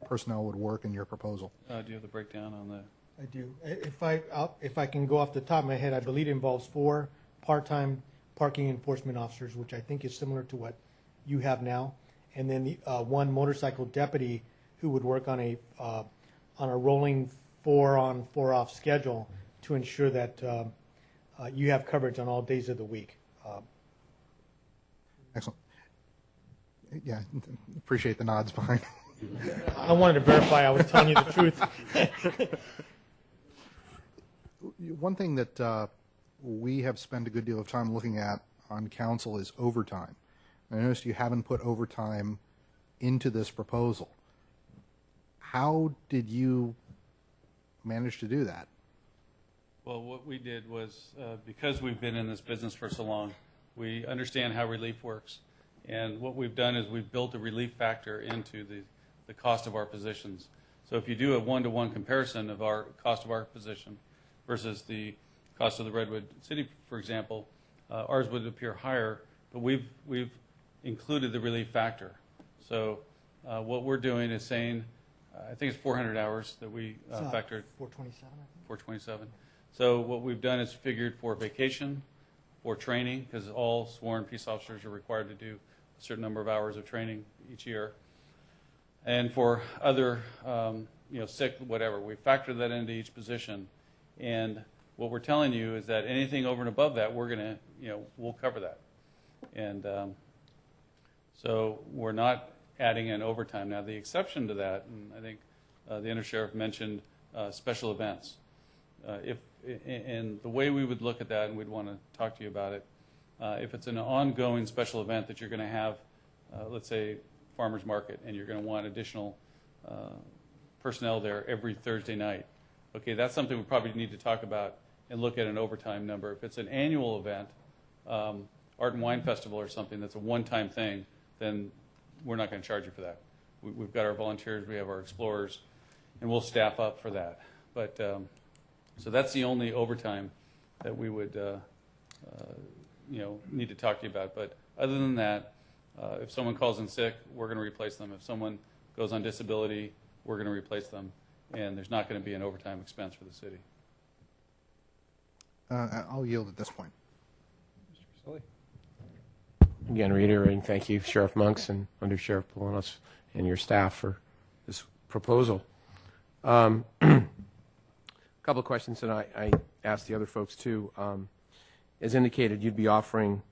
personnel would work in your proposal? Do you have the breakdown on the? I do. If I can go off the top of my head, I believe it involves 4 part-time parking enforcement officers, which I think is similar to what you have now, and then the 1 motorcycle deputy who would work on a rolling 4-on, 4-off schedule to ensure that you have coverage on all days of the week. Excellent. Yeah, appreciate the nods behind. I wanted to verify I was telling you the truth. One thing that we have spent a good deal of time looking at on council is overtime. I noticed you haven't put overtime into this proposal. How did you manage to do that? Well, what we did was, because we've been in this business for so long, we understand how relief works. And what we've done is we've built a relief factor into the cost of our positions. So if you do a one-to-one comparison of our cost of our position versus the cost of the Redwood City, for example, ours would appear higher, but we've included the relief factor. So what we're doing is saying, I think it's 400 hours that we factored. 427, I think. 427. So what we've done is figured for vacation, for training, because all sworn peace officers are required to do a certain number of hours of training each year, and for other, sick, whatever. We factor that into each position, and what we're telling you is that anything over and above that, we're going to, we'll cover that. And so we're not adding in overtime. Now, the exception to that, and I think the undersheriff mentioned special events. And the way we would look at that, and we'd want to talk to you about it, if it's an ongoing special event that you're going to have, let's say farmers market, and you're going to want additional personnel there every Thursday night. Okay, that's something we probably need to talk about and look at an overtime number. If it's an annual event, Art and Wine Festival or something that's a one-time thing, then we're not going to charge you for that. We've got our volunteers, we have our explorers, and we'll staff up for that. But so that's the only overtime that we would need to talk to you about. But other than that, if someone calls in sick, we're going to replace them. If someone goes on disability, we're going to replace them. And there's not going to be an overtime expense for the city. I'll yield at this point. Mr. Grisilli? Again, reiterating, thank you, Sheriff Monks and Under Sheriff Polanos and your staff for this proposal. A couple of questions, and I asked the other folks too. As indicated, you'd be offering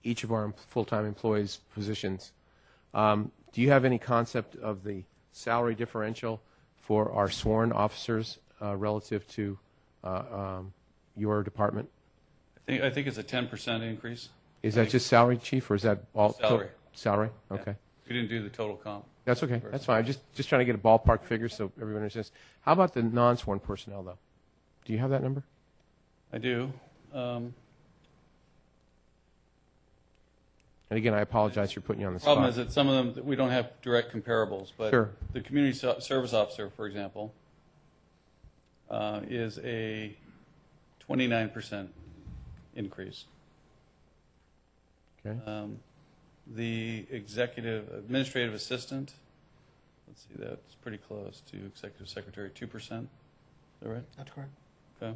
each of our full-time employees positions. Do you have any concept of the salary differential for our sworn officers relative to your department? I think it's a 10% increase. Is that just salary, Chief, or is that all salary? Salary. Okay. Yeah. We didn't do the total comp. That's okay. That's fine. Just trying to get a ballpark figure so everyone understands. How about the non-sworn personnel, though? Do you have that number? I do. And again, I apologize for putting you on the The problem spot. is that some of them, we don't have direct comparables, but Sure. the community service officer, for example, is a 29% increase. Okay. The administrative assistant, let's see, that's pretty close to executive secretary, 2%. Is that right? That's correct. Okay.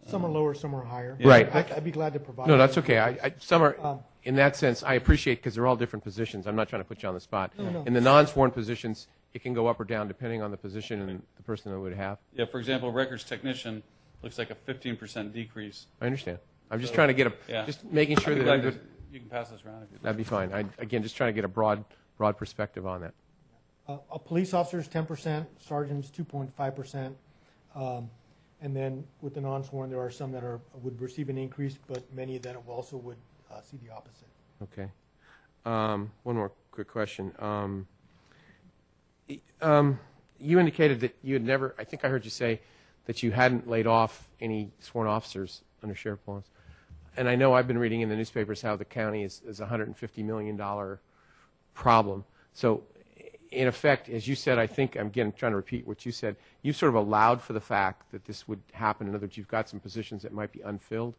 Some are lower, some are higher. Yeah. Right. I'd be glad to provide. No, that's those. okay. Some are, in that sense, I appreciate because they're all different positions. I'm not trying to put you on the spot. No. In the non-sworn positions, it can go up or down depending on the position and the person that would have. Yeah, for example, records technician looks like a 15% decrease. I understand. I'm just trying to get just making sure that everybody. You can pass this around if you'd like. That'd be fine. Again, just trying to get a broad perspective on that. A police officer's 10%, sergeant's 2.5%, and then with the non-sworn, there are some that would receive an increase, but many that also would see the opposite. Okay. One more quick question. You indicated that you had never, I think I heard you say that you hadn't laid off any sworn officers under Sheriff Mullins. And I know I've been reading in the newspapers how the county is a $150 million problem. So, in effect, as you said, I think, I'm again trying to repeat what you said, you sort of allowed for the fact that this would happen. In other words, you've got some positions that might be unfilled.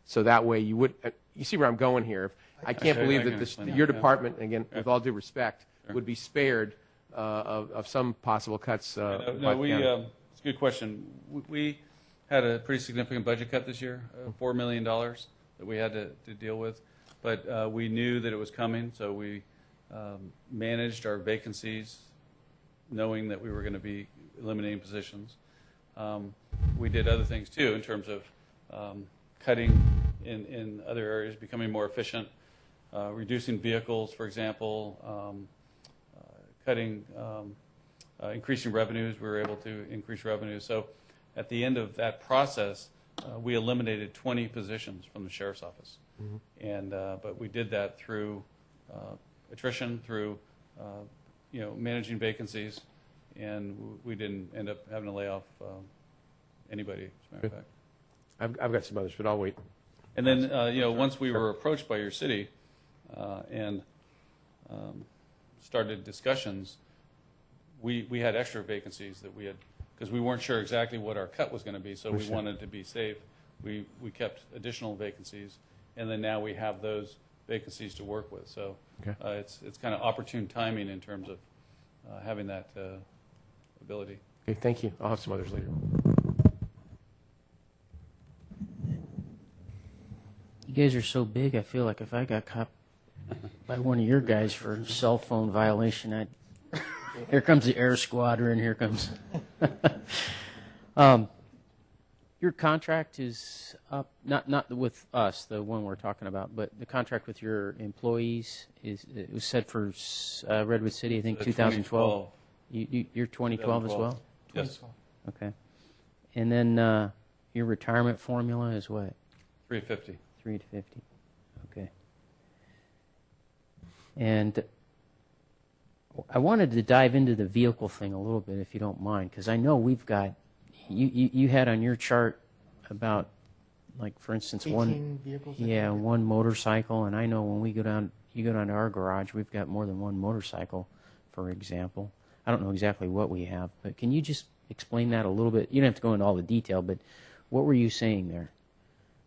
So that way you would, you see where I'm going here. I can't believe that this, your department, again, with all due respect, would be spared of some possible cuts. No, it's a good question. We had a pretty significant budget cut this year, $4 million that we had to deal with. But we knew that it was coming, so we managed our vacancies, knowing that we were going to be eliminating positions. We did other things, too, in terms of cutting in other areas, becoming more efficient, reducing vehicles, for example, cutting, increasing revenues. We were able to increase revenues. So at the end of that process, we eliminated 20 positions from the sheriff's office. Mm-hmm. And but we did that through attrition, through managing vacancies, and we didn't end up having to lay off anybody, as a matter of fact. I've got some others, but I'll wait. And then, once we were approached by your city and started discussions, we had extra vacancies that we had, because we weren't sure exactly what our cut was going to be, so we wanted to be safe. We kept additional vacancies, and then now we have those vacancies to work with. So it's kind of opportune timing in terms of having that ability. Okay, thank you. I'll have some others later. You guys are so big, I feel like if I got caught by one of your guys for a cell phone violation, here comes the air squadron, here comes... your contract is up, not with us, the one we're talking about, but the contract with your employees, it was set for Redwood City, I think, 2012. You're 2012 as well? Yes. Okay. And then your retirement formula is what? 350. 350. Okay. And I wanted to dive into the vehicle thing a little bit, if you don't mind, because I know we've got, you had on your chart about, like, for instance, 18 vehicles. Yeah, one motorcycle, and I know when you go down to our garage, we've got more than one motorcycle, for example. I don't know exactly what we have, but can you just explain that a little bit? You don't have to go into all the detail, but what were you saying there?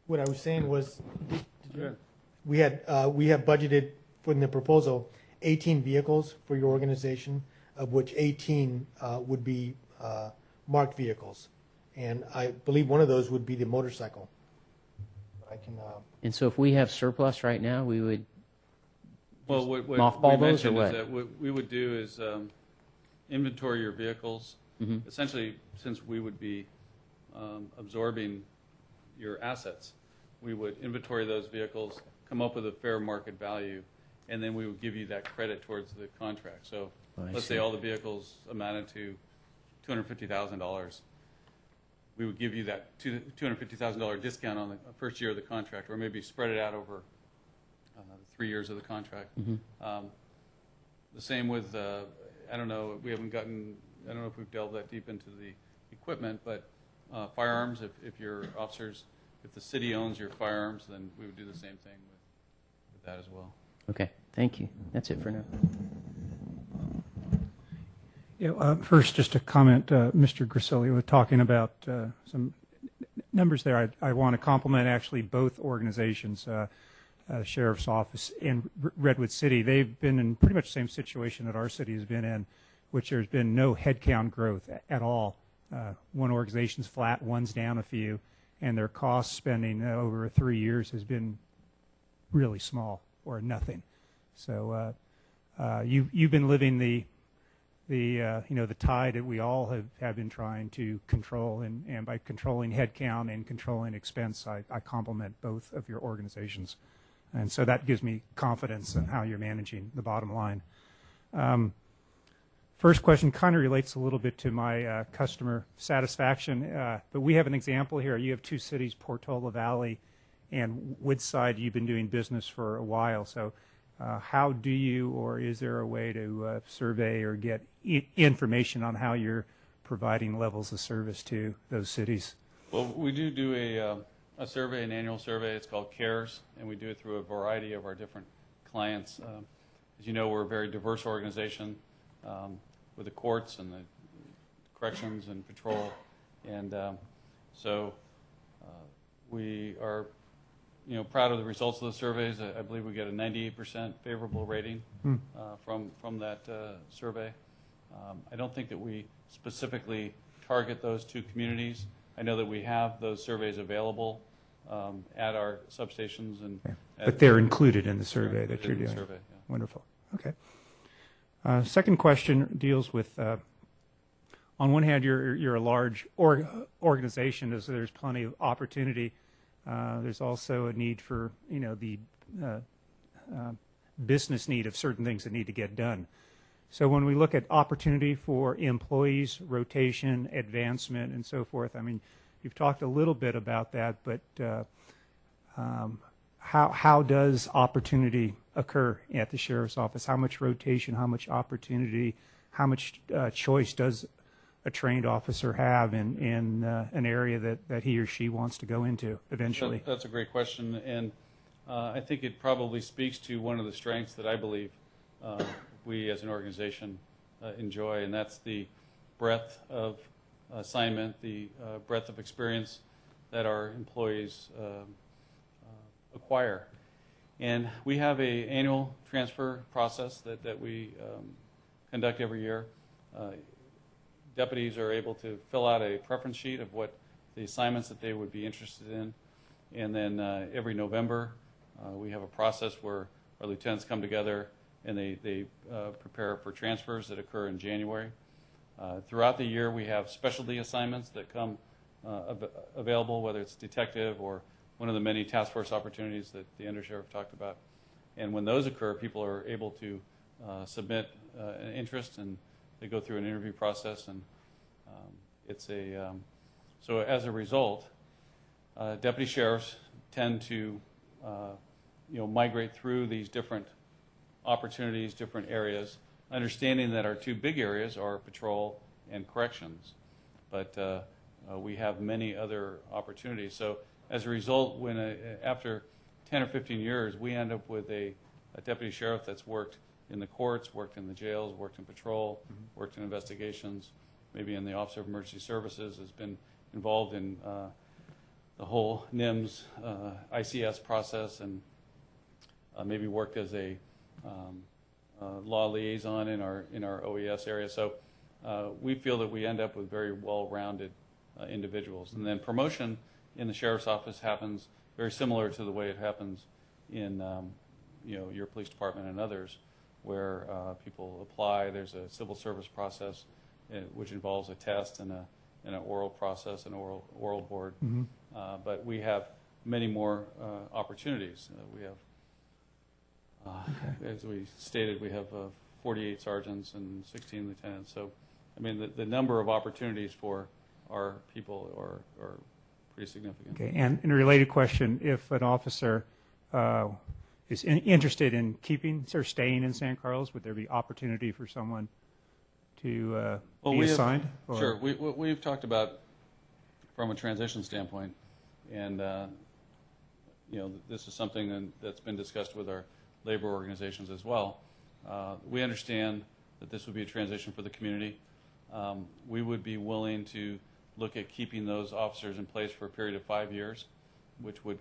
What I was saying was, we have budgeted for the proposal 18 vehicles for your organization, of which 18 would be marked vehicles, and I believe one of those would be the motorcycle. I can. And so, if we have surplus right now, we would what mothball we those, or mentioned what? is that what we would do is inventory your vehicles. Mm-hmm. Essentially, since we would be absorbing your assets, we would inventory those vehicles, come up with a fair market value, and then we would give you that credit towards the contract. So let's say all the vehicles amounted to $250,000. We would give you that $250,000 discount on the first year of the contract, or maybe spread it out over 3 years of the contract. Mm-hmm. The same with, I don't know if we've delved that deep into the equipment, but firearms, if your officers, if the city owns your firearms, then we would do the same thing with that as well. Okay, thank you. That's it for now. Yeah, first, just a comment, Mr. Grisilli was talking about some numbers there. I want to compliment actually both organizations, Sheriff's Office and Redwood City. They've been in pretty much the same situation that our city has been in, which there's been no headcount growth at all. One organization's flat, one's down a few, and their cost spending over 3 years has been really small or nothing. So you've been living the tide that we all have been trying to control, and by controlling headcount and controlling expense, I compliment both of your organizations, and so that gives me confidence in how you're managing the bottom line. First question kind of relates a little bit to my customer satisfaction, but we have an example here. You have two cities, Portola Valley and Woodside. You've been doing business for a while, so how do you, or is there a way to survey or get information on how you're providing levels of service to those cities? Well, we do a survey, an annual survey. It's called CARES, and we do it through a variety of our different clients. As you know, we're a very diverse organization with the courts and the corrections and patrol, and so we are, proud of the results of the surveys. I believe we get a 98% favorable rating from that survey. I don't think that we specifically target those two communities. I know that we have those surveys available at our substations, and but they're included in the survey that you're doing. Survey, yeah. Wonderful. Okay. Second question deals with, on one hand, you're a large organization, so there's plenty of opportunity. There's also a need for, the business need of certain things that need to get done. So when we look at opportunity for employees, rotation, advancement, and so forth, I mean, you've talked a little bit about that, but how does opportunity occur at the sheriff's office? How much rotation, how much opportunity, how much choice does a trained officer have in an area that he or she wants to go into eventually? That's a great question, and I think it probably speaks to one of the strengths that I believe we as an organization enjoy, and that's the breadth of assignment, the breadth of experience that our employees acquire. And we have an annual transfer process that we conduct every year. Deputies are able to fill out a preference sheet of what the assignments that they would be interested in, and then every November we have a process where our lieutenants come together and they prepare for transfers that occur in January. Throughout the year, we have specialty assignments that come available, whether it's detective or one of the many task force opportunities that the undersheriff talked about. And when those occur, people are able to submit an interest, and they go through an interview process. And so as a result, deputy sheriffs tend to migrate through these different opportunities, different areas, understanding that our two big areas are patrol and corrections, but we have many other opportunities. So as a result, after 10 or 15 years, we end up with a deputy sheriff that's worked in the courts, worked in the jails, worked in patrol, worked in investigations, maybe in the Office of Emergency Services, has been involved in the whole NIMS ICS process, and maybe worked as a law liaison in our OES area. So we feel that we end up with very well-rounded individuals. And then promotion in the sheriff's office happens very similar to the way it happens in your police department and others, where people apply. There's a civil service process which involves a test and an oral process, an oral board. But we have many more opportunities. We have as we stated, we have 48 sergeants and 16 lieutenants. So, I mean, the number of opportunities for our people are pretty significant. Okay, and a related question, if an officer is interested in keeping or staying in San Carlos, would there be opportunity for someone to be assigned? Sure. We've talked about from a transition standpoint, and this is something that's been discussed with our labor organizations as well. We understand that this would be a transition for the community. We would be willing to look at keeping those officers in place for a period of 5 years, which would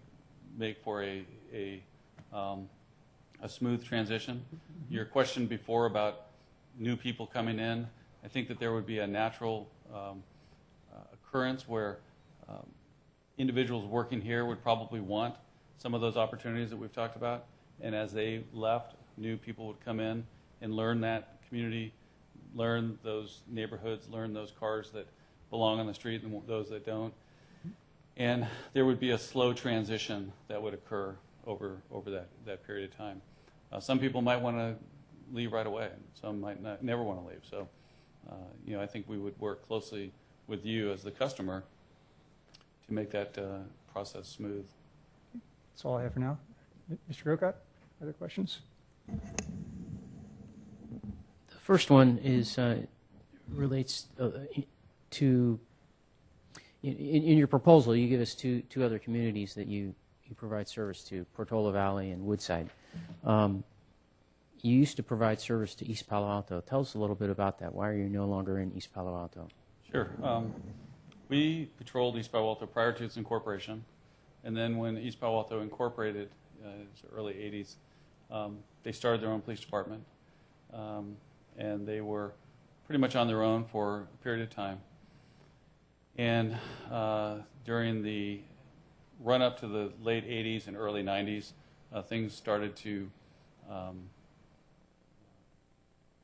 make for a smooth transition. Your question before about new people coming in, I think that there would be a natural occurrence where individuals working here would probably want some of those opportunities that we've talked about. And as they left, new people would come in and learn that community, learn those neighborhoods, learn those cars that belong on the street and those that don't. And there would be a slow transition that would occur over that period of time. Some people might want to leave right away. Some might never want to leave. So, I think we would work closely with you as the customer to make that process smooth. That's all I have for now. Mr. Grocott, other questions? First one is relates to in your proposal. You give us two other communities that you provide service to: Portola Valley and Woodside. You used to provide service to East Palo Alto. Tell us a little bit about that. Why are you no longer in East Palo Alto? Sure. We patrolled East Palo Alto prior to its incorporation, and then when East Palo Alto incorporated in the early 80s, they started their own police department, and they were pretty much on their own for a period of time. And during the run-up to the late 80s and early 90s, things started to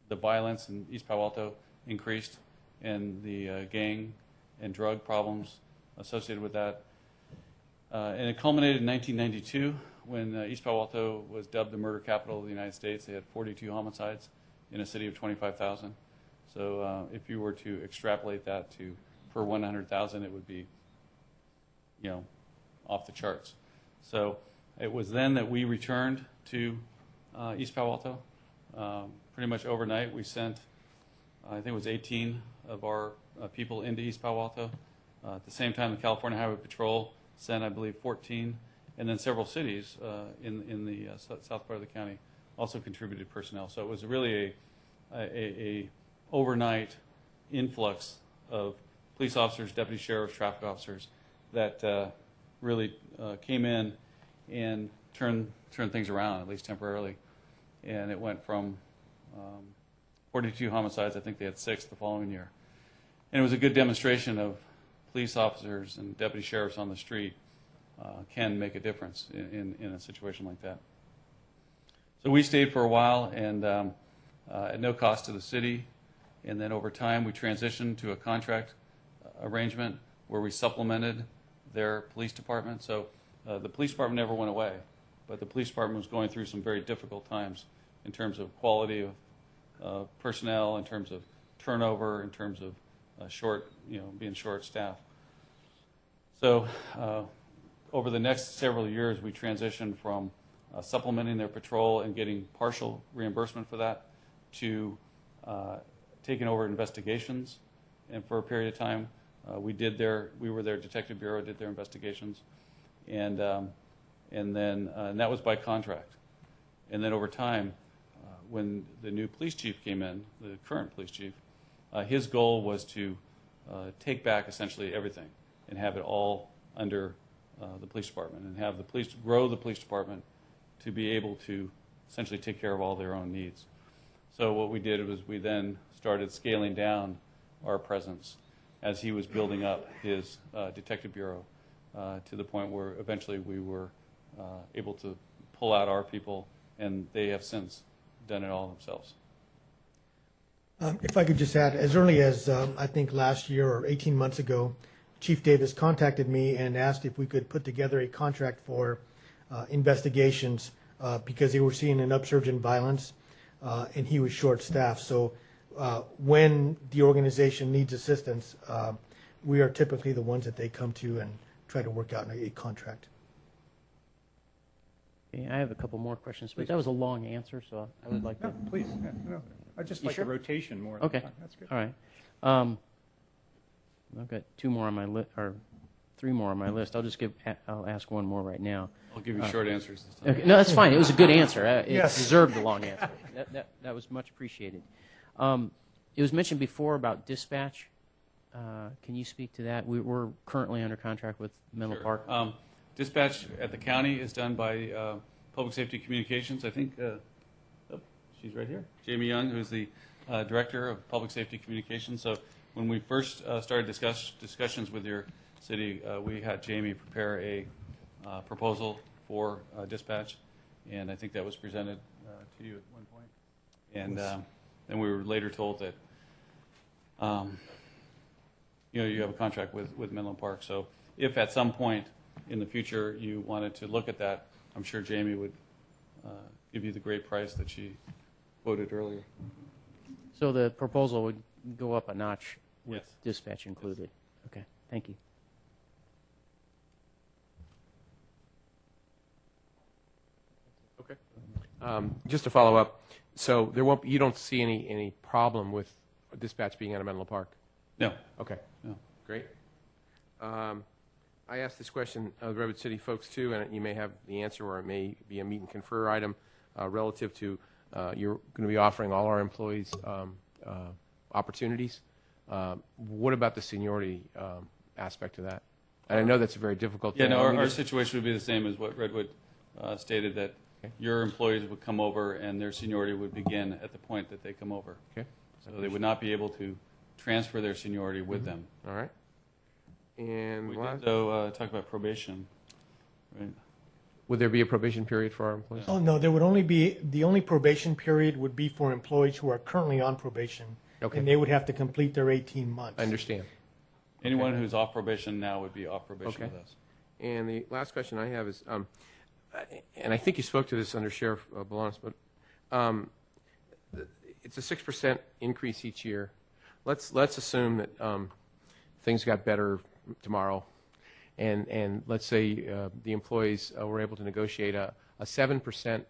the violence in East Palo Alto increased, and the gang and drug problems associated with that. And it culminated in 1992 when East Palo Alto was dubbed the murder capital of the United States. They had 42 homicides in a city of 25,000. So if you were to extrapolate that to per 100,000, it would be, off the charts. So it was then that we returned to East Palo Alto. Pretty much overnight, we sent, I think it was 18 of our people into East Palo Alto. At the same time, the California Highway Patrol sent, I believe, 14, and then several cities in the south part of the county also contributed personnel. So it was really a overnight influx of police officers, deputy sheriffs, traffic officers that really came in and turned things around, at least temporarily. And it went from 42 homicides, I think they had 6 the following year. And it was a good demonstration of police officers and deputy sheriffs on the street can make a difference in a situation like that. So we stayed for a while, and at no cost to the city. And then over time, we transitioned to a contract arrangement where we supplemented their police department. So the police department never went away, but the police department was going through some very difficult times in terms of quality of personnel, in terms of turnover, in terms of being short staffed. So over the next several years, we transitioned from supplementing their patrol and getting partial reimbursement for that to taking over investigations. And for a period of time, we were their detective bureau, did their investigations, and that was by contract. And then over time, when the new police chief came in, the current police chief, his goal was to take back essentially everything and have it all under the police department, and have the police grow the police department to be able to essentially take care of all their own needs. So what we did was we then started scaling down our presence as he was building up his detective bureau to the point where eventually we were able to pull out our people, and they have since done it all themselves. If I could just add, as early as I think last year or 18 months ago, Chief Davis contacted me and asked if we could put together a contract for investigations because they were seeing an upsurge in violence, and he was short-staffed. So when the organization needs assistance, we are typically the ones that they come to and try to work out a contract. Okay, I have a couple more questions, but that was a long answer, so I would like to. No, please. No. I just like the rotation more. Okay. That's good. All right. I've got 2 more on my list, or 3 more on my list. I'll ask one more right now. I'll give you short answers this time. Okay. No, that's fine. It was a good answer. It Yes. deserved the long answer. That was much appreciated. It was mentioned before about dispatch. Can you speak to that? We're currently under contract with Menlo Sure. Park. Dispatch at the county is done by Public Safety Communications. I think she's right here, Jamie Young, who's the Director of Public Safety Communications. So when we first started discussions with your city, we had Jamie prepare a proposal for dispatch, and I think that was presented to you at one point. And then we were later told that you have a contract with Menlo Park. So if at some point in the future you wanted to look at that, I'm sure Jamie would give you the great price that she quoted earlier. So the proposal would go up a notch with Yes. dispatch included. Okay, thank you. Okay. Just to follow up, So there won't. You don't see any problem with dispatch being out of Menlo Park? No. Okay. No. Great. I asked this question of the Redwood City folks too, and you may have the answer, or it may be a meet and confer item relative to you're going to be offering all our employees opportunities. What about the seniority aspect of that? And I know that's a very difficult Yeah, thing. no, I mean, our situation would be the same as what Redwood stated, that your employees would come over and their seniority would begin at the point that they come over. Okay. So they would not be able to transfer their seniority with them. All right. And We did, though, talk about probation. Right. would there be a probation period for our employees? Oh, no, there would only be, the only probation period would be for employees who are currently on probation. Okay. And they would have to complete their 18 months. I understand. Anyone who's off probation now would be off probation Okay. with us. And the last question I have is, and I think you spoke to this under Sheriff Bolanos, but it's a 6% increase each year. Let's assume that things got better tomorrow, and let's say the employees were able to negotiate a 7%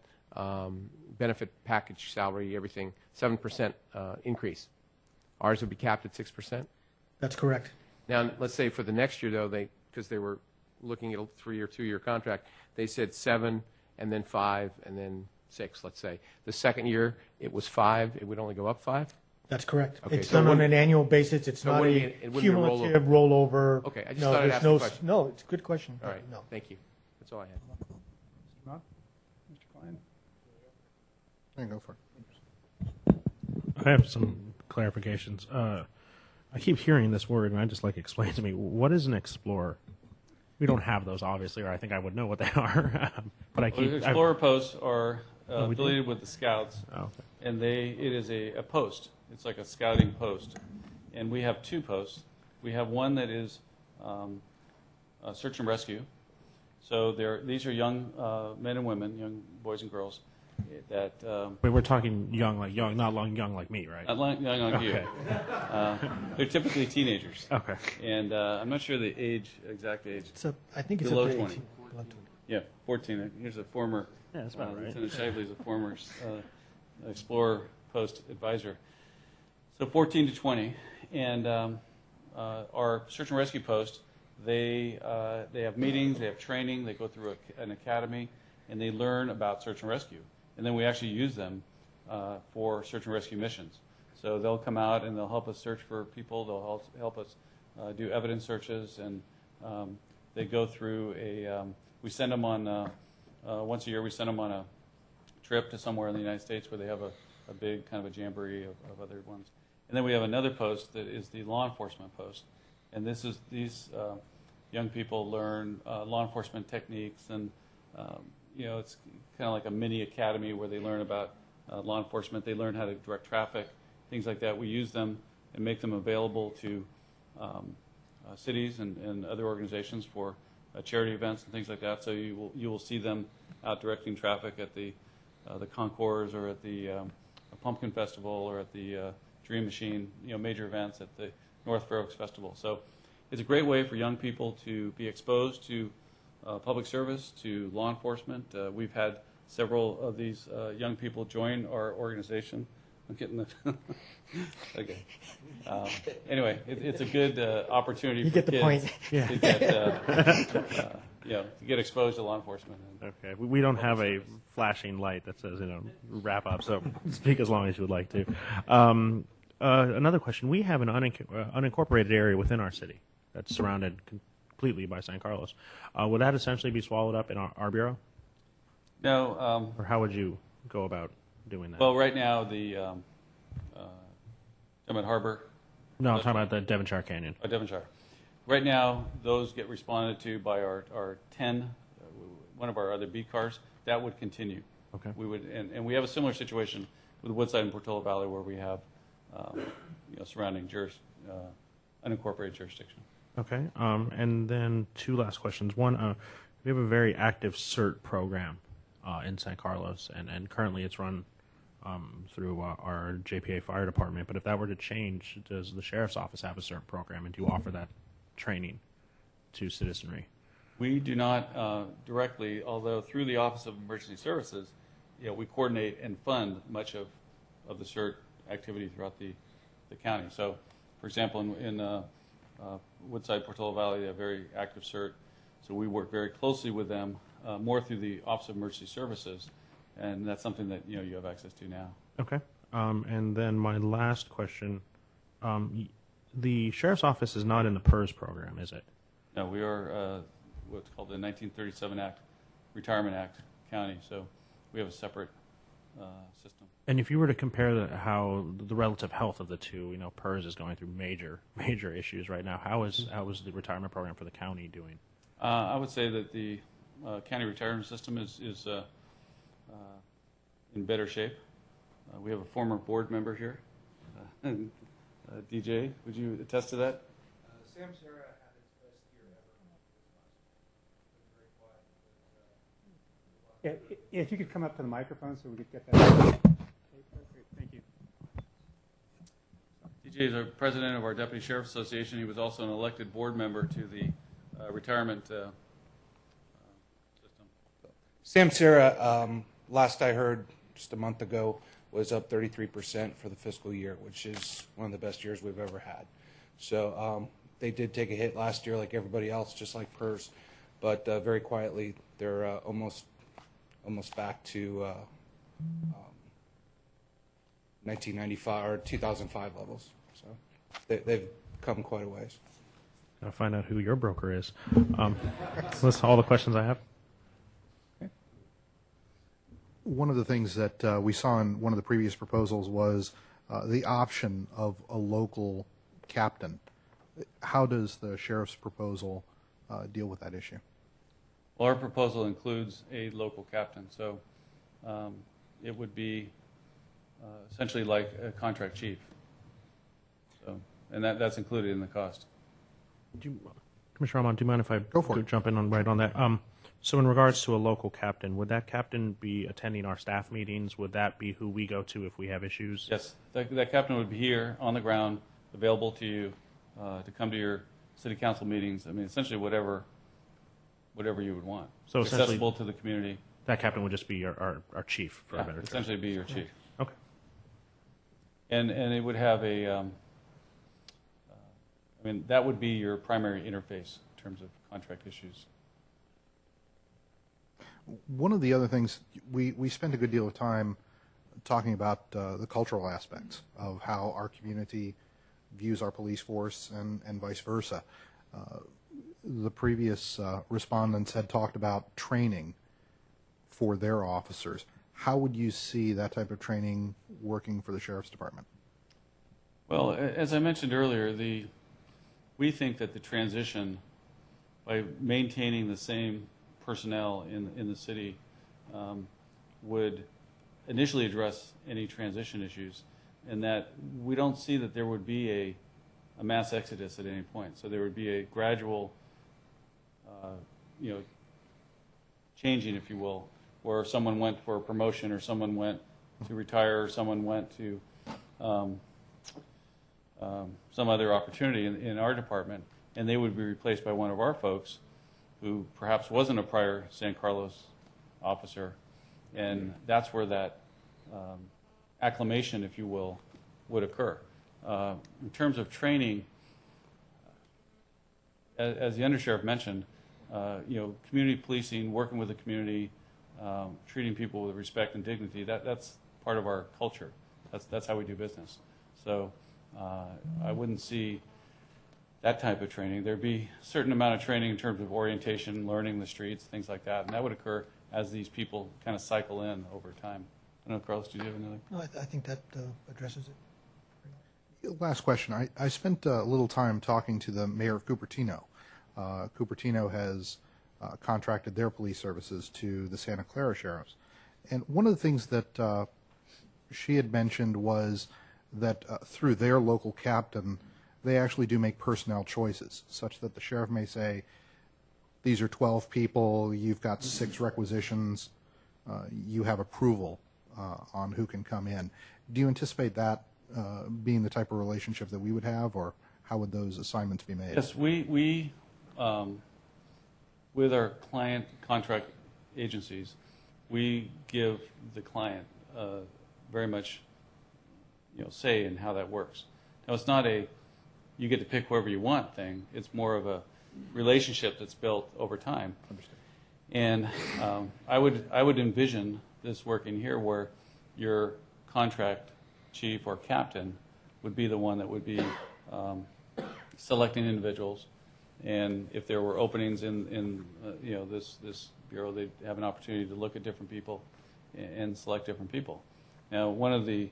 benefit package, salary, everything, 7% increase. Ours would be capped at 6%. That's correct. Now, let's say for the next year, though, because they were looking at a 3 or 2 year contract, they said 7 and then 5 and then 6, let's say. The second year, it was 5. It would only go up 5? That's correct. Okay, It's so done it on wouldn't- an annual basis. It's so it not wouldn't a be- it wouldn't be a cumulative rollover. Okay, I just No, thought I'd there's ask no the question. No, it's a good question. All right, No. thank you. That's all I had. Mr. Klein? Yeah, go for it. I have some clarifications. I keep hearing this word, and I'd just like to explain to me, what is an explorer? We don't have those, obviously, or I think I would know what they are. But I Well, keep... Explorer posts are Oh, we do? affiliated with the Scouts, Oh, okay. and it is a post. It's like a scouting post. And we have 2 posts. We have one that is search and rescue. So these are young men and women, young boys and girls, that Wait, we're talking young, not young like me, right? not young like you. Okay. They're typically teenagers. Okay. And I'm not sure the exact age. I think it's Below up to 20. 18. Below 20. Yeah, 14. Here's a former. Yeah, that's about right. Lieutenant Shively is a former Explorer Post advisor. So 14 to 20, and our search and rescue post, they have meetings, they have training, they go through an academy, and they learn about search and rescue, and then we actually use them for search and rescue missions. So they'll come out and they'll help us search for people. They'll help us do evidence searches, and they go through we send them on, once a year, we send them on a trip to somewhere in the United States where they have a big kind of a jamboree of other ones. And then we have another post that is the law enforcement post. And these young people learn law enforcement techniques, and it's kind of like a mini academy where they learn about law enforcement. They learn how to direct traffic, things like that. We use them and make them available to cities and other organizations for charity events and things like that. So you will see them out directing traffic at the Concours, or at the Pumpkin Festival, or at the Dream Machine, major events at the North Fair Oaks Festival. So it's a great way for young people to be exposed to public service, to law enforcement. We've had several of these young people join our organization. I'm getting the okay. Anyway, it's a good opportunity You for get the kids point. to get to get exposed to law enforcement. Okay. We don't have a flashing light that says, wrap up, so speak as long as you would like to. Another question. We have an unincorporated area within our city that's surrounded completely by San Carlos. Would that essentially be swallowed up in our bureau? No. Or how would you go about doing that? Well, right now, the Emmett Harbor. No, I'm talking about the Devonshire Canyon. Oh, Devonshire. Right now, those get responded to by our 10, one of our other beat cars. That would continue. Okay. We would, and we have a similar situation with Woodside and Portola Valley, where we have surrounding unincorporated jurisdiction. Okay. And then 2 last questions. One, we have a very active CERT program in San Carlos, and currently it's run through our JPA Fire Department. But if that were to change, does the Sheriff's Office have a CERT program, and do you offer that training to citizenry? We do not directly, although through the Office of Emergency Services we coordinate and fund much of the CERT activity throughout the county. So, for example, in Woodside, Portola Valley, they have very active CERT. So we work very closely with them, more through the Office of Emergency Services, and that's something that you have access to now. Okay. And then my last question, the sheriff's office is not in the PERS program, is it? No, we are what's called the 1937 Act, Retirement Act county, so we have a separate system. And if you were to compare how the relative health of the two, PERS is going through major issues right now. How is the retirement program for the county doing? I would say that the county retirement system is in better shape. We have a former board member here. DJ, would you attest to that? Sam Sarah had its best year ever. It was very quiet. If you could come up to the microphone so we could get that. Okay, great. Thank you. DJ is our president of our Deputy Sheriff Association. He was also an elected board member to the retirement system. Sam Sarah, last I heard just a month ago, was up 33% for the fiscal year, which is one of the best years we've ever had. So they did take a hit last year like everybody else, just like PERS, but very quietly they're almost back to 1995 or 2005 levels. So they've come quite a ways. Gotta find out who your broker is. That's all the questions I have. One of the things that we saw in one of the previous proposals was the option of a local captain. How does the sheriff's proposal deal with that issue? Well, our proposal includes a local captain, so it would be essentially like a contract chief. So, and that's included in the cost. Commissioner Armand, do you mind if I jump in right on that? So in regards to a local captain, would that captain be attending our staff meetings? Would that be who we go to if we have issues? Yes, that captain would be here on the ground, available to you to come to your city council meetings. I mean, essentially whatever you would want. So accessible to the community. That captain would just be our chief, for a better term. Essentially be your chief. Okay. And it would have a, that would be your primary interface in terms of contract issues. One of the other things, we spent a good deal of time talking about the cultural aspects of how our community views our police force and vice versa. The previous respondents had talked about training for their officers. How would you see that type of training working for the Sheriff's Department? Well, as I mentioned earlier, we think that the transition, by maintaining the same personnel in the city, would initially address any transition issues, and that we don't see that there would be a mass exodus at any point. So there would be a gradual, changing, if you will, where someone went for a promotion, or someone went to retire, or someone went to some other opportunity in our department, and they would be replaced by one of our folks who perhaps wasn't a prior San Carlos officer, and that's where that acclimation, if you will, would occur. In terms of training, as the undersheriff mentioned, community policing, working with the community, treating people with respect and dignity, that's part of our culture. That's how we do business. So I wouldn't see that type of training. There'd be a certain amount of training in terms of orientation, learning the streets, things like that, and that would occur as these people kind of cycle in over time. I don't know, Carlos, do you have another? No, I think that addresses it. Last question. I spent a little time talking to the mayor of Cupertino. Cupertino has contracted their police services to the Santa Clara Sheriffs. And one of the things that she had mentioned was that through their local captain, they actually do make personnel choices, such that the sheriff may say, these are 12 people, you've got 6 requisitions, you have approval on who can come in. Do you anticipate that being the type of relationship that we would have, or how would those assignments be made? Yes, with our client contract agencies, we give the client very much, say in how that works. Now, it's not a you get to pick whoever you want thing. It's more of a relationship that's built over time. Understood. And I would envision this working here where your contract chief or captain would be the one that would be selecting individuals, and if there were openings in this bureau, they'd have an opportunity to look at different people and select different people. Now, one of the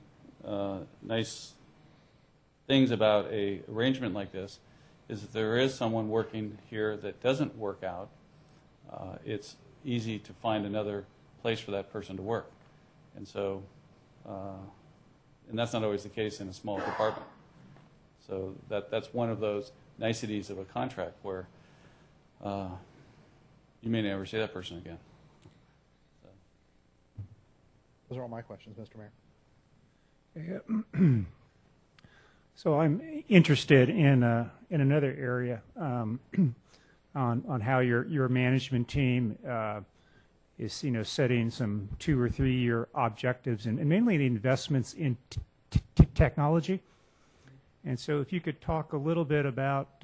nice things about a arrangement like this is that there is someone working here that doesn't work out. It's easy to find another place for that person to work, and so and that's not always the case in a small department. So that's one of those niceties of a contract where you may never see that person again. Those are all my questions, Mr. Mayor. So I'm interested in another area on how your management team is setting some 2 or 3 year objectives and mainly the investments in technology. And so if you could talk a little bit about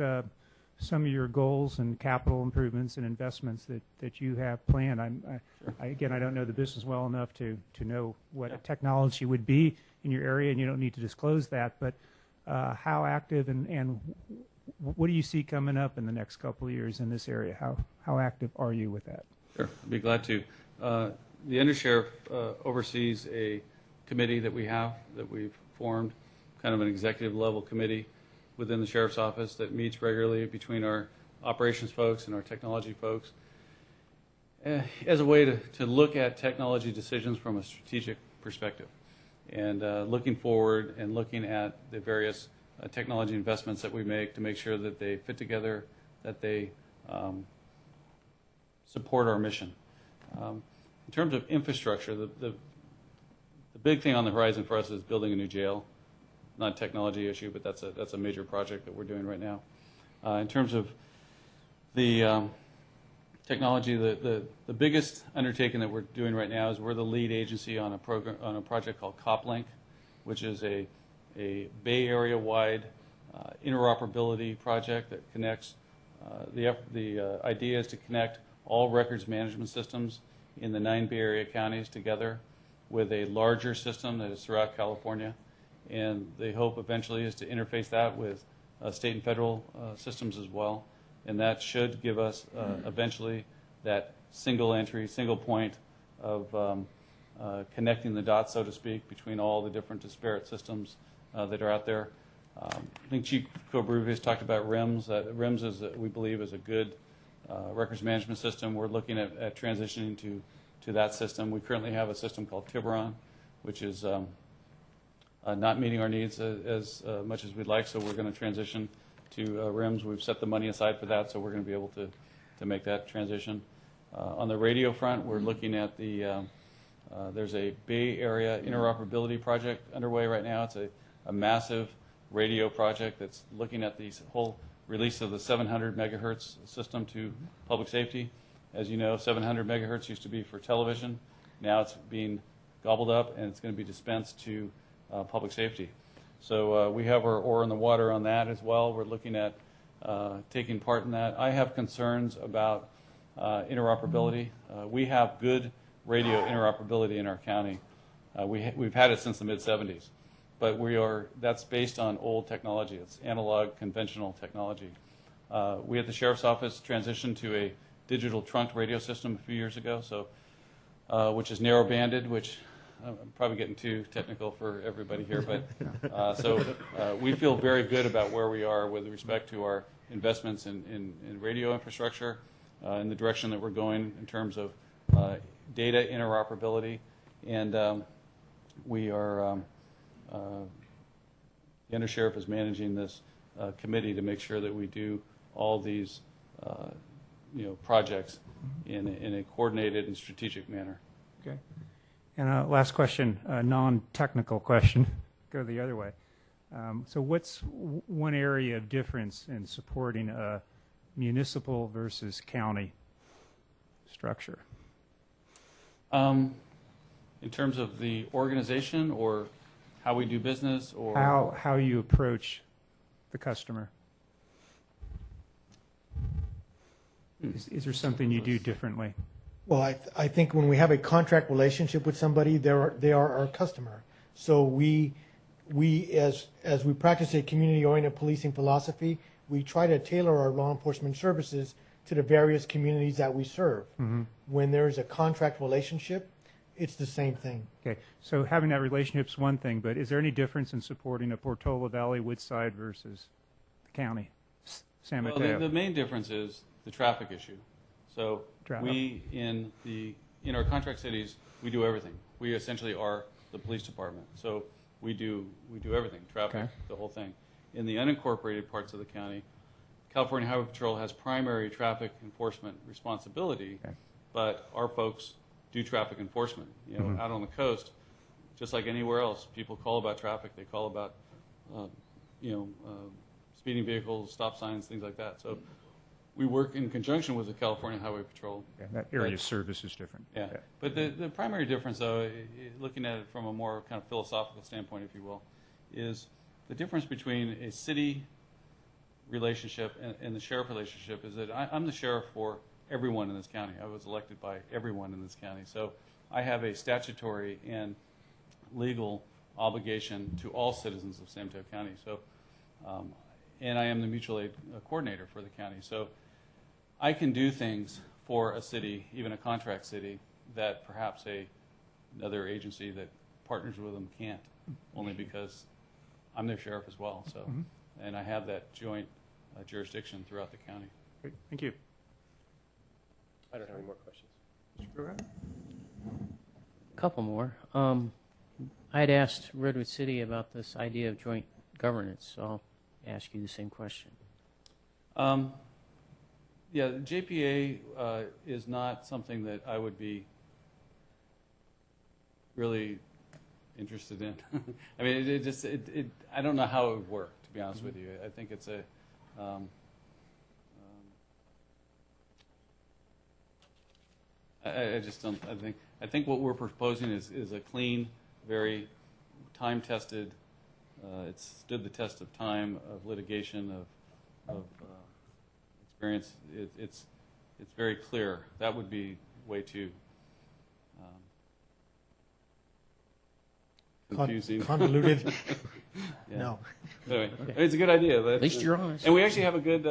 some of your goals and capital improvements and investments that you have planned. Again, I don't know the business well enough to know what a technology would be in your area, and you don't need to disclose that, but how active and what do you see coming up in the next couple of years in this area? How active are you with that? Sure, I'd be glad to. The undersheriff oversees a committee that we've formed, kind of an executive level committee within the sheriff's office that meets regularly between our operations folks and our technology folks as a way to look at technology decisions from a strategic perspective, and looking forward and looking at the various technology investments that we make to make sure that they fit together, that they support our mission. In terms of infrastructure, the big thing on the horizon for us is building a new jail. Not a technology issue, but that's a major project that we're doing right now. In terms of the technology, the biggest undertaking that we're doing right now is we're the lead agency on a project called CopLink, which is a Bay Area wide interoperability project that connects. The idea is to connect all records management systems in the 9 Bay Area counties together with a larger system that is throughout California. And the hope eventually is to interface that with state and federal systems as well. And that should give us eventually that single entry, single point of connecting the dots, so to speak, between all the different disparate systems that are out there. I think Chief Cobruvius talked about RIMS. RIMS is, we believe, is a good records management system. We're looking at transitioning to that system. We currently have a system called Tiburon, which is not meeting our needs as much as we'd like, so we're going to transition to RIMS. We've set the money aside for that, so we're going to be able to make that transition. On the radio front, we're looking at there's a Bay Area interoperability project underway right now. It's a massive radio project that's looking at the whole release of the 700 megahertz system to public safety. As you know, 700 megahertz used to be for television. Now it's being gobbled up, and it's going to be dispensed to public safety. So we have our oar in the water on that as well. We're looking at taking part in that. I have concerns about interoperability. We have good radio interoperability in our county. We've had it since the mid-'70s, but that's based on old technology. It's analog, conventional technology. We at the Sheriff's Office transitioned to a digital trunked radio system a few years ago, so which is narrow-banded, which I'm probably getting too technical for everybody here, but so we feel very good about where we are with respect to our investments in radio infrastructure, in the direction that we're going in terms of data interoperability, and we are the undersheriff is managing this committee to make sure that we do all these projects in a coordinated and strategic manner. Okay. And last question, a non-technical question, go the other way. So what's one area of difference in supporting a municipal versus county structure? In terms of the organization or how we do business or How you approach the customer? Is there something you do differently? Well, I think when we have a contract relationship with somebody, they are our customer. So we as we practice a community-oriented policing philosophy, we try to tailor our law enforcement services to the various communities that we serve. When there's a contract relationship, it's the same thing. Okay, so having that relationship is one thing, but is there any difference in supporting a Portola Valley, Woodside versus the county, San well, Mateo? the main difference is the traffic issue. So we in our contract cities, we do everything. We essentially are the police department. So we do everything, traffic, the whole thing. In the unincorporated parts of the county, California Highway Patrol has primary traffic enforcement responsibility, but our folks do traffic enforcement. You know, out on the coast, just like anywhere else, people call about traffic. They call about, speeding vehicles, stop signs, things like that. So we work in conjunction with the California Highway Patrol. That area of service is different. Yeah. But the primary difference, though, looking at it from a more kind of philosophical standpoint, if you will, is the difference between a city relationship and the sheriff relationship is that I'm the sheriff for everyone in this county. I was elected by everyone in this county. So I have a statutory and legal obligation to all citizens of San Mateo County. So, and I am the mutual aid coordinator for the county. So I can do things for a city, even a contract city, that perhaps another agency that partners with them can't, only because I'm their sheriff as well. So, and I have that joint jurisdiction throughout the county. Great. Thank you. I don't have any more questions. A couple more. I had asked Redwood City about this idea of joint governance, so I'll ask you the same question. Yeah, the JPA is not something that I would be really interested in. I mean, I don't know how it would work, to be honest with you. I think it's a I just don't. I think what we're proposing is a clean, very time-tested. It's stood the test of time, of litigation, of experience. It's very clear. That would be way too confusing, convoluted. Yeah. No. Anyway, it's a good idea. At least you're honest. And we actually have a good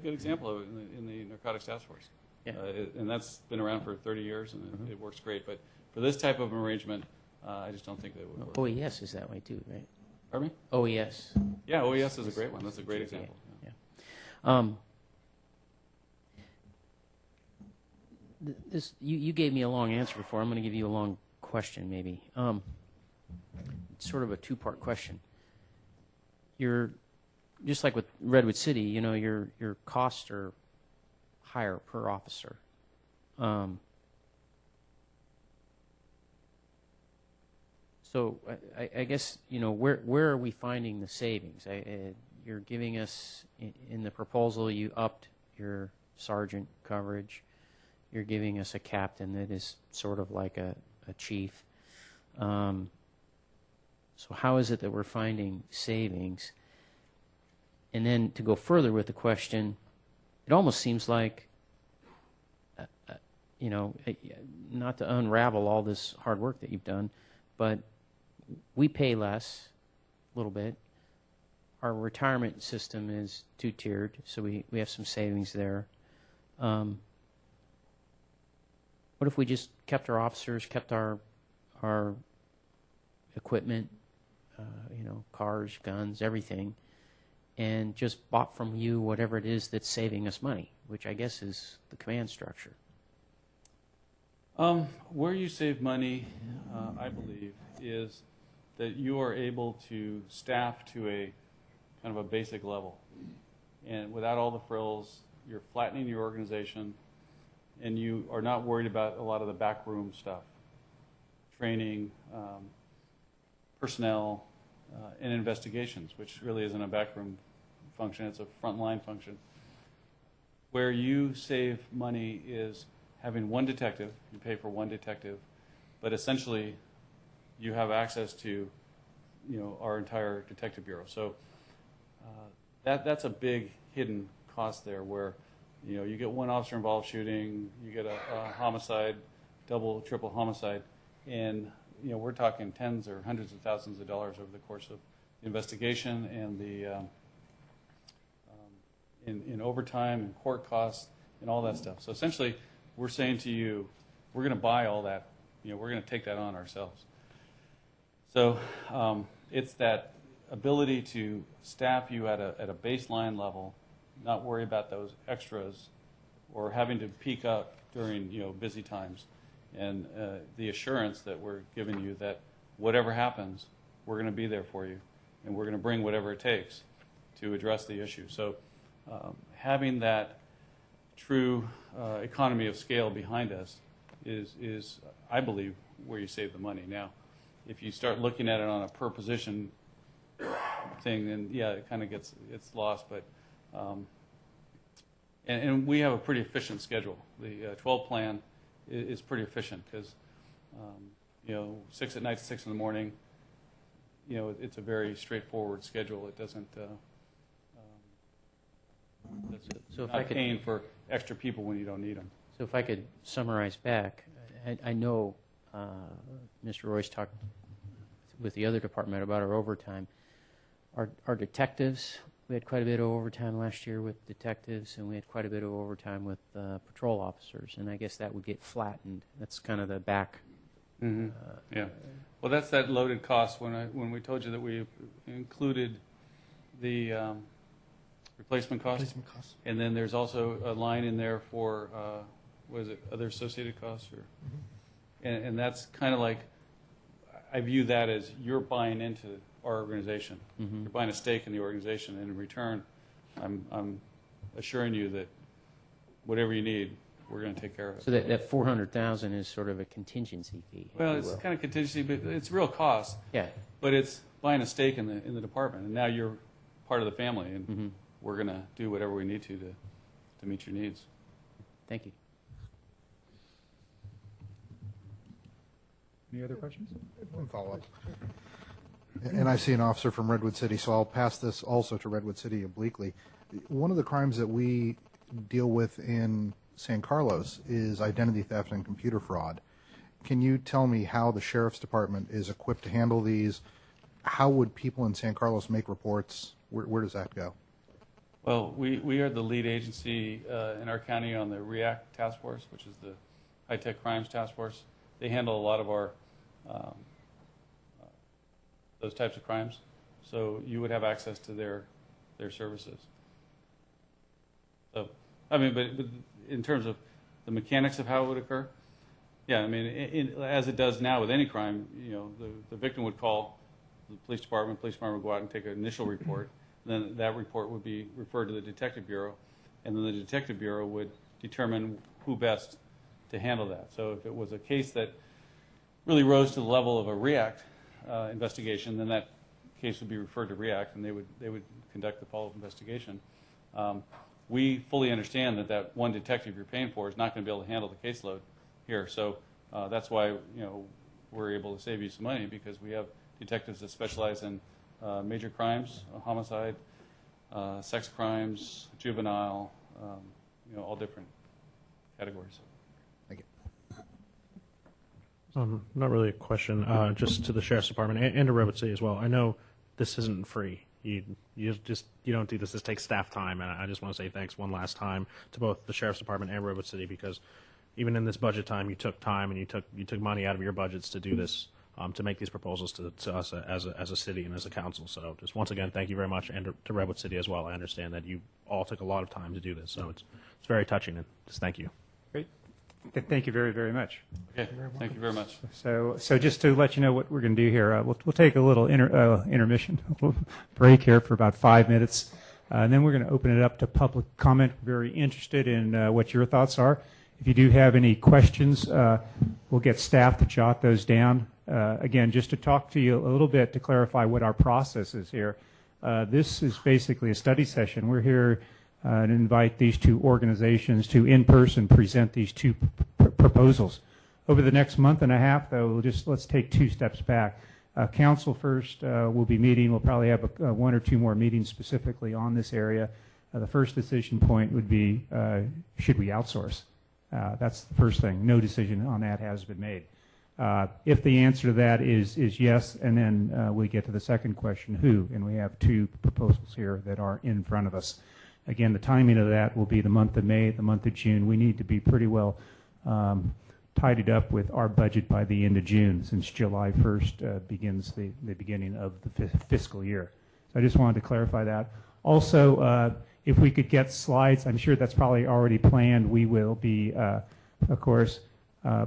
example of it in the Narcotics Task Force. Yeah. And that's been around for 30 years, and it works great. But for this type of arrangement, I just don't think that would work. OES is that way too, right? Pardon me? OES. Yeah, OES is a great one. That's a great example. Yeah. This you gave me a long answer before. I'm going to give you a long question, maybe. It's sort of a two-part question. You're just like with Redwood City. You know, your costs are higher per officer. So I guess, you know, where are we finding the savings? You're giving us, in the proposal, you upped your sergeant coverage. You're giving us a captain that is sort of like a chief. So how is it that we're finding savings? And then to go further with the question, it almost seems like, you know, not to unravel all this hard work that you've done, but we pay less, a little bit. Our retirement system is two-tiered, so we have some savings there. What if we just kept our officers, kept our equipment, you know, cars, guns, everything, and just bought from you whatever it is that's saving us money, which I guess is the command structure? Where you save money, I believe, is that you are able to staff to a kind of a basic level. And without all the frills, you're flattening your organization, and you are not worried about a lot of the backroom stuff, training, personnel, and investigations, which really isn't a backroom function, it's a frontline function. Where you save money is having one detective, you pay for one detective, but essentially you have access to, our entire detective bureau. So that's a big hidden cost there, where you get one officer involved shooting, you get a homicide, double, triple homicide, and we're talking tens or hundreds of thousands of dollars over the course of the investigation and the in overtime and court costs and all that stuff. So essentially, we're saying to you, we're going to buy all that. We're going to take that on ourselves. So it's that ability to staff you at a baseline level, not worry about those extras or having to peak up during busy times, and the assurance that we're giving you that whatever happens, we're going to be there for you, and we're going to bring whatever it takes to address the issue. So having that true economy of scale behind us is, I believe, where you save the money. Now, if you start looking at it on a per position thing, then yeah, it kind of it's lost. But and we have a pretty efficient schedule. The 12 plan is pretty efficient because 6 at night to 6 in the morning. It's a very straightforward schedule. It doesn't. So if not I could, paying for extra people when you don't need them. So if I could summarize back, I know Mr. Royce talked with the other department about our overtime. Our detectives, we had quite a bit of overtime last year with detectives, and we had quite a bit of overtime with patrol officers, and I guess that would get flattened. That's kind of the back. Mm-hmm. Yeah. Well, that's that loaded cost. When we told you that we included the replacement cost, and then there's also a line in there for what is it, other associated costs, or and that's kind of like, I view that as you're buying into our organization. Mm-hmm. You're buying a stake in the organization, and in return, I'm assuring you that whatever you need, we're going to take care of it. So that $400,000 is sort of a contingency fee. Well, it's kind of contingency, but it's real cost. Yeah. But it's buying a stake in the department, and now you're part of the family, and Mm-hmm. we're going to do whatever we need to meet your needs. Thank you. Any other questions? One follow-up. And I see an officer from Redwood City, so I'll pass this also to Redwood City obliquely. One of the crimes that we deal with in San Carlos is identity theft and computer fraud. Can you tell me how the Sheriff's Department is equipped to handle these? How would people in San Carlos make reports? Where does that go? Well, we are the lead agency in our county on the REACT Task Force, which is the High-Tech Crimes Task Force. They handle a lot of our those types of crimes, so you would have access to their services. So, I mean, but in terms of the mechanics of how it would occur, yeah, I mean, as it does now with any crime, the victim would call the police department would go out and take an initial report. Then that report would be referred to the Detective Bureau, and then the Detective Bureau would determine who best to handle that. So if it was a case that really rose to the level of a REACT investigation, then that case would be referred to REACT, and they would conduct the follow-up investigation. We fully understand that one detective you're paying for is not going to be able to handle the caseload here. So that's why we're able to save you some money, because we have detectives that specialize in major crimes, homicide, sex crimes, juvenile, all different categories. Thank you. Not really a question, just to the Sheriff's Department and to Redwood City as well. I know this isn't free. You don't do this. This takes staff time, and I just want to say thanks one last time to both the Sheriff's Department and Redwood City, because even in this budget time, you took time and you took money out of your budgets to do this, to make these proposals to us as a city and as a council. So just once again, thank you very much, and to Redwood City as well. I understand that you all took a lot of time to do this, so it's very touching, and just thank you. Great. Thank you very, very much. Okay, thank you very much. So just to let you know what we're going to do here, we'll take a little intermission, a little break here for about 5 minutes, and then we're going to open it up to public comment. We're very interested in what your thoughts are. If you do have any questions, we'll get staff to jot those down. Again, just to talk to you a little bit to clarify what our process is here. This is basically a study session. We're here and invite these two organizations to in person present these two proposals. Over the next month and a half, though, let's take 2 steps back. Council first will be meeting. We'll probably have 1 or 2 more meetings specifically on this area. The first decision point would be, should we outsource? That's the first thing. No decision on that has been made. If the answer to that is yes, and then we get to the second question, who? And we have 2 proposals here that are in front of us. Again, the timing of that will be the month of May, the month of June. We need to be pretty well tidied up with our budget by the end of June, since July 1st begins the beginning of the fiscal year. So I just wanted to clarify that. Also, if we could get slides, I'm sure that's probably already planned. We will be, of course,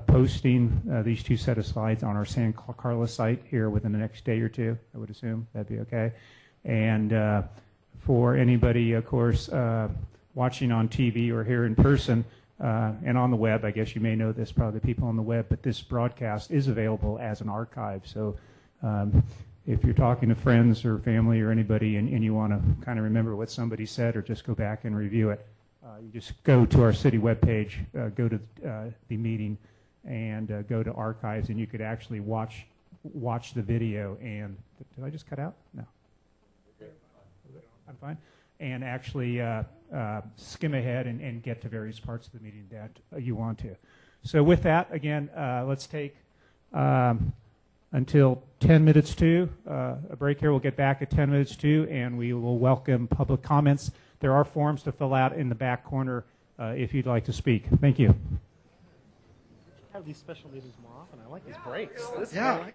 posting these 2 set of slides on our San Carlos site here within the next day or 2, I would assume. That'd be okay. And for anybody, of course, watching on TV or here in person and on the web, I guess you may know this, probably the people on the web, but this broadcast is available as an archive. So if you're talking to friends or family or anybody and you want to kind of remember what somebody said or just go back and review it, you just go to our city webpage, go to the meeting, and go to archives, and you could actually watch the video. And did I just cut out? No. I'm fine. And actually skim ahead and get to various parts of the meeting that you want to. So with that, again, let's take until 10 minutes to a break here. We'll get back at 10 minutes to, and we will welcome public comments. There are forms to fill out in the back corner if you'd like to speak. Thank you. Have these special meetings more often. I like these breaks. Yeah.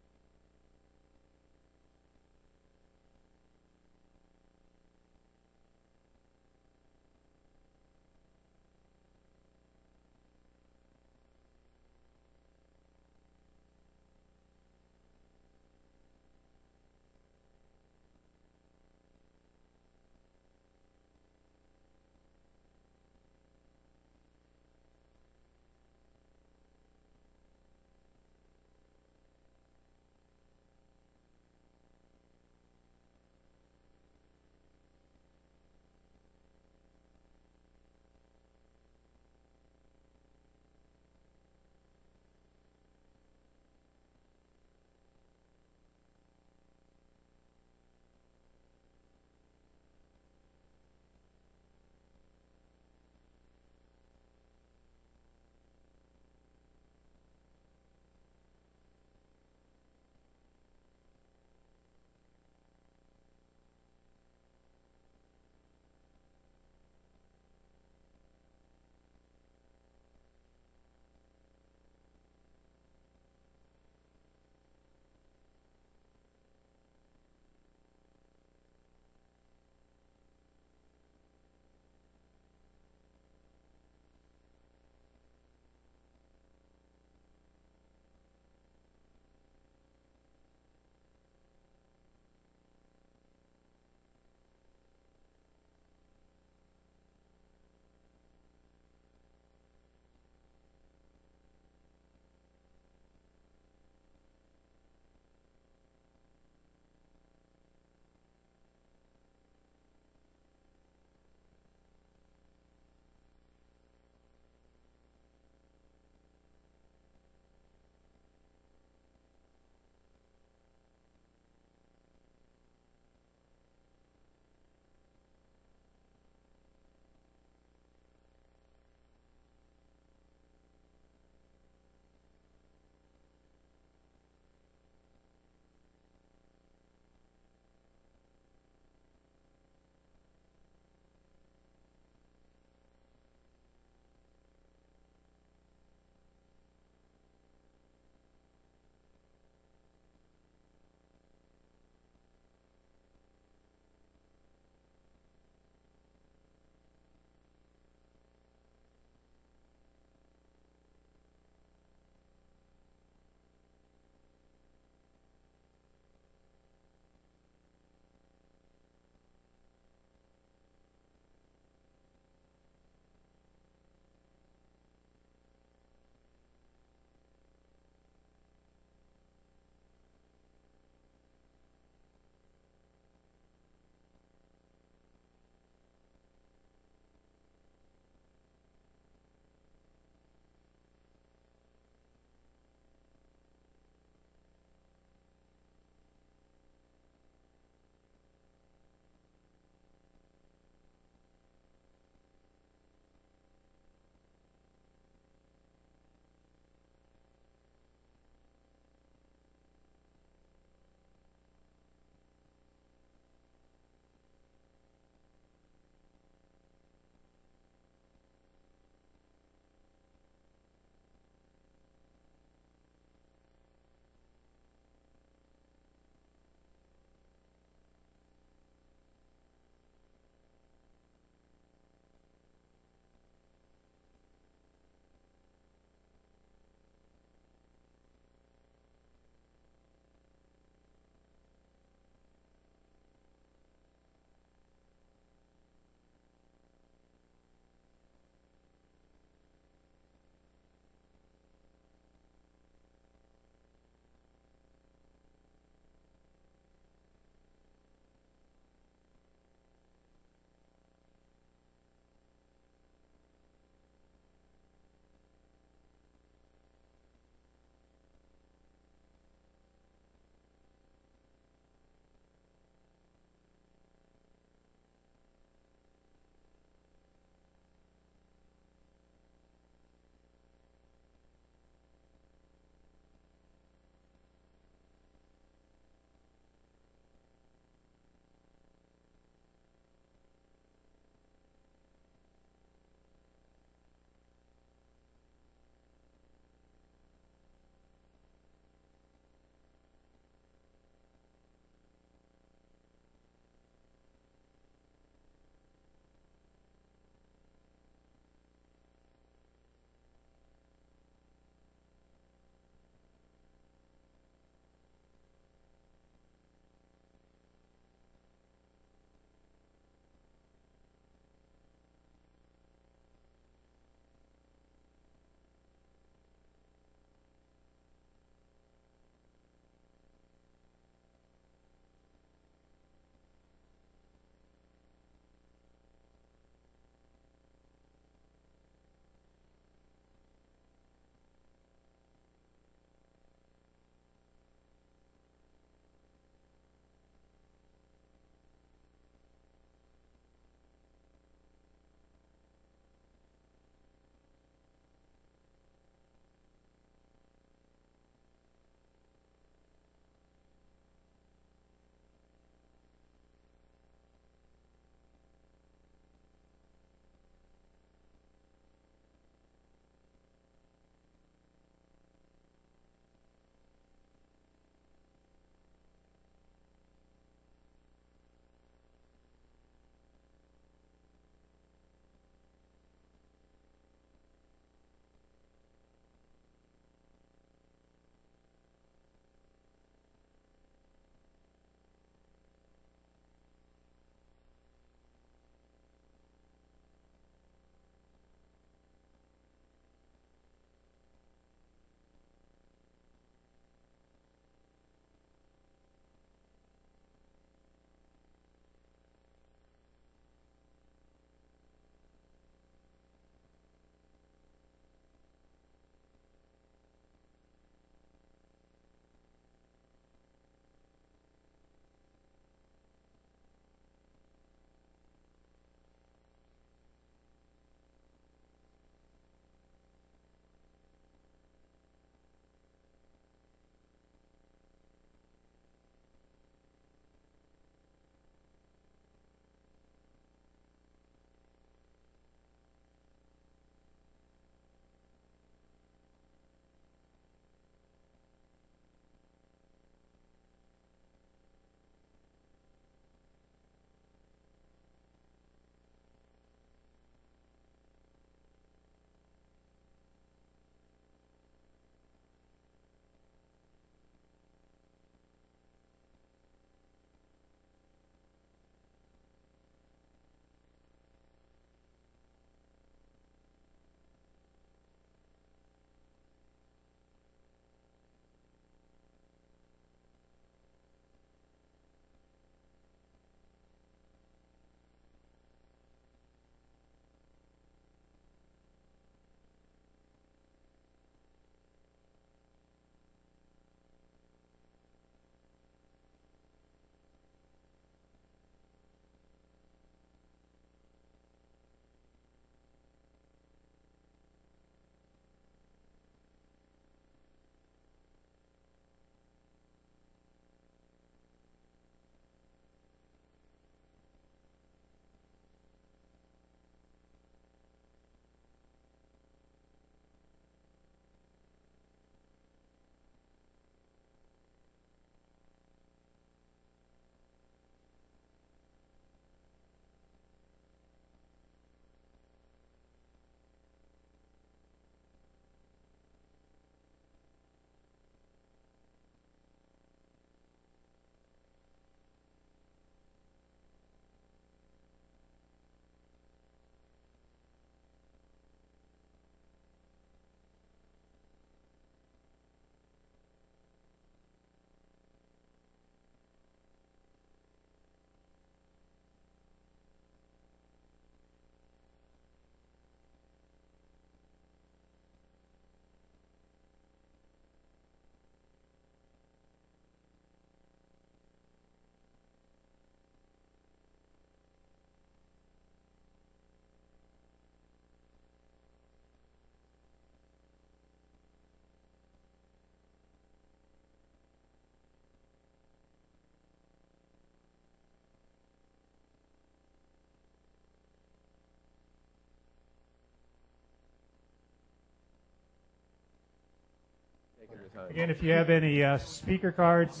Again, if you have any speaker cards,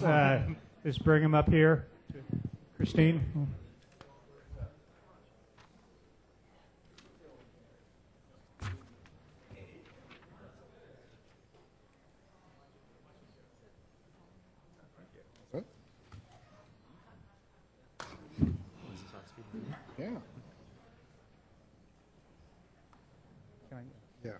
just bring them up here. Christine? Yeah. Yeah.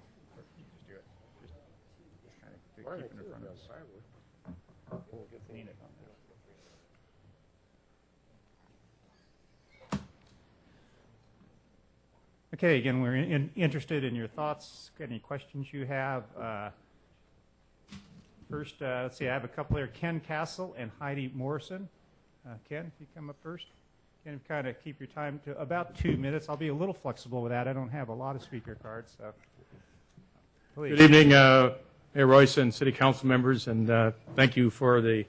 Okay, again, we're interested in your thoughts, any questions you have. First, let's see, I have a couple here, Ken Castle and Heidi Morrison. Ken, if you come up first. Ken, kind of keep your time to about 2 minutes. I'll be a little flexible with that. I don't have a lot of speaker cards, so please. Good evening, Mayor Royce and City Council members, and thank you for the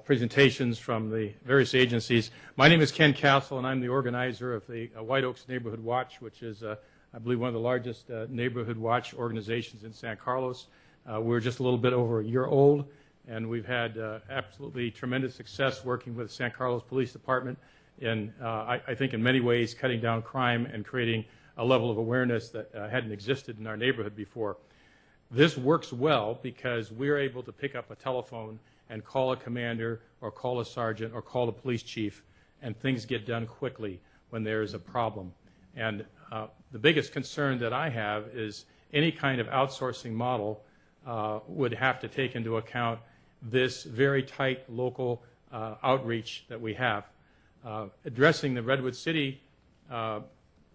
presentations from the various agencies. My name is Ken Castle, and I'm the organizer of the White Oaks Neighborhood Watch, which is, I believe, one of the largest neighborhood watch organizations in San Carlos. We're just a little bit over a year old, and we've had absolutely tremendous success working with the San Carlos Police Department in, I think, in many ways, cutting down crime and creating a level of awareness that hadn't existed in our neighborhood before. This works well because we're able to pick up a telephone and call a commander or call a sergeant or call the police chief, and things get done quickly when there is a problem. And the biggest concern that I have is any kind of outsourcing model would have to take into account this very tight local outreach that we have. Addressing the Redwood City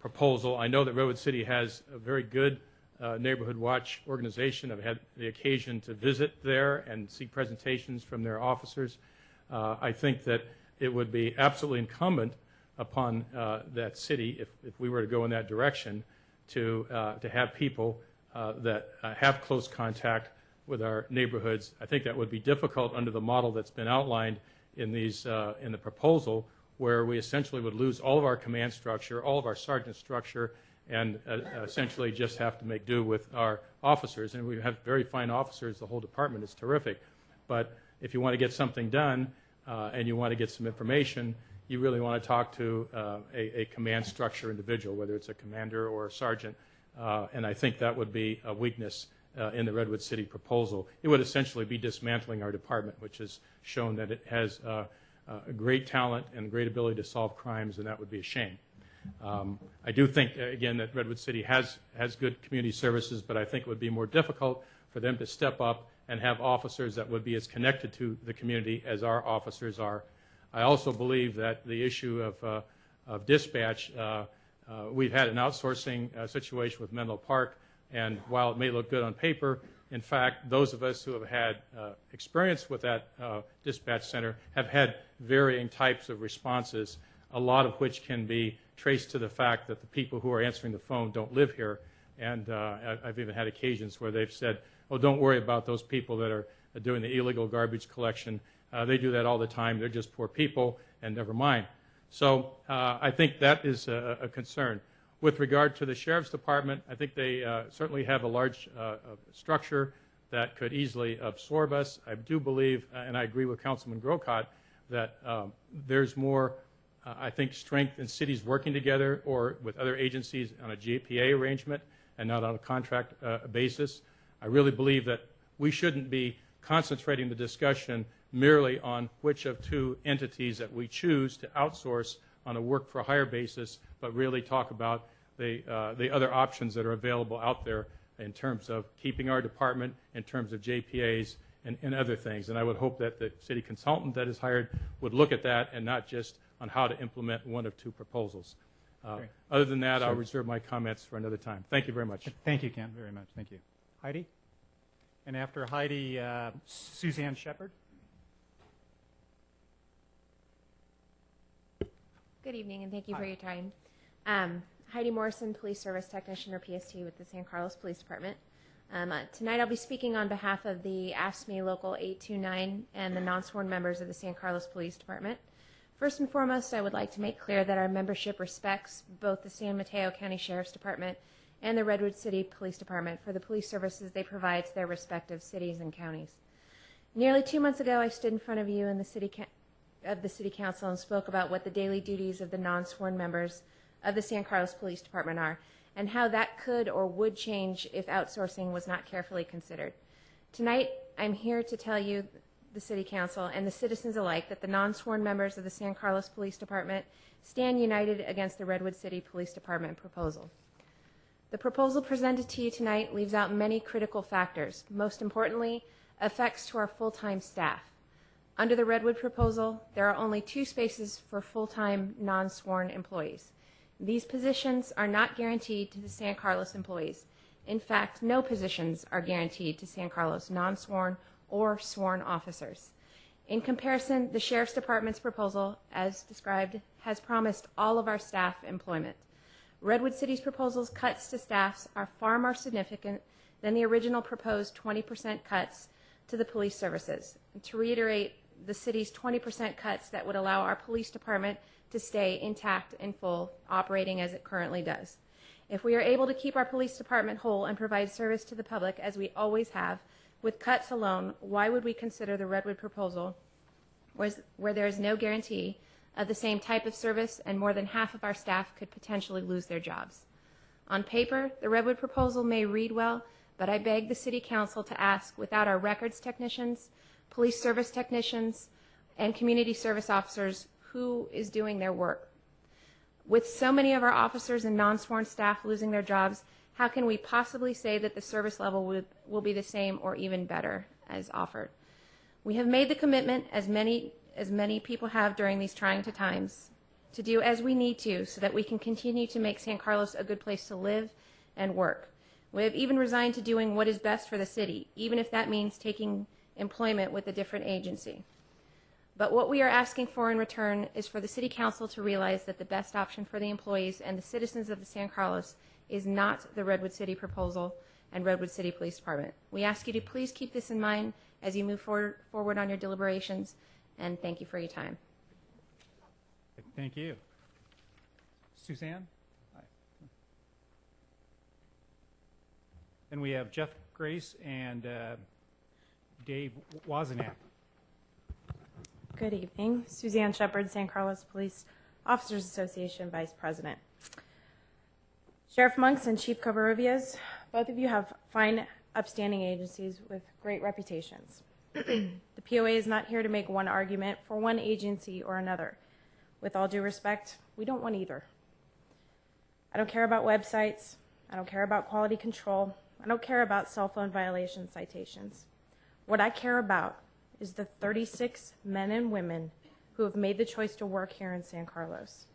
proposal, I know that Redwood City has a very good neighborhood watch organization. I've had the occasion to visit there and see presentations from their officers. I think that it would be absolutely incumbent upon that city, if we were to go in that direction, to have people that have close contact with our neighborhoods. I think that would be difficult under the model that's been outlined in these in the proposal, where we essentially would lose all of our command structure, all of our sergeant structure, and essentially just have to make do with our officers. And we have very fine officers. The whole department is terrific. But if you want to get something done and you want to get some information, you really want to talk to a command structure individual, whether it's a commander or a sergeant. And I think that would be a weakness in the Redwood City proposal. It would essentially be dismantling our department, which has shown that it has a great talent and great ability to solve crimes, and that would be a shame. I do think, again, that Redwood City has good community services, but I think it would be more difficult for them to step up and have officers that would be as connected to the community as our officers are. I also believe that the issue of dispatch, we've had an outsourcing situation with Menlo Park, and while it may look good on paper, in fact, those of us who have had experience with that dispatch center have had varying types of responses, a lot of which can be traced to the fact that the people who are answering the phone don't live here. And I've even had occasions where they've said, oh, don't worry about those people that are doing the illegal garbage collection. They do that all the time. They're just poor people, and never mind. So I think that is a concern. With regard to the Sheriff's Department, I think they certainly have a large structure that could easily absorb us. I do believe, and I agree with Councilman Grocott, that there's more, I think, strength in cities working together or with other agencies on a JPA arrangement and not on a contract basis. I really believe that we shouldn't be concentrating the discussion merely on which of two entities that we choose to outsource on a work-for-hire basis, but really talk about the other options that are available out there in terms of keeping our department, in terms of JPAs, and other things. And I would hope that the city consultant that is hired would look at that and not just on how to implement one of two proposals. Other than that, I'll reserve my comments for another time. Thank you very much. Thank you, Ken, very much. Thank you. Heidi? And after Heidi, Suzanne Shepard. Good evening, and thank you for your time. Heidi Morrison, Police Service Technician, or PST, with the San Carlos Police Department. Tonight I'll be speaking on behalf of the AFSCME Local 829 and the non-sworn members of the San Carlos Police Department. First and foremost, I would like to make clear that our membership respects both the San Mateo County Sheriff's Department and the Redwood City Police Department for the police services they provide to their respective cities and counties. Nearly 2 months ago, I stood in front of you in the City Council and spoke about what the daily duties of the non-sworn members of the San Carlos Police Department are, and how that could or would change if outsourcing was not carefully considered. Tonight, I'm here to tell you, the City Council and the citizens alike, that the non-sworn members of the San Carlos Police Department stand united against the Redwood City Police Department proposal. The proposal presented to you tonight leaves out many critical factors, most importantly, effects to our full-time staff. Under the Redwood proposal, there are only 2 spaces for full-time non-sworn employees. These positions are not guaranteed to the San Carlos employees. In fact, no positions are guaranteed to San Carlos non-sworn or sworn officers. In comparison, the Sheriff's Department's proposal, as described, has promised all of our staff employment. Redwood City's proposal's cuts to staffs are far more significant than the original proposed 20% cuts to the police services. And to reiterate, the city's 20% cuts that would allow our police department to stay intact and full, operating as it currently does. If we are able to keep our police department whole and provide service to the public as we always have, with cuts alone, why would we consider the Redwood proposal where there is no guarantee of the same type of service and more than half of our staff could potentially lose their jobs? On paper, the Redwood proposal may read well, but I beg the City Council to ask, without our records technicians, police service technicians, and community service officers, who is doing their work? With so many of our officers and non-sworn staff losing their jobs, how can we possibly say that the service level will be the same or even better as offered? We have made the commitment, as many people have during these trying times, to do as we need to so that we can continue to make San Carlos a good place to live and work. We have even resigned to doing what is best for the city, even if that means taking employment with a different agency. But what we are asking for in return is for the City Council to realize that the best option for the employees and the citizens of the San Carlos is not the Redwood City proposal and Redwood City Police Department. We ask you to please keep this in mind as you move forward on your deliberations, and thank you for your time. Thank you. Suzanne? Hi. Then we have Jeff Grace and Dave Wozniak. Good evening. Suzanne Shepard, San Carlos Police Officers Association Vice President. Sheriff Monks and Chief Covarrubias, both of you have fine, upstanding agencies with great reputations. The POA is not here to make one argument for one agency or another. With all due respect, we don't want either. I don't care about websites. I don't care about quality control. I don't care about cell phone violation citations. What I care about is the 36 men and women who have made the choice to work here in San Carlos.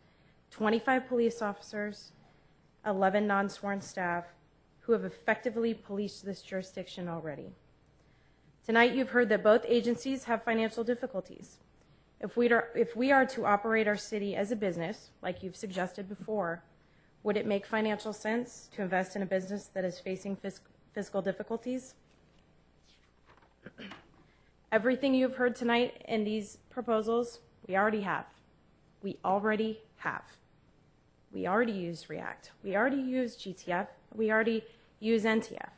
25 police officers, 11 non-sworn staff who have effectively policed this jurisdiction already. Tonight you've heard that both agencies have financial difficulties. If we are to operate our city as a business, like you've suggested before, would it make financial sense to invest in a business that is facing fiscal difficulties? Everything you've heard tonight in these proposals, we already have. We already have. We already use REACT. We already use GTF. We already use NTF.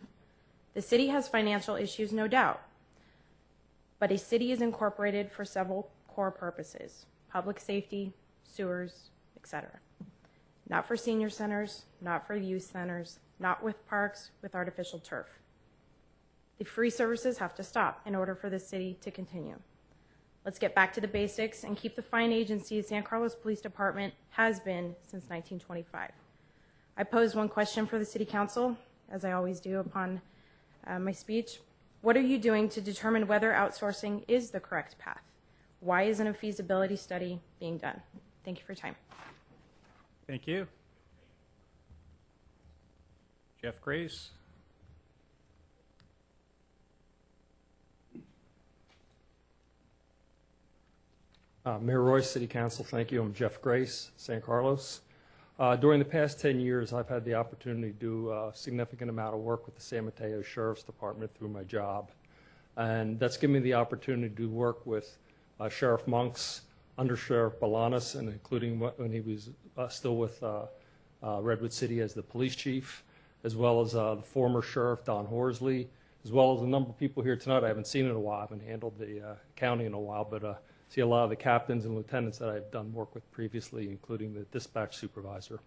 The city has financial issues, no doubt. But a city is incorporated for several core purposes: public safety, sewers, etc. Not for senior centers, not for youth centers, not with parks with artificial turf. The free services have to stop in order for the city to continue. Let's get back to the basics and keep the fine agency San Carlos Police Department has been since 1925. I posed one question for the City Council, as I always do upon my speech. What are you doing to determine whether outsourcing is the correct path? Why isn't a feasibility study being done? Thank you for your time. Thank you. Jeff Grace. Mayor Royce, City Council, thank you. I'm Jeff Grace, San Carlos. During the past 10 years, I've had the opportunity to do a significant amount of work with the San Mateo Sheriff's Department through my job. And that's given me the opportunity to work with Sheriff Monks, Under Sheriff Balanas, and including when he was still with Redwood City as the police chief, as well as the former Sheriff Don Horsley, as well as a number of people here tonight I haven't seen in a while. I haven't handled the county in a while, but see a lot of the captains and lieutenants that I've done work with previously, including the dispatch supervisor.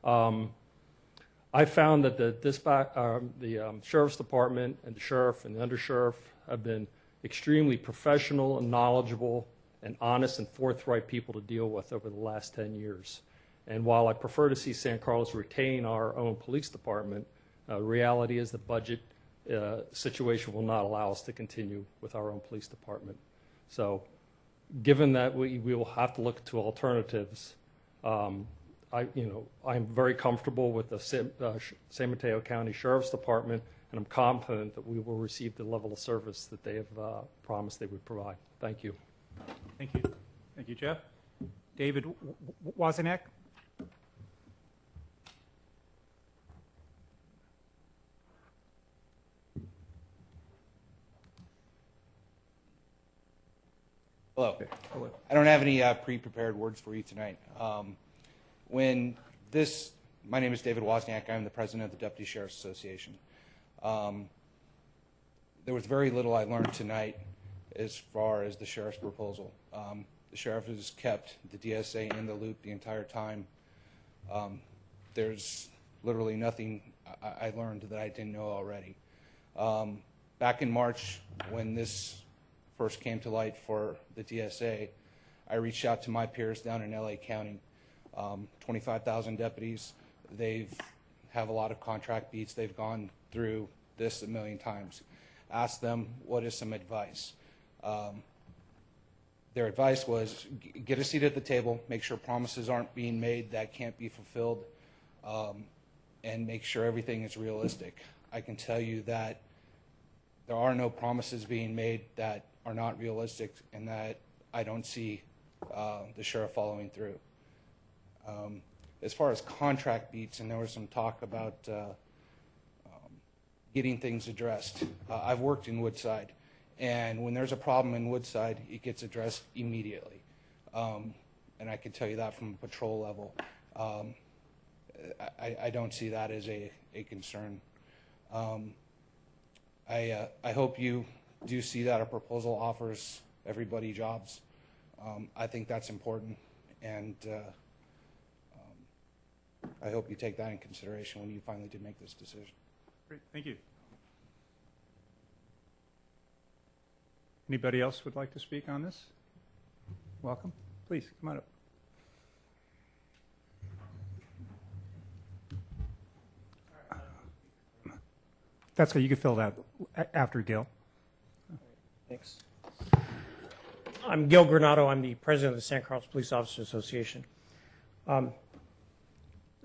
I found that the sheriff's department and the sheriff and the undersheriff have been extremely professional and knowledgeable and honest and forthright people to deal with over the last 10 years. And while I prefer to see San Carlos retain our own police department, the reality is the budget situation will not allow us to continue with our own police department. So given that we will have to look to alternatives, I'm very comfortable with the San Mateo County Sheriff's Department, and I'm confident that we will receive the level of service that they have promised they would provide. Thank you. Thank you. Thank you, Jeff. David Wozniak. Hello. Hello. I don't have any pre-prepared words for you tonight. My name is David Wozniak. I'm the president of the Deputy Sheriff's Association. There was very little I learned tonight as far as the sheriff's proposal. The sheriff has kept the DSA in the loop the entire time. There's literally nothing I learned that I didn't know already. Back in March, when this first came to light for the DSA, I reached out to my peers down in LA County. 25,000 deputies. They have a lot of contract beats. They've gone through this a million times. Asked them, what is some advice? Their advice was, get a seat at the table, make sure promises aren't being made that can't be fulfilled, and make sure everything is realistic. I can tell you that there are no promises being made that are not realistic and that I don't see the sheriff following through. As far as contract beats, and there was some talk about getting things addressed. I've worked in Woodside, and when there's a problem in Woodside, it gets addressed immediately. And I can tell you that from a patrol level. I don't see that as a concern. I hope you do see that a proposal offers everybody jobs. I think that's important, and I hope you take that in consideration when you finally do make this decision. Great, thank you. Anybody else would like to speak on this? Welcome. Please, come on up. That's good. You can fill that after Gil. Thanks. I'm Gil Granado. I'm the president of the San Carlos Police Officers Association. The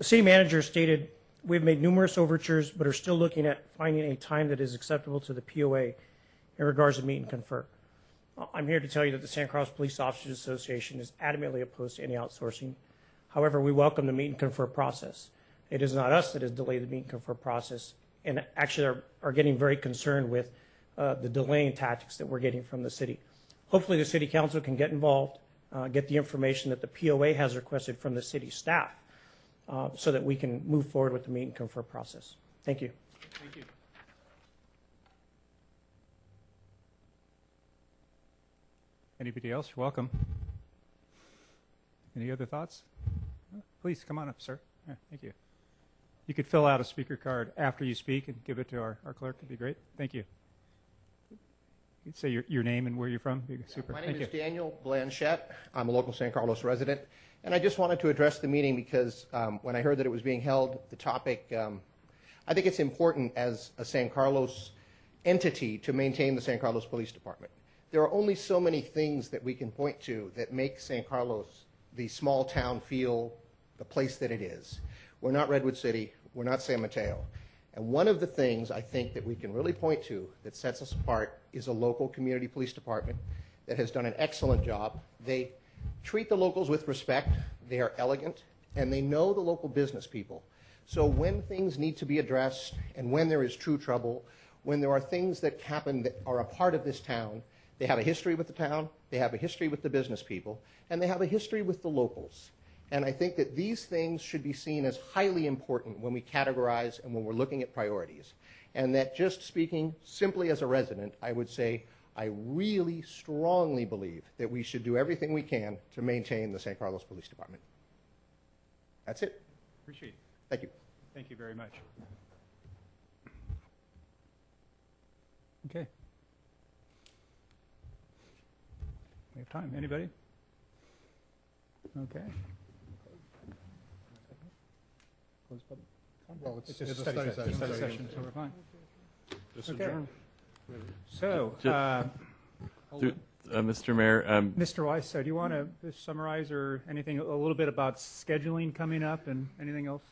city manager stated, we've made numerous overtures, but are still looking at finding a time that is acceptable to the POA in regards to meet and confer. I'm here to tell you that the San Carlos Police Officers Association is adamantly opposed to any outsourcing. However, we welcome the meet and confer process. It is not us that has delayed the meet and confer process, and actually are getting very concerned with the delaying tactics that we're getting from the city. Hopefully the city council can get involved, get the information that the POA has requested from the city staff, so that we can move forward with the meet and confer process. Thank you. Thank you. Anybody else? You're welcome. Any other thoughts? Please come on up, sir. Yeah, thank you. You could fill out a speaker card after you speak and give it to our clerk. It'd be great. Thank you. You'd say your name and where you're from. Super. My name is Daniel Blanchette. I'm a local San Carlos resident. And I just wanted to address the meeting because when I heard that it was being held, the topic, I think it's important as a San Carlos entity to maintain the San Carlos Police Department. There are only so many things that we can point to that make San Carlos the small town feel the place that it is. We're not Redwood City. We're not San Mateo. And one of the things I think that we can really point to that sets us apart is a local community police department that has done an excellent job. They treat the locals with respect. They are elegant, and they know the local business people. So when things need to be addressed and when there is true trouble, when there are things that happen that are a part of this town, they have a history with the town, they have a history with the business people, and they have a history with the locals. And I think that these things should be seen as highly important when we categorize and when we're looking at priorities. and that just speaking simply as a resident, I would say I really strongly believe that we should do everything we can to maintain the San Carlos Police Department. That's it. Appreciate it. Thank you. Thank you very much. Okay. We have time. Anybody? Okay. Well, it's just a study session. So we're fine. Just Okay. adjourn. So, Mr. Mayor, Mr. Weiss, do you want to summarize or anything, a little bit about scheduling coming up and anything else?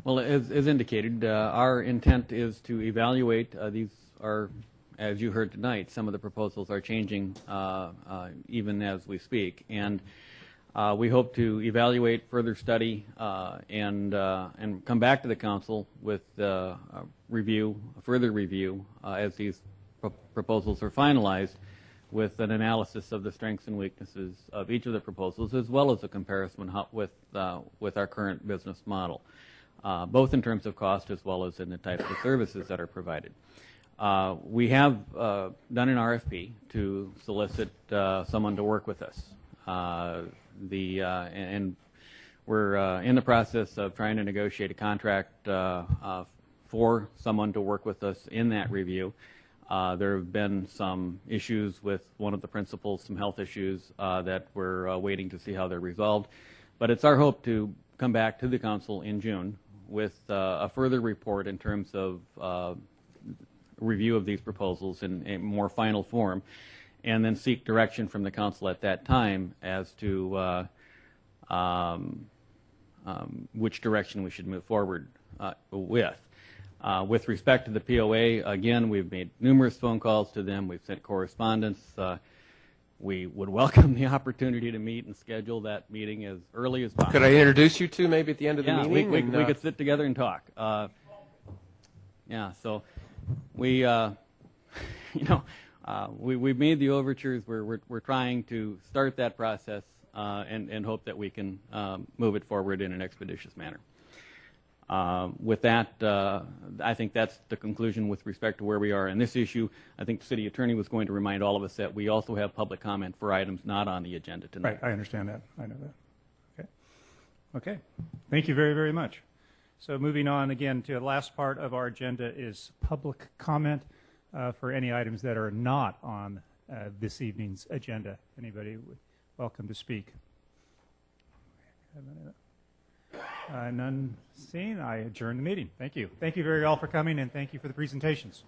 well, as indicated, our intent is to evaluate. These are, as you heard tonight, some of the proposals are changing even as we speak, and we hope to evaluate, further study, and come back to the council with a further review as these proposals are finalized, with an analysis of the strengths and weaknesses of each of the proposals, as well as a comparison with our current business model, both in terms of cost as well as in the types of services that are provided. We have done an RFP to solicit someone to work with us. And we're in the process of trying to negotiate a contract for someone to work with us in that review. There have been some issues with one of the principals, some health issues that we're waiting to see how they're resolved. But it's our hope to come back to the council in June with a further report in terms of review of these proposals in a more final form, and then seek direction from the council at that time as to which direction we should move forward with. With respect to the POA, again, we've made numerous phone calls to them. We've sent correspondence. We would welcome the opportunity to meet and schedule that meeting as early as possible. Could I introduce you two maybe at the end of the meeting? We could sit together and talk. So we, we've made the overtures. We're trying to start that process and hope that we can move it forward in an expeditious manner. With that, I think that's the conclusion with respect to where we are in this issue. I think the city attorney was going to remind all of us that we also have public comment for items not on the agenda tonight. Right, I understand that. I know that. Okay. Thank you very, very much. So moving on again to the last part of our agenda is public comment for any items that are not on this evening's agenda. Anybody welcome to speak? None seen. I adjourn the meeting. Thank you. Thank you very all for coming, and thank you for the presentations.